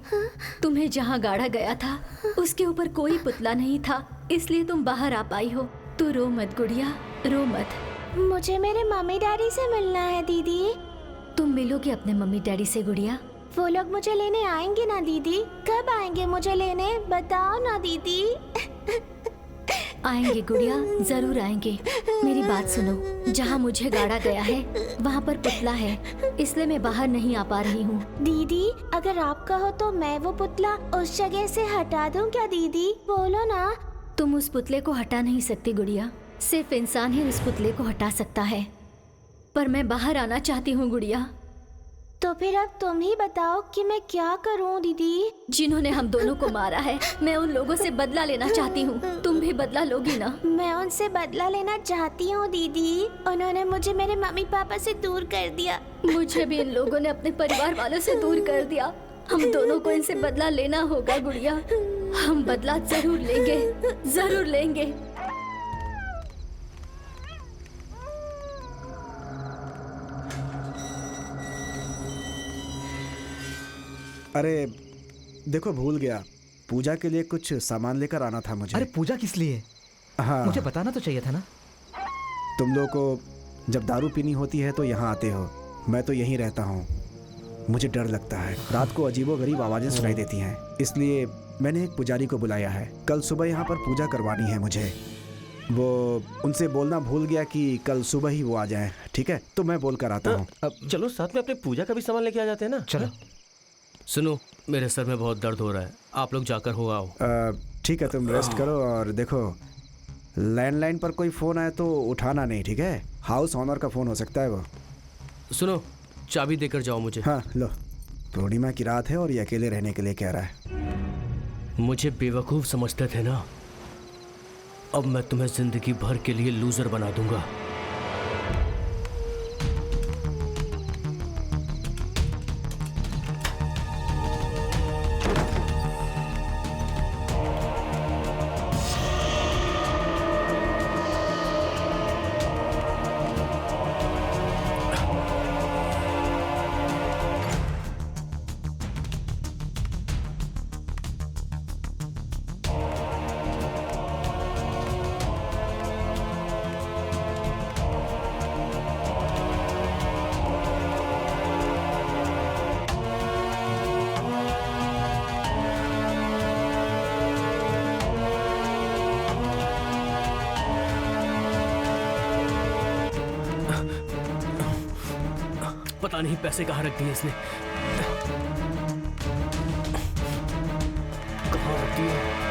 तुम्हें जहाँ गाड़ा गया था उसके ऊपर कोई पुतला नहीं था, इसलिए तुम बाहर आ पाई हो। तू रो मत गुड़िया, रो मत। मुझे मेरे मम्मी डैडी से मिलना है दीदी। तुम मिलोगी अपने मम्मी डैडी से गुड़िया। वो लोग मुझे लेने आएंगे ना दीदी? कब आएंगे मुझे लेने, बताओ ना दीदी। आएंगे गुड़िया, जरूर आएंगे। मेरी बात सुनो, जहाँ मुझे गाड़ा गया है वहाँ पर पुतला है, इसलिए मैं बाहर नहीं आ पा रही हूँ। दीदी अगर आप कहो तो मैं वो पुतला उस जगह से हटा दूं क्या दीदी? बोलो ना। तुम उस पुतले को हटा नहीं सकती गुड़िया, सिर्फ इंसान ही उस पुतले को हटा सकता है। पर मैं बाहर आना चाहती हूँ गुड़िया। तो फिर अब तुम ही बताओ कि मैं क्या करूं दीदी? जिन्होंने हम दोनों को मारा है, मैं उन लोगों से बदला लेना चाहती हूँ। तुम भी बदला लोगी ना? मैं उनसे बदला लेना चाहती हूँ दीदी। उन्होंने मुझे मेरे मम्मी पापा से दूर कर दिया। मुझे भी इन लोगों ने अपने परिवार वालों से दूर कर दिया। हम दोनों को इनसे बदला लेना होगा गुड़िया। हम बदला जरूर लेंगे, जरूर लेंगे। अरे देखो, भूल गया, पूजा के लिए कुछ सामान लेकर आना था मुझे। अरे पूजा किस लिए? हाँ, मुझे बताना तो चाहिए था ना। तुम लोग को जब दारू पीनी होती है तो यहाँ आते हो, मैं तो यहीं रहता हूँ। मुझे डर लगता है, रात को अजीबोगरीब आवाज़ें सुनाई देती हैं, इसलिए मैंने एक पुजारी को बुलाया है। कल सुबह यहाँ पर पूजा करवानी है मुझे। वो उनसे बोलना भूल गया कि कल सुबह ही वो आ जाए। ठीक है, तो मैं बोल कर आता हूँ। अब चलो साथ में अपने पूजा का भी सामान लेके आ जाते हैं ना। चलो। सुनो, मेरे सर में बहुत दर्द हो रहा है, आप लोग जाकर हो आओ। ठीक है, तुम रेस्ट करो। और देखो, लैंडलाइन पर कोई फ़ोन आए तो उठाना नहीं, ठीक है? हाउस ऑनर का फ़ोन हो सकता है वो। सुनो, चाबी देकर जाओ मुझे। हाँ लो, पूर्णिमा की रात है और ये अकेले रहने के लिए कह रहा है। मुझे बेवकूफ़ समझते थे ना, अब मैं तुम्हें जिंदगी भर के लिए लूजर बना दूंगा। पता नहीं पैसे कहाँ रख दिए इसने, कहाँ रख दिए?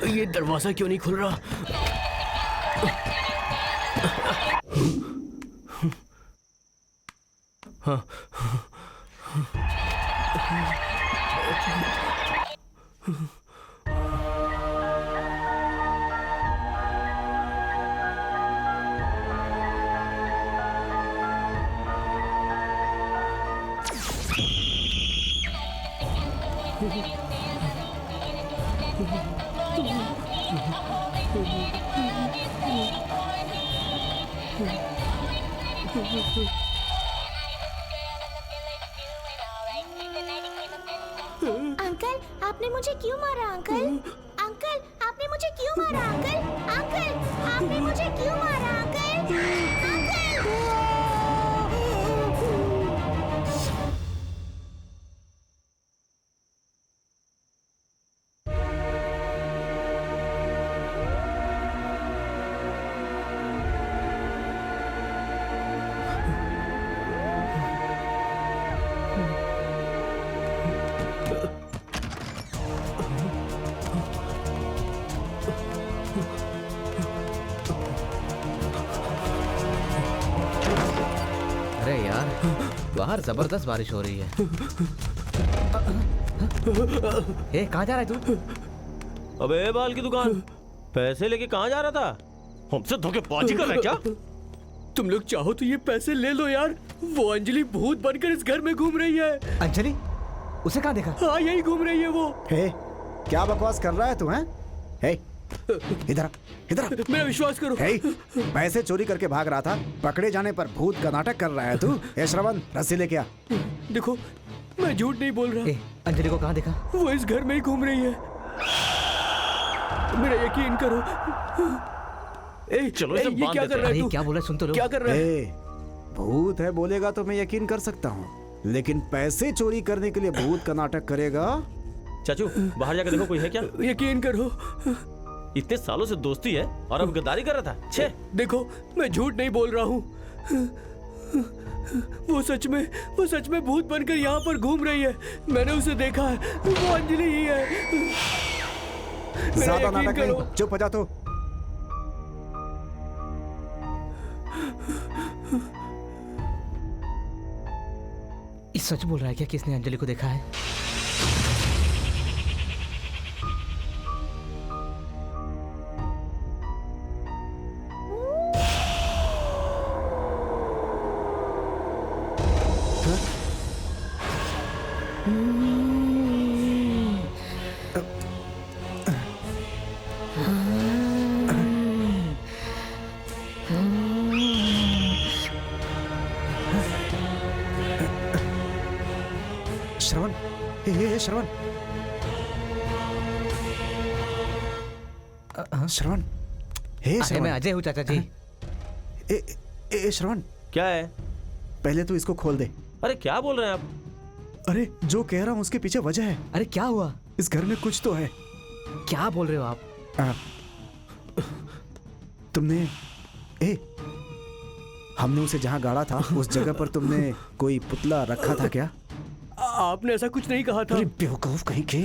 ये दरवाजा क्यों नहीं खुल रहा? हाँ। अंकल, आपने मुझे क्यों मारा? अंकल, अंकल, आपने मुझे क्यों मारा? अंकल, अंकल, आपने मुझे क्यों मारा? अंकल, अरे यार, बाहर जबरदस्त बारिश हो रही है। ए, कहाँ जा रहा है तू? अबे बाल की दुकान, पैसे लेके कहाँ जा रहा था? हमसे धोखेबाजी कर रहा है क्या? तुम लोग चाहो तो ये पैसे ले लो यार। वो अंजलि भूत बनकर इस घर में घूम रही है। अंजलि? उसे कहाँ देखा? हाँ, यही घूम रही है वो। हे, क्या बकवास कर रहा है तू? हैं? हे, इधर इधर। मेरा विश्वास करो। हे, पैसे चोरी करके भाग रहा था, पकड़े जाने पर भूत का नाटक कर रहा है तू। हे श्रवण, रस्सी लेके आ। देखो, मैं झूठ नहीं बोल रहा। ए, अंजलि को कहाँ देखा? वो इस घर में ही घूम रही है। मेरा यकीन करो। ए, चलो इसे ये बांध क्या देते कर रहा है अरे तू? क्या बोल रहा है? सुन तो लो। क्या कर रहा है? हे, भूत है बोलेगा तो मैं यकीन कर सकता हूँ, लेकिन पैसे चोरी करने के लिए भूत का नाटक करेगा? चाचू बाहर जाकर देखो कोई है क्या? यकीन करो। इतने सालों से दोस्ती है और अब गद्दारी कर रहा था। छे, देखो, मैं झूठ नहीं बोल रहा हूँ। वो सच में भूत बनकर यहाँ पर घूम रही है। मैंने उसे देखा है। वो अंजलि ही है। मेरा ज्यादा यकीन नाटक करो। नहीं, चुप हो जा तू। ये सच बोल रहा है क्या कि इसने अंजलि को देखा है? श्रवण, हे श्रवण, श्रवण, हे अरे श्रवण, मैं अजय हूँ चाचा जी। ए श्रवण, क्या है? पहले तो इसको खोल दे। अरे क्या बोल रहे हैं आप? अरे जो कह रहा हूँ उसके पीछे वजह है। अरे क्या हुआ? इस घर में कुछ तो है। क्या बोल रहे हो आप? तुमने हमने उसे जहाँ गाड़ा था उस जगह पर तुमने कोई पुतला रखा था क्या? आपने ऐसा कुछ नहीं कहा था। अरे बेवकूफ कहीं के।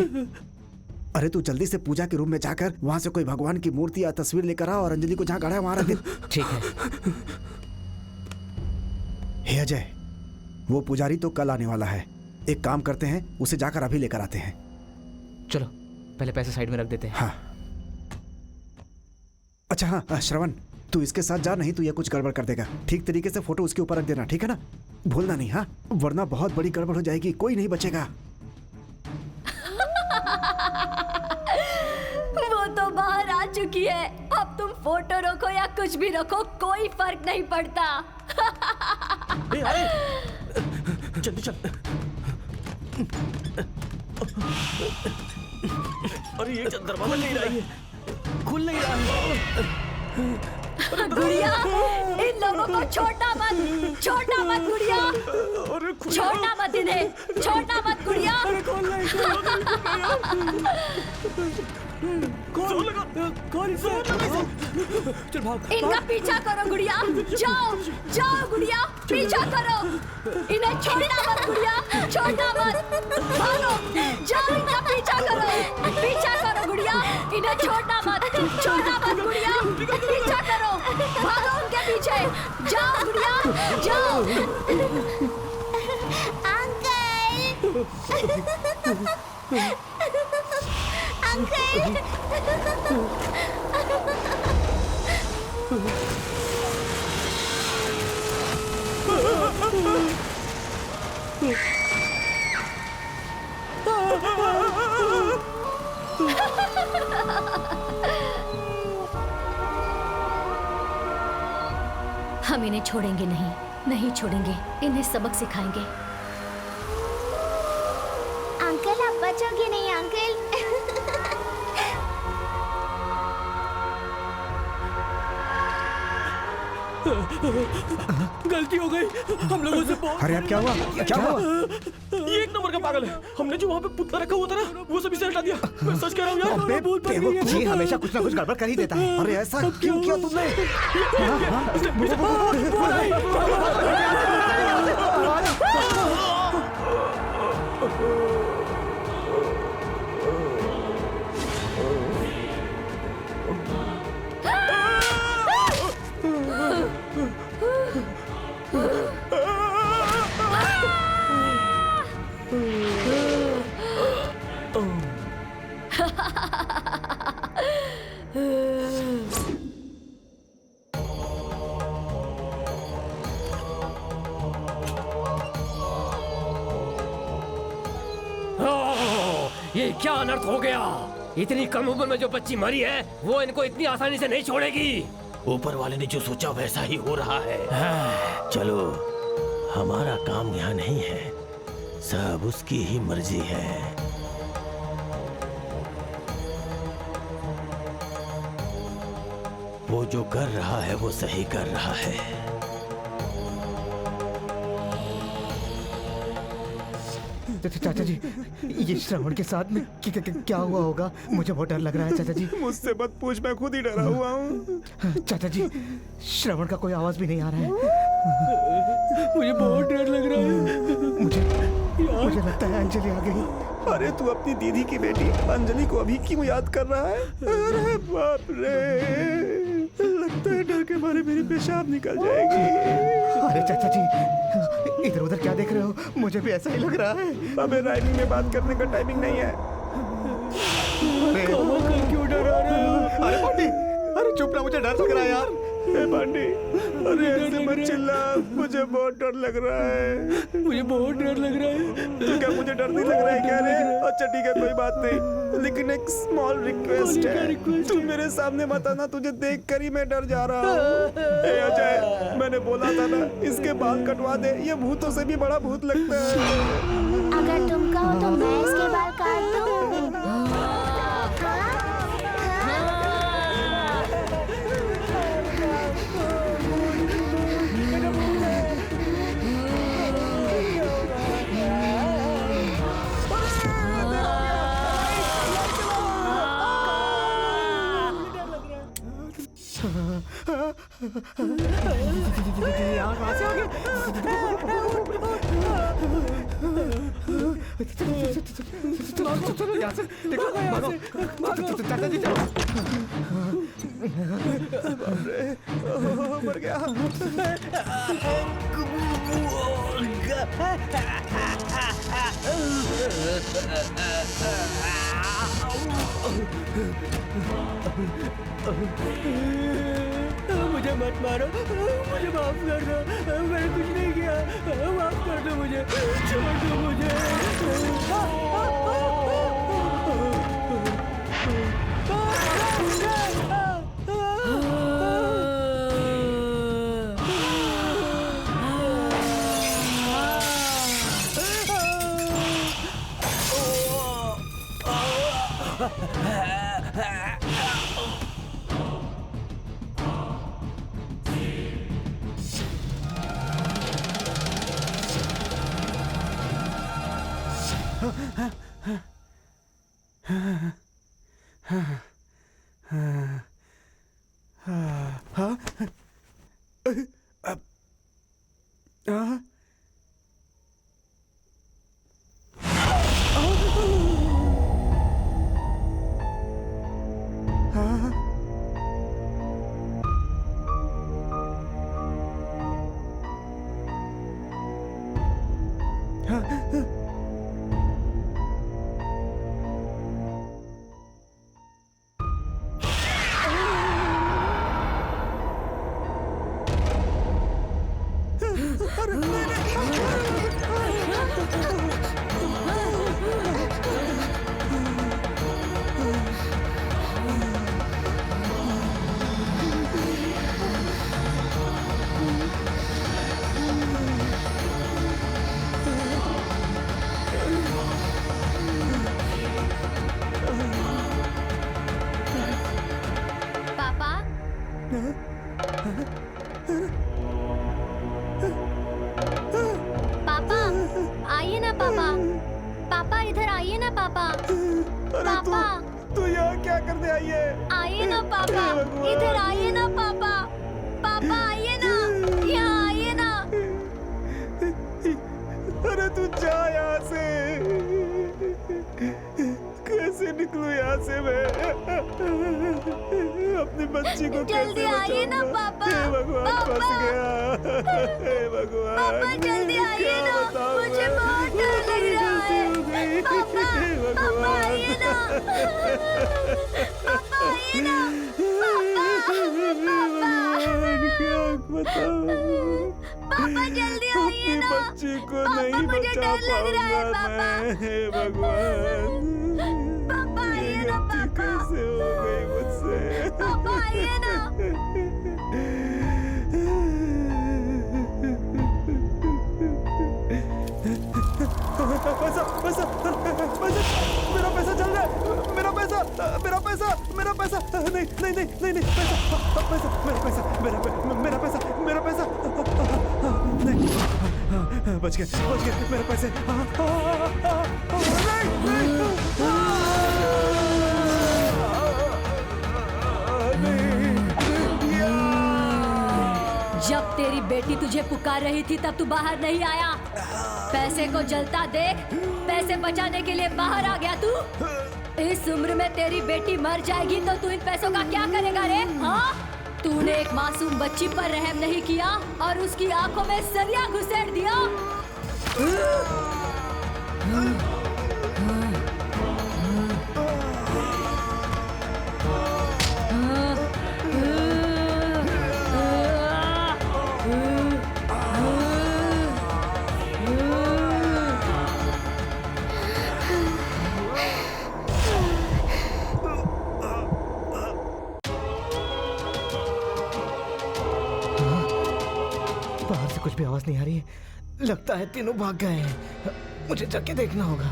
अरे तू जल्दी से पूजा के रूम में जाकर वहां से कोई भगवान की मूर्ति या तस्वीर लेकर आ और अंजलि को जहाँ गाड़ा है वहां रख दे। ठीक है। हे अजय, वो पुजारी तो कल आने वाला है। एक काम करते हैं, उसे जाकर अभी लेकर आते हैं। चलो पहले पैसे साइड में रख देते हैं। हाँ। अच्छा हाँ श्रवण, तू इसके साथ जा, नहीं तो ये कुछ गड़बड़ कर देगा। ठीक तरीके से फोटो उसके ऊपर रख देना, ठीक है ना? भूलना नहीं, हाँ, वरना बहुत बड़ी गड़बड़ हो जाएगी, कोई नहीं बचेगा। वो तो बाहर आ चुकी है। अब तुम फोटो रखो या कुछ भी रखो, कोई फर्क नहीं पड़ता। जल्दी चल। अरे ये दरवाजा नहीं रहा है, खुल नहीं रहा है। गुड़िया, इन लोगों को छोटा मत गुड़िया, छोटा मत इन्हें, छोटा मत गुड़िया। चल भाग। इनका पीछा करो गुड़िया, जाओ गुड़िया, पीछा करो। इन्हें छोड़ना मत गुड़िया, छोड़ना मत, भागो, जाओ, इनका पीछा करो गुड़िया, इन्हें छोड़ना मत गुड़िया, पीछा करो, भागो उनके पीछे, जाओ गुड़िया, जाओ। अंकल हम इन्हें छोड़ेंगे नहीं छोड़ेंगे, इन्हें सबक सिखाएंगे। अंकल आप बचोगे नहीं अंकल। गलती हो गई हम लोगों से। अरे अब क्या हुआ? ये एक नंबर का पागल है। हमने जो वहाँ पे पुतला रखा हुआ था ना, वो सभी से हटा दिया। मैं सच कह रहा हूँ यार, अबे भूत बन गई है। ये हमेशा कुछ ना कुछ गड़बड़ कर ही देता है। अरे ऐसा क्यों किया तुमने? ये क्या अनर्थ हो गया? इतनी कम उम्र में जो बच्ची मरी है वो इनको इतनी आसानी से नहीं छोड़ेगी। ऊपर वाले ने जो सोचा वैसा ही हो रहा है। चलो, हमारा काम यहाँ नहीं है, सब उसकी ही मर्जी है। वो जो कर रहा है वो सही कर रहा है। चाचा जी, ये श्रवण के साथ में क्या हुआ होगा? मुझे बहुत डर लग रहा है चाचा जी। मुझसे मत पूछ, मैं खुद ही डरा हुआ हूँ। चाचा जी, श्रवण का कोई आवाज भी नहीं आ रहा है। मुझे बहुत डर लग रहा है। मुझे लगता है अंजलि आ गई। अरे तू अपनी दीदी की बेटी अंजलि को अभी क्यों याद कर रहा है? अरे बाप रे, लगता है डर के मारे मेरी पेशाब निकल जाएगी। अरे चाचा जी, इधर उधर क्या देख रहे हो? मुझे भी ऐसा ही लग रहा है। अबे राइमिंग में बात करने का टाइमिंग नहीं है। क्यों डरा रहे हो? अरे पांडी, अरे चुप ना, मुझे डर लग रहा है यार। ए पांडी, अरे ऐसे मत चिल्ला, मुझे बहुत डर लग रहा है। मुझे बहुत डर लग रहा है। तो क्या मुझे डर नहीं लग रहा है क्या रे? अच्छा ठीक है, कोई बात नहीं, लेकिन एक स्मॉल रिक्वेस्ट है। तू मेरे सामने मत आना, तुझे देख कर ही मैं डर जा रहा हूँ। ए अजय, मैंने बोला था ना, इसके बाल कटवा दे, ये भूतों से भी बड़ा भूत लगता है। अगर तुम कहो तो मैं इसके बाल काट दूं। चलो यहाँ से, देखो, भागो। चाचा जी चलो। मर गया। मुझे मत मारो, मुझे माफ कर दो, मैंने कुछ नहीं किया, माफ कर दो मुझे, छोड़ दो मुझे। पापा आइए ना पापा, पापा इधर आइए ना पापा, पापा तू यहाँ क्या करने आई है? आइए ना पापा, इधर आइए ना पापा, पापा आइए ना, यहाँ आइए ना। अरे तू जा यहाँ से, कैसे निकलूं यहाँ से मैं? अपनी बच्ची को जल्दी आइए ना पापा, हे भगवान, फंस गया। हे भगवान, पापा जल्दी आइए ना, मुझे बहुत डर लग रहा है। पापा, पापा आइए ना, पापा आइए ना, पापा जल्दी आइए ना, बच्ची को पापा नहीं मुझे बचा डर लग रहा है पाऊंगा पापा। मैं। हे भगवान। कैसे हो गई मुझसे? पापा आइए ना। पैसा पैसा पैसा, मेरा पैसा चल रहा है, मेरा पैसा मेरा पैसा मेरा पैसा, नहीं नहीं नहीं नहीं नहीं, पैसा पैसा मेरा पैसा मेरा पैसा मेरा पैसा, नहीं, बच गए मेरे पैसे, जब तेरी बेटी तुझे पुकार रही थी तब तू बाहर नहीं आया। पैसे को जलता देख पैसे बचाने के लिए बाहर आ गया तू। इस उम्र में तेरी बेटी मर जाएगी तो तू इन पैसों का क्या करेगा रे? हाँ, तूने एक मासूम बच्ची पर रहम नहीं किया और उसकी आंखों में सरिया घुसेड़ दिया। बाहर से कुछ भी आवाज नहीं आ रही है। लगता है तीनों भाग गए हैं। मुझे जाके देखना होगा।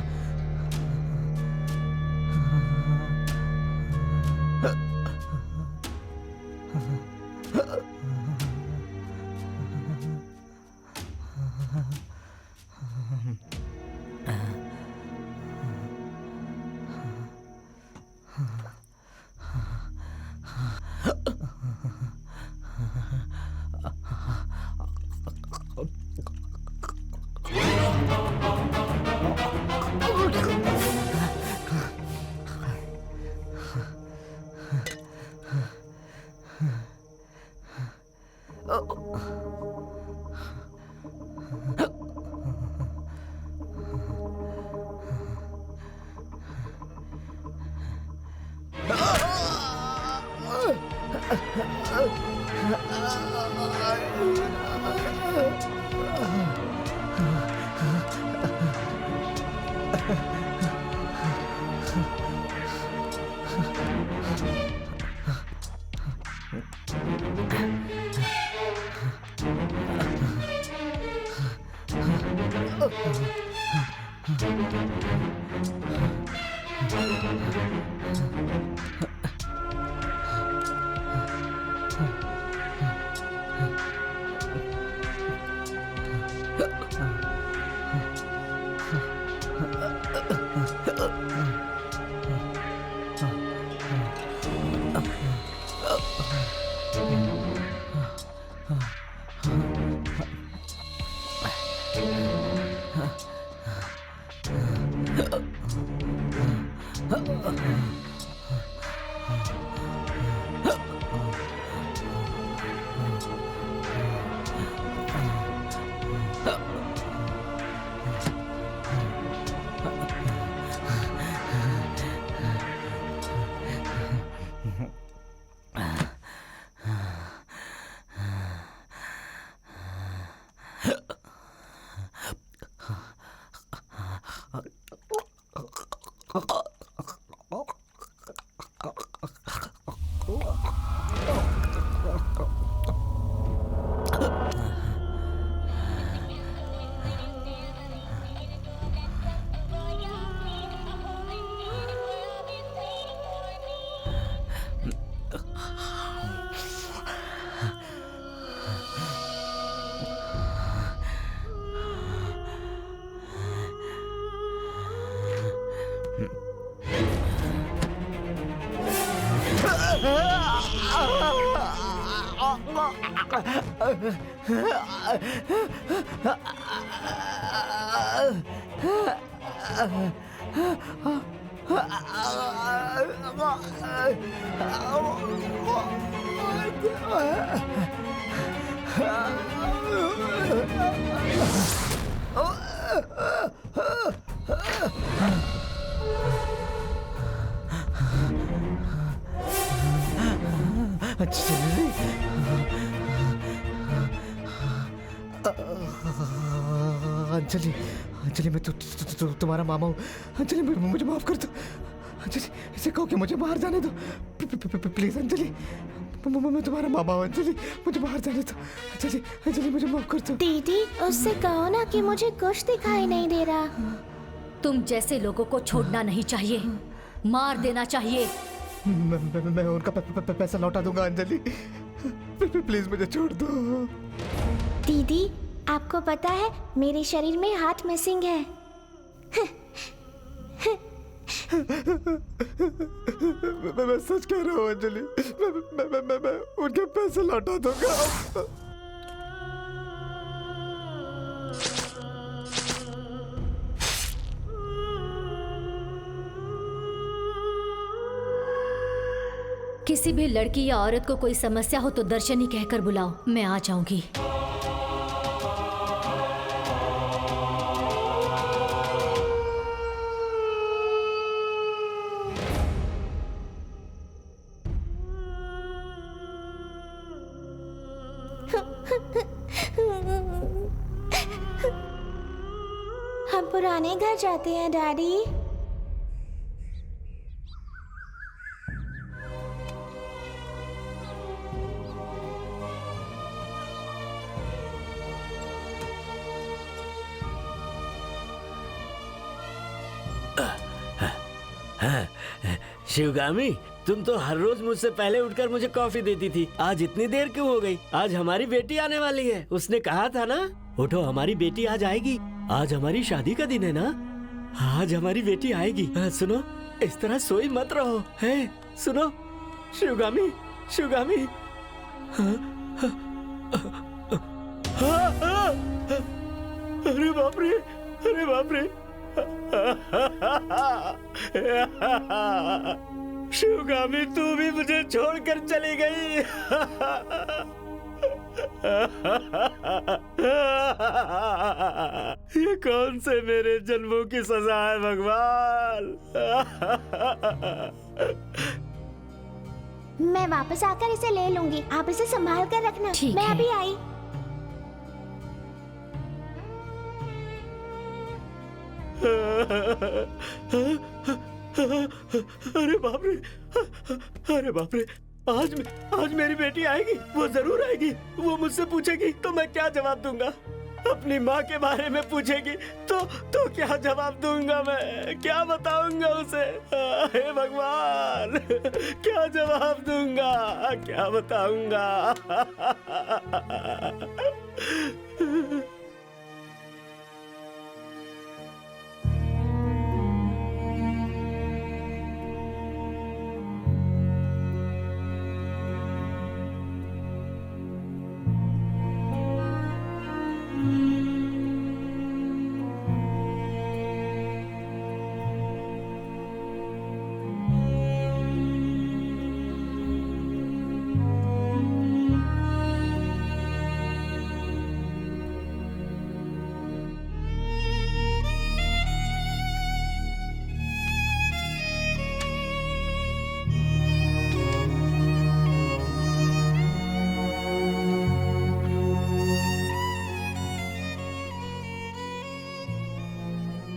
अंजलि, अंजलि मैं तुम्हारा मामा हूँ। अंजलि मुझे माफ कर दो। अंजलि इसे कहो कि मुझे बाहर जाने दो प्लीज अंजलि। मैं तुम्हारा मामा हूँ अंजलि, मुझे बाहर जाने दो। अंजलि अंजलि मुझे माफ कर दो। दीदी उससे कहो ना कि मुझे कुछ दिखाई नहीं दे रहा। तुम जैसे लोगों को छोड़ना नहीं चाहिए, मार देना चाहिए। मैं उनका पैसा लौटा दूंगा अंजलि, प्लीज मुझे छोड़ दो। दीदी आपको पता है मेरे शरीर में हार्ट मिसिंग है। मैं सच कह रहा हूँ अंजलि, मैं उनके पैसे लौटा दूंगा। किसी भी लड़की या औरत को कोई समस्या हो तो दर्शनी कहकर बुलाओ, मैं आ जाऊंगी। हम पुराने घर जाते हैं डैडी। शिवगामी, तुम तो हर रोज मुझसे पहले उठकर मुझे कॉफी देती थी, आज इतनी देर क्यों हो गई? आज हमारी बेटी आने वाली है, उसने कहा था ना। उठो, हमारी बेटी आज आएगी। आज हमारी शादी का दिन है ना, आज हमारी बेटी आएगी। सुनो, इस तरह सोई मत रहो, है? सुनो शिवगामी, शिवगामी। अरे बाप रे, अरे बाप रे। शिवगामी, तू भी मुझे छोड़कर चली गई। ये कौन से मेरे जन्मों की सजा है भगवान। मैं वापस आकर इसे ले लूंगी, आप इसे संभाल कर रखना। ठीक मैं है। अभी आई। अरे बाप रे, अरे बाप रे। आज मेरी बेटी आएगी, वो जरूर आएगी। वो मुझसे पूछेगी तो मैं क्या जवाब दूंगा? अपनी माँ के बारे में पूछेगी तो क्या जवाब दूंगा? मैं क्या बताऊंगा उसे? हे भगवान, क्या जवाब दूंगा, क्या बताऊंगा?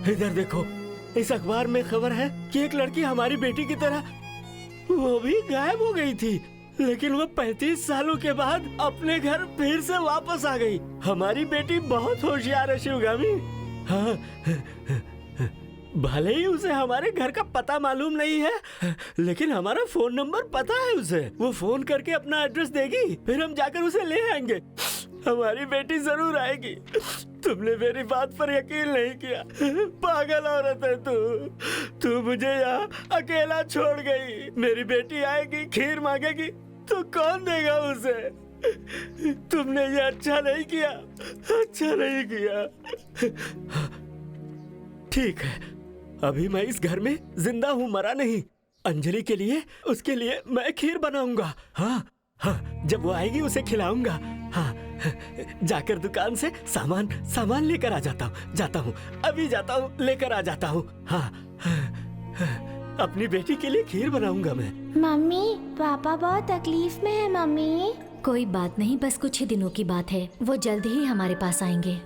इधर देखो, इस अखबार में खबर है कि एक लड़की हमारी बेटी की तरह वो भी गायब हो गई थी, लेकिन वो 35 सालों के बाद अपने घर फिर से वापस आ गई। हमारी बेटी बहुत होशियार है शिवगामी। हाँ, भले ही उसे हमारे घर का पता मालूम नहीं है, लेकिन हमारा फोन नंबर पता है उसे। वो फोन करके अपना एड्रेस देगी, फिर हम जाकर उसे ले आएंगे। हमारी बेटी जरूर आएगी। तुमने मेरी बात पर यकीन नहीं किया। पागल औरत है तू मुझे यहाँ अकेला छोड़ गई। मेरी बेटी आएगी, खीर मांगेगी तो कौन देगा उसे? तुमने ये अच्छा नहीं किया, अच्छा नहीं किया। ठीक है, अभी मैं इस घर में जिंदा हूँ, मरा नहीं। अंजलि के लिए, उसके लिए मैं खीर बनाऊंगा। हाँ, जब वो आएगी उसे खिलाऊंगा। हाँ, जाकर दुकान से सामान लेकर आ जाता हूँ, अभी जाता हूँ, लेकर आ जाता हूँ। हाँ, अपनी बेटी के लिए खीर बनाऊंगा मैं। मम्मी, पापा बहुत तकलीफ में है। मम्मी, कोई बात नहीं, बस कुछ ही दिनों की बात है, वो जल्द ही हमारे पास आएंगे।